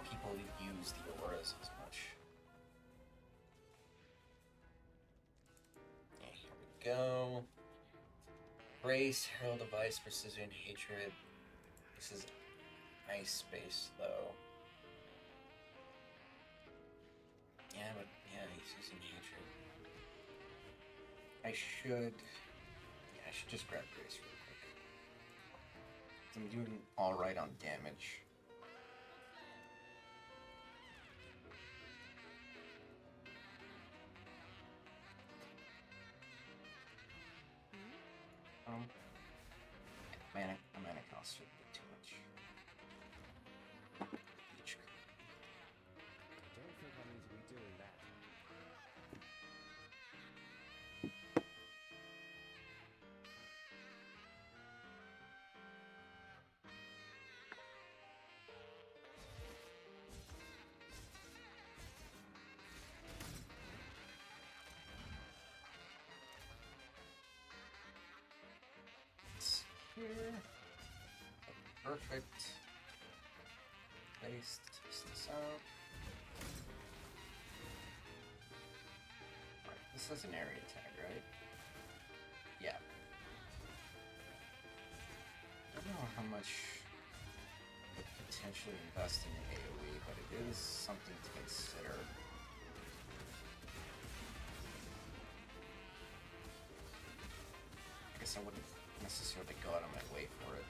people use the auras as much. Okay, here we go. Brace, Herald of Ice, Precision, Hatred. This is Ice Space, though. Yeah, but yeah, he's using Hatred. I should just grab Grace real quick. I'm doing alright on damage. Mana cost should be too much. Each. I don't think I need to be doing that. Here. Perfect. Place to test this out. Right, this is an area tag, right? Yeah. I don't know how much I could potentially invest in AoE, but it is something to consider. I guess I wouldn't necessarily go out of my way for it.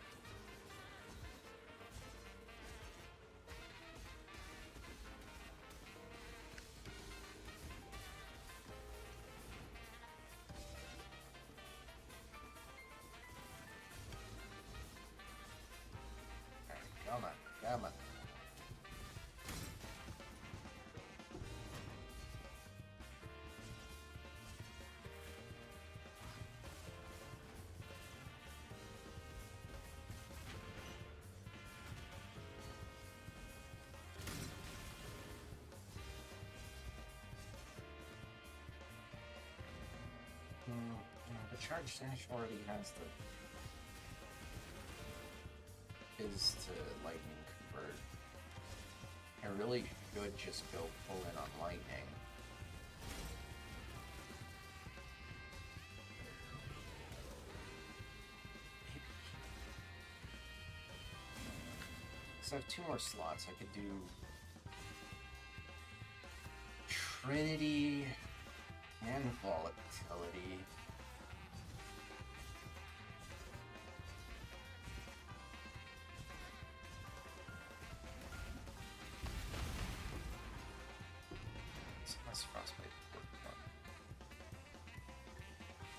Alright, come on. The charge dash already has is to lightning convert. I really should just go full in on lightning. So I have 2 more slots. I could do Trinity and Volatility. Less frostbite.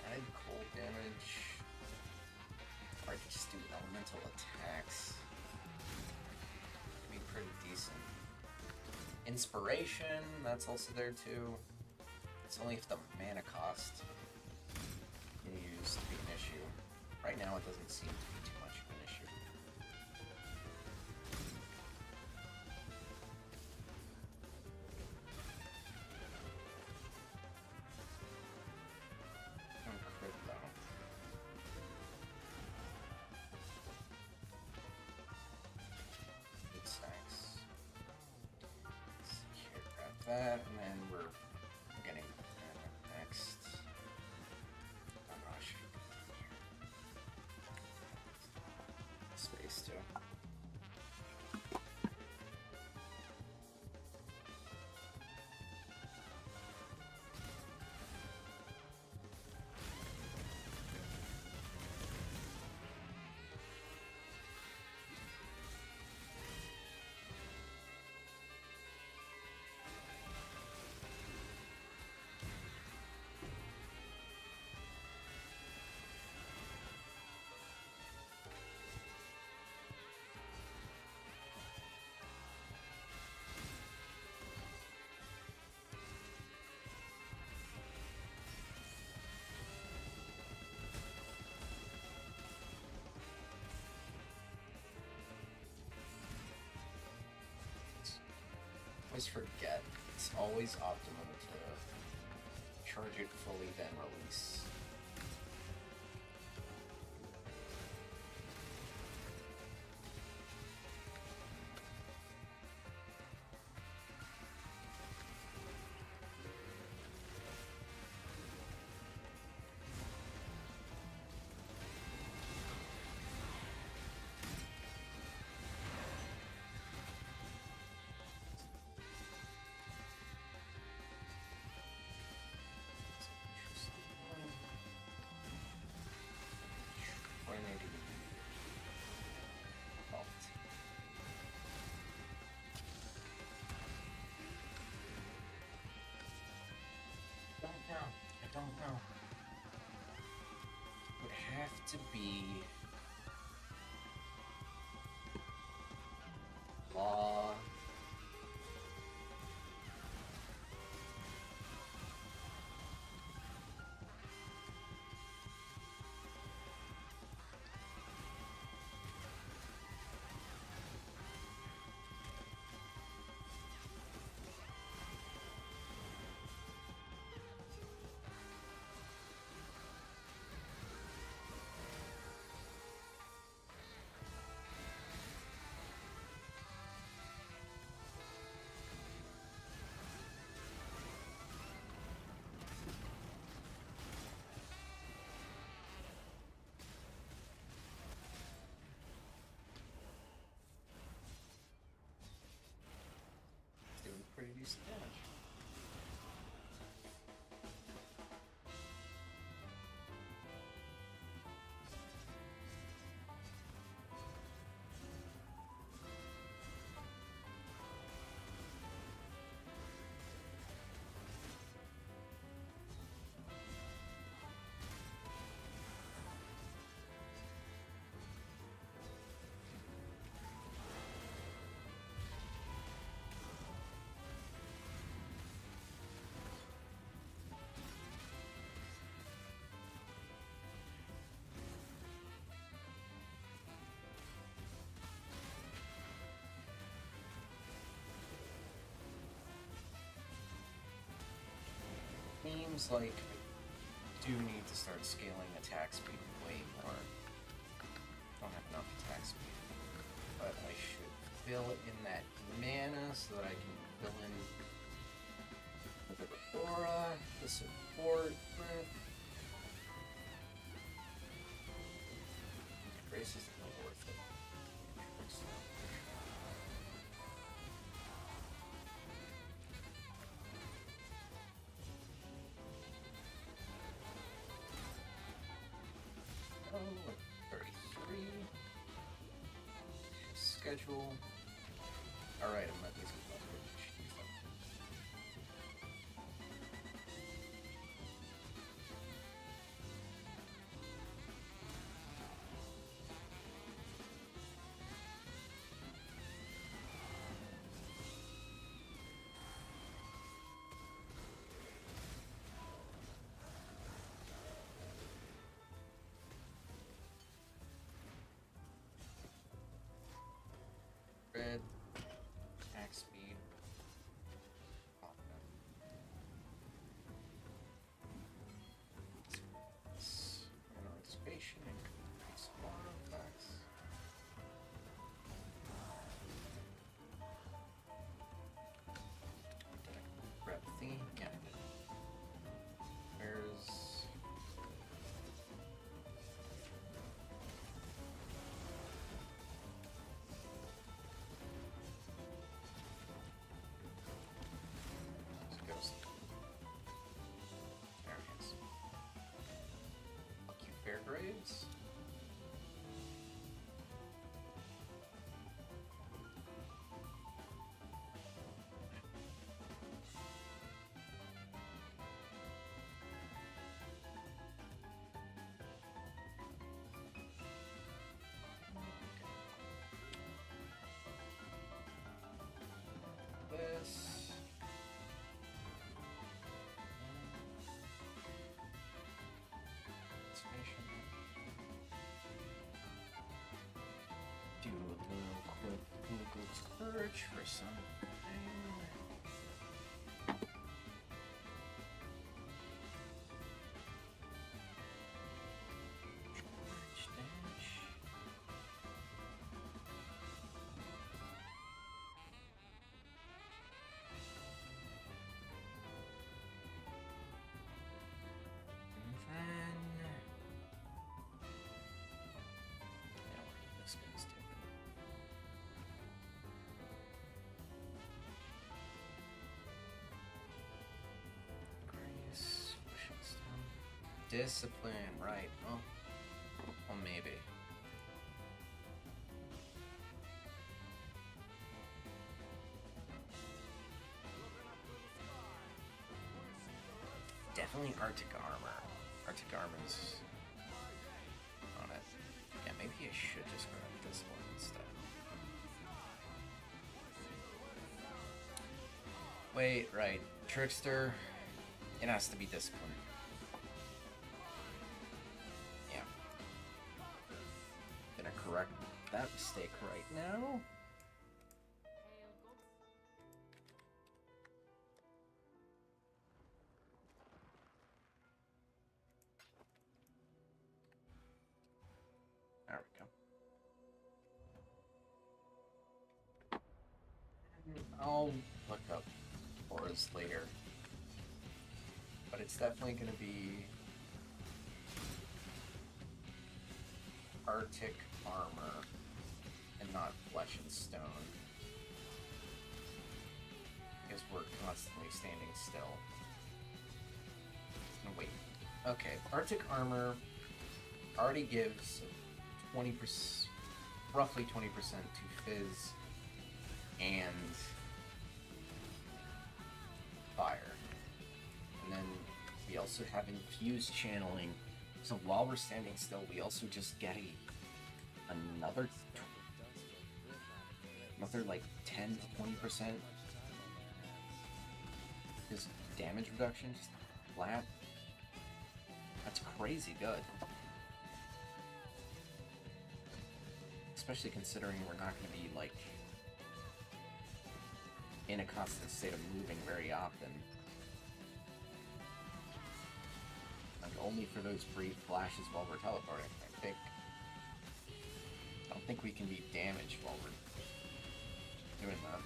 Add cold damage. Or just do elemental attacks. Be pretty decent. Inspiration, that's also there too. It's only if the mana cost continues to be an issue. Right now it doesn't seem to be too much of an issue. Crit though. that, and then we're getting next. Oh gosh. Space too. Always forget, it's always optimal to charge it fully, then release. I don't know. Would have to be law. Doing pretty decent damage. Seems like I do need to start scaling attack speed way more. Don't have enough attack speed. But I should fill in that mana so that I can fill in the aura, the support with. Grace is not worth it. Oh, 33. Schedule. Alright, I'm at least get red, attack speed. Graves. This. Station. Do a little quick Google search for something. Dash. And then, yeah, where this guy's taken. Grace, Wishington. Discipline, right? Well, maybe. Definitely Arctic armor. Arctic armor's on it. Yeah, maybe I should just grab this one instead. Wait, right. Trickster. It has to be discipline. Yeah. Gonna correct that mistake right now. There we go. I'll look up auras later. But it's definitely going to be Arctic armor and not flesh and stone. Because we're constantly standing still. No, wait. Okay, Arctic armor already gives 20%, roughly 20% to Fizz and fire. And then we also have infused channeling. So while we're standing still, we also just get another like 10 to 20% is damage reduction, just flat. That's crazy good. Especially considering we're not going to be like in a constant state of moving very often. Like only for those brief flashes while we're teleporting. I don't think we can be damaged while we're doing that.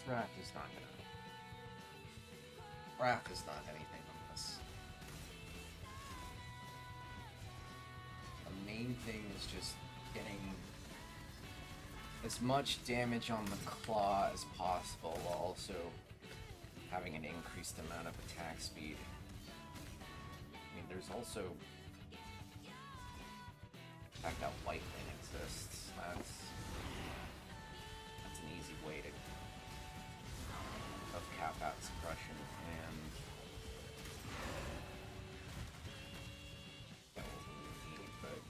Wrath is not gonna. Wrath is not anything on this. The main thing is just getting as much damage on the claw as possible while also having an increased amount of attack speed. I mean, there's also the fact that White Flame exists. That's an easy way to cap out suppression and that wasn't really neat, but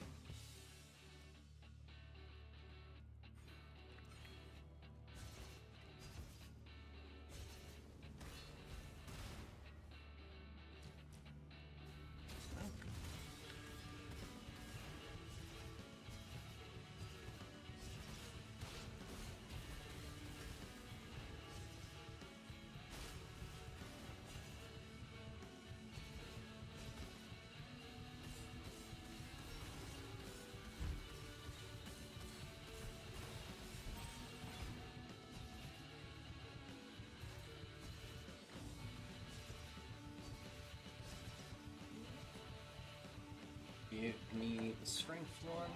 strength one.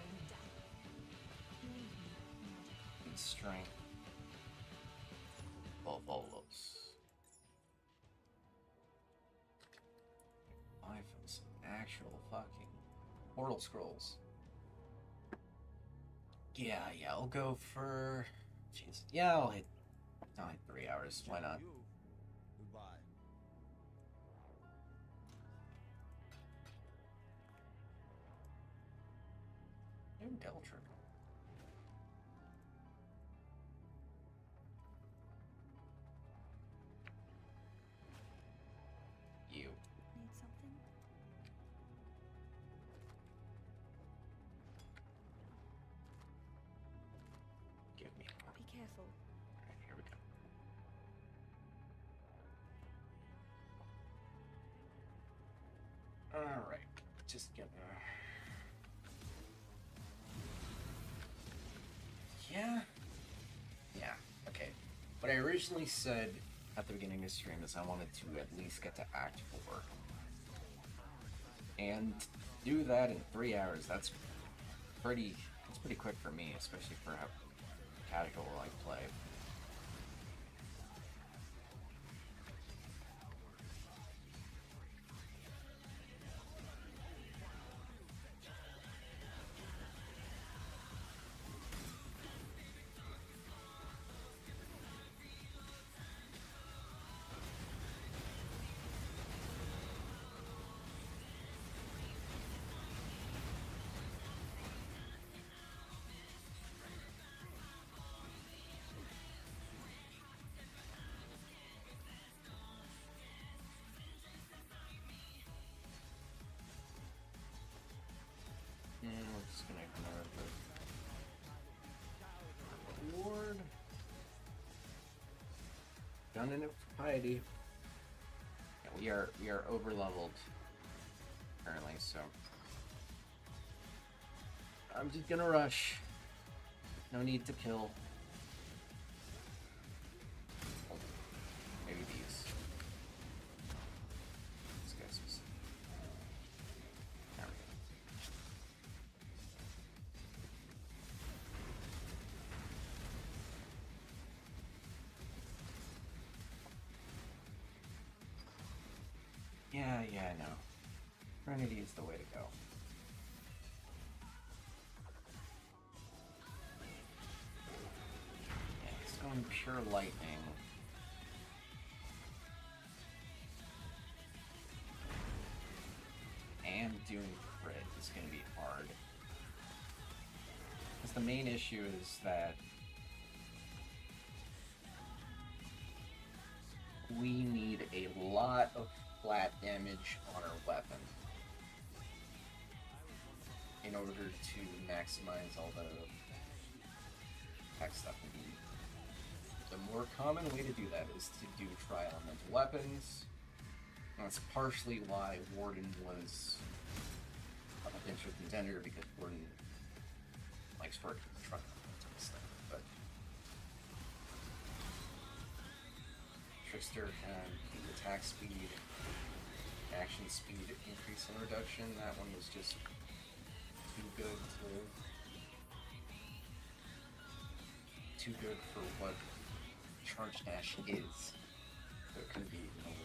And strength. Volvolos. 5 of some actual fucking portal scrolls. Yeah, I'll go for. Jeez. Yeah, I'll hit 3 hours. Why not? You. Goodbye. New Deltron. You. Need something? Give me one. Be careful. Alright, here we go. Alright, just gonna. Yeah, okay. What I originally said at the beginning of the stream is I wanted to at least get to Act 4. And do that in 3 hours, that's pretty quick for me, especially for how casual I play. And we're just gonna ignore the reward. Done in it for piety. Yeah, we are over leveled currently, so I'm just gonna rush. No need to kill. Oh, maybe these. These guys will see. There we go. Yeah, I know. Trinity is the way to go. Yeah, he's going pure lightning. And doing crit is going to be hard. Because the main issue is that we need a lot of flat damage on our weapon in order to maximize all the attack stuff we need. The more common way to do that is to do tri-elemental weapons. And that's partially why Warden was a potential contender, because Warden likes working with tri-elemental stuff. But Trickster had the attack speed, action speed increase and reduction. That one was just too good for what Charge Dash is. So it couldn't be ignored.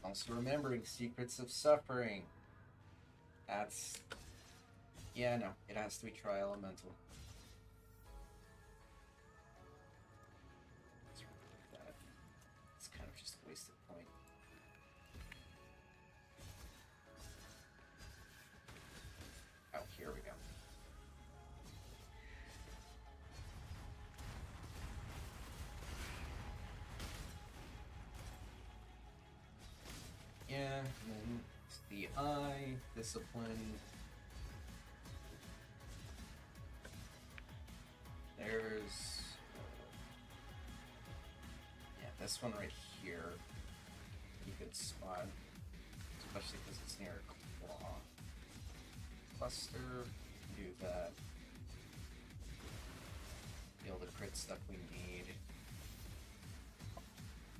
Also remembering Secrets of Suffering. That's... yeah, no, it has to be tri-elemental. Let's remove that. It's kind of just a wasted point. and then it's the eye, discipline. There's this one right here. You could spot, especially because it's near a claw. Cluster, do that. Be able to crit stuff we need.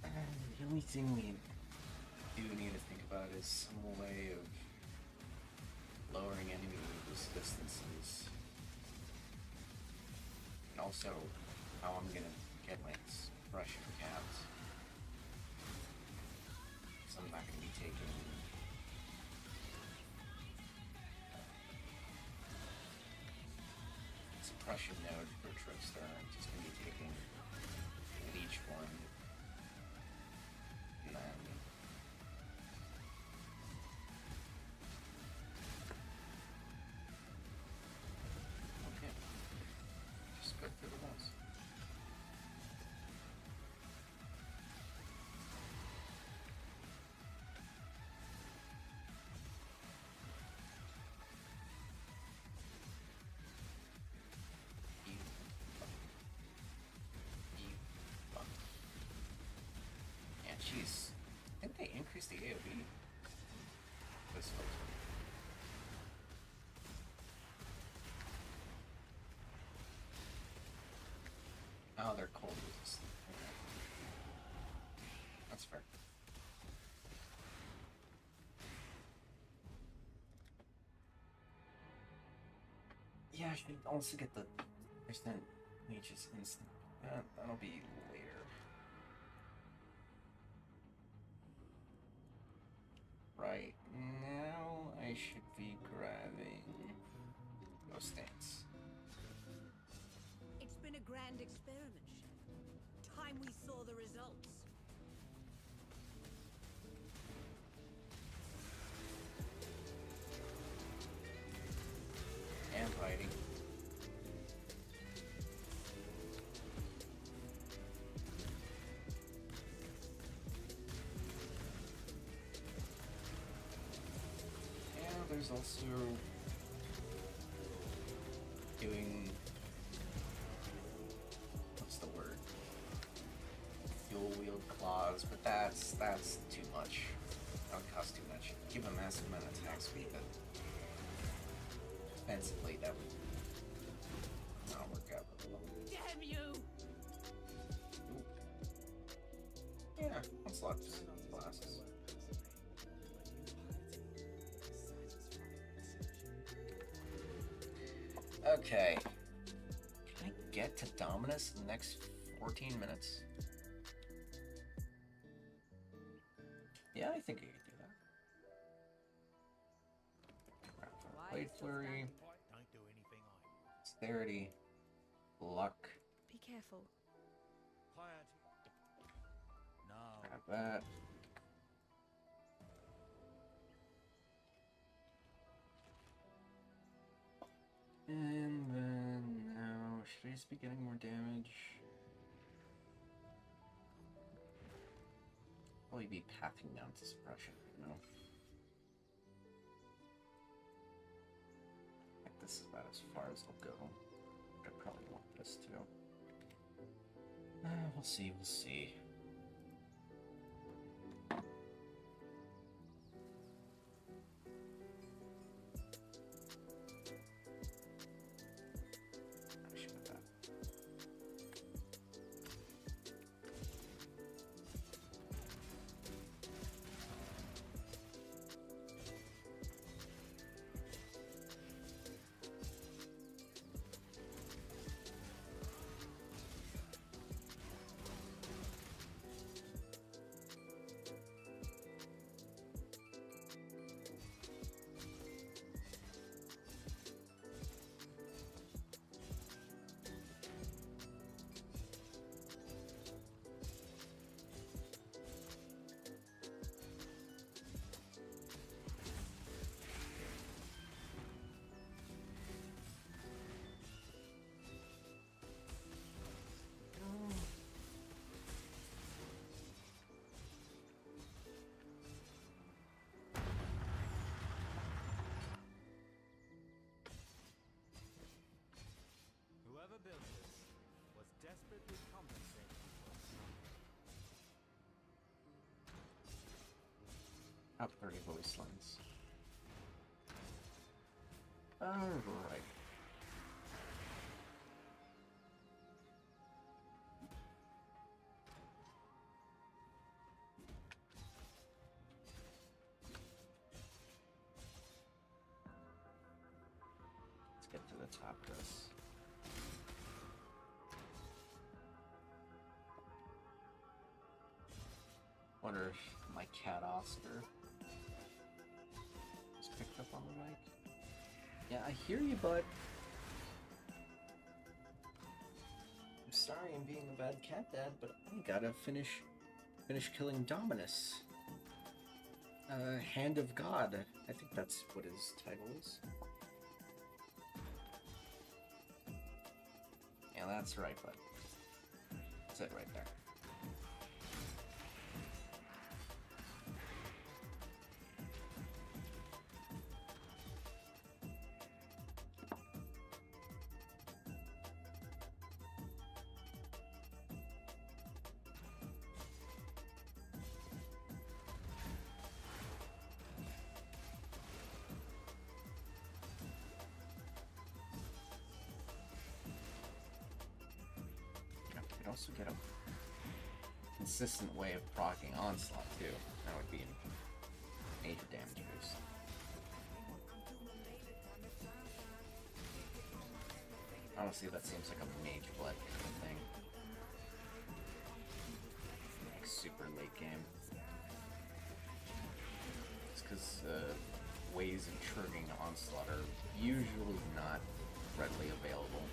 The only thing we do need to think about is some way of lowering enemy resistances. And also how I'm gonna get my suppression capped. So I'm not gonna be taking suppression node for Trickster. I'm just gonna be taking each one. And then okay. Just go through the ones. Yeah, jeez. I think they increased the AoE. This filter. Oh, they're cold resistant. Okay. That's fair. Yeah, I should also get the instant leeches instant. That'll be later. Right now, I should be grabbing Ghost Dance. It's been a grand experiment, Chef. Time we saw the results. And fighting. And there's also doing, what's the word? Dual wield claws, but that's too much. That would cost too much. Give a massive amount of attack speed, but defensively that would not work out really well. Damn you! Ooh. Yeah, onslaught blasts. Okay. Can I get to Dominus in the next 14 minutes? Yeah, I think I could do that. Blade Flurry, Don't do anything I Dexterity, Luck, Be careful. piety. No. have that. And then now, should I just be getting more damage? Probably be pathing down to suppression, you know? I think this is about as far as I'll go. I probably want this too. We'll see, we'll see. I should have that. Top 30 wastelands. Alright. Let's get to the top of this. Wonder if my cat Oscar is picked up on the mic. Yeah, I hear you, bud. I'm sorry I'm being a bad cat dad, but I gotta finish killing Dominus. Hand of God. I think that's what his title is. Yeah, that's right, bud. That's it right there. You could also get a consistent way of proccing Onslaught too. That would be a major damage boost. Honestly, that seems like a mage blood kind of thing. Like super late game. It's because ways of triggering Onslaught are usually not readily available.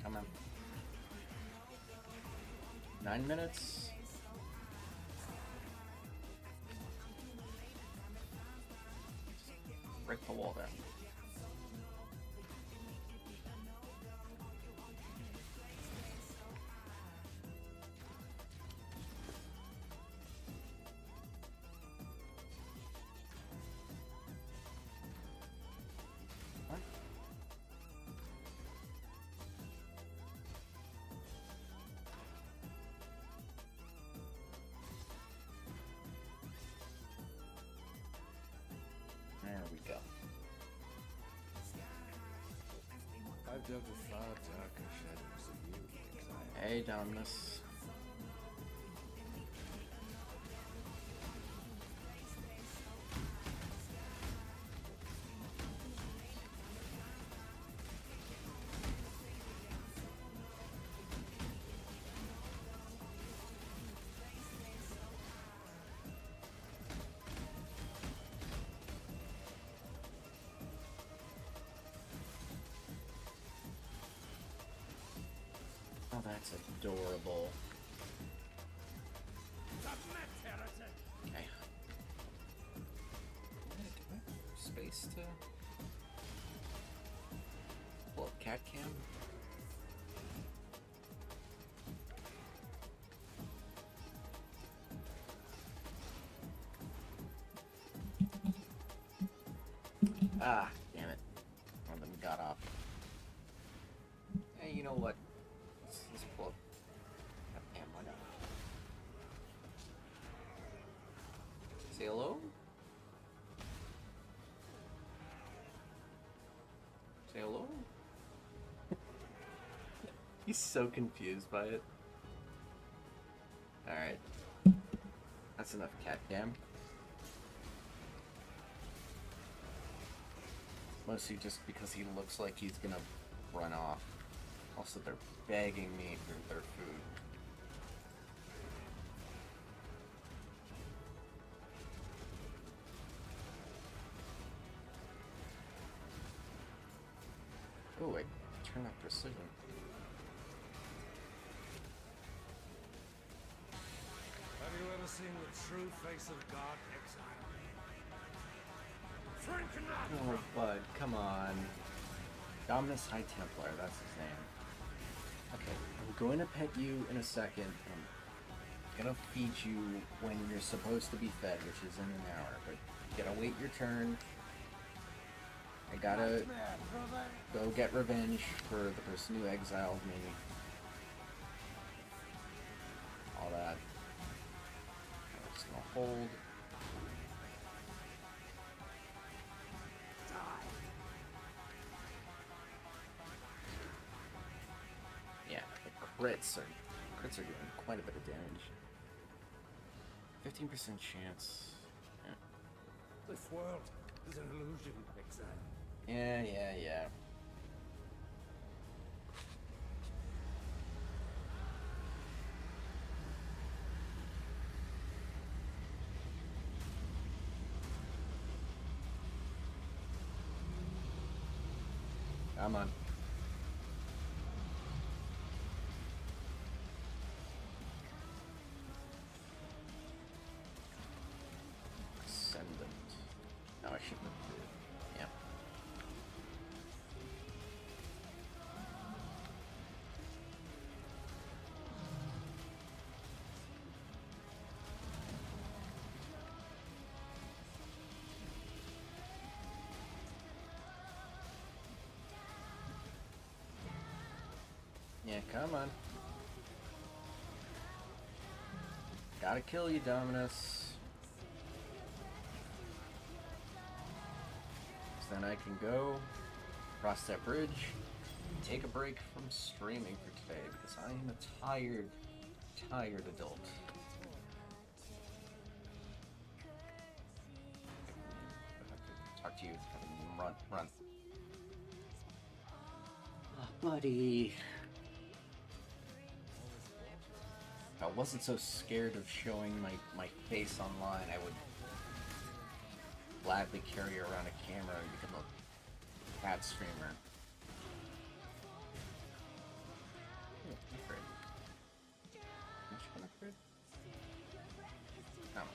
Come on. 9 minutes. Break the wall there. What? There we go. I've dug a far darker shadows of you, exile. Hey, Dominus. Oh, that's adorable. Okay. Space to pull up cat cam. Ah, damn it. One of them got off. Hey, you know what? Let's pull up cat cam, why not? Say hello? Say hello? He's so confused by it. Alright. That's enough cat cam. Mostly just because he looks like he's gonna run off. Also, they're begging me for their food. Oh, I turned up precision. Have you ever seen the true face of God, Exile? Frankenstein! Oh, bud, come on. Dominus High Templar, that's his name. Okay, I'm going to pet you in a second. I'm gonna feed you when you're supposed to be fed, which is in an hour, but you gotta wait your turn. I gotta go get revenge for the person who exiled me. All that. I'm just gonna hold. Yeah, the crits are doing quite a bit of damage. 15% chance. Yeah. This world is an illusion, Exile. Yeah. Come on. Ascendant. No, I shouldn't have. Yeah. Yeah, come on. Gotta kill you, Dominus. So then I can go cross that bridge, take a break from streaming for today because I am a tired adult. I have to talk to you. Run. Ah, buddy. If I wasn't so scared of showing my face online, I would gladly carry around a camera and become a cat streamer. Oh, upgrade. Much of an upgrade? Oh.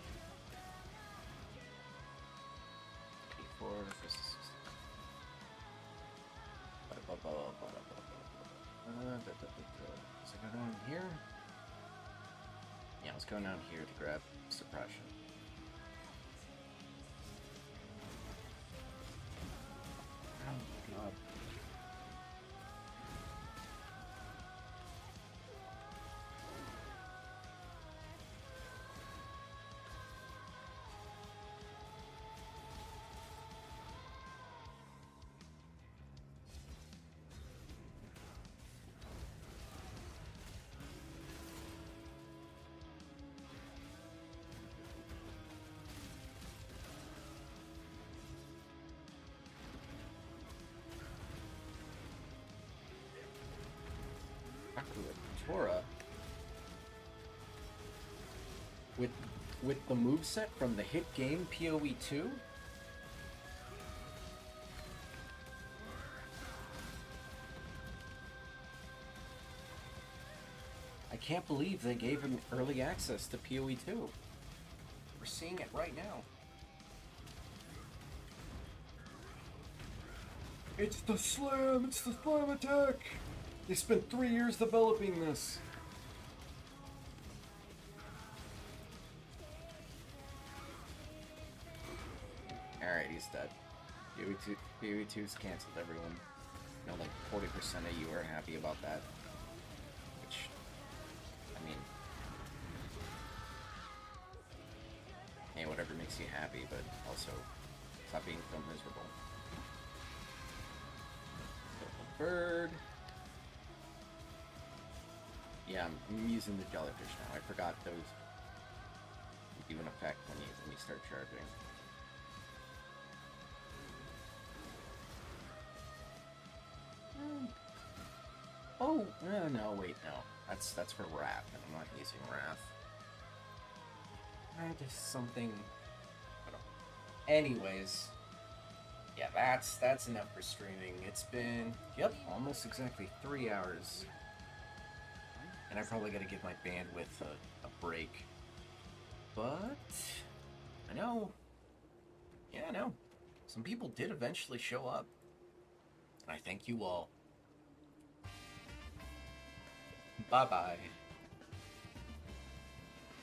P4 versus... Does it go down here? Yeah, let's go down here to grab suppression. Oh god. Tora with the moveset from the hit game PoE 2. I can't believe they gave him early access to PoE 2. We're seeing it right now. It's the slam attack! They spent 3 years developing this. Alright, he's dead. PoE 2's canceled, everyone. You know, like 40% of you are happy about that. Which, I mean... hey, whatever makes you happy, but also stop being so miserable. Bird. Yeah, I'm using the jellyfish now. I forgot those do an effect when you start charging. Oh, no, wait, no. That's for Wrath, and I'm not using Wrath. Just something. I don't know. Anyways, yeah, that's enough for streaming. It's been almost exactly 3 hours, and I probably got to give my bandwidth a break. But I know, yeah, I know. Some people did eventually show up, and I thank you all. Bye bye.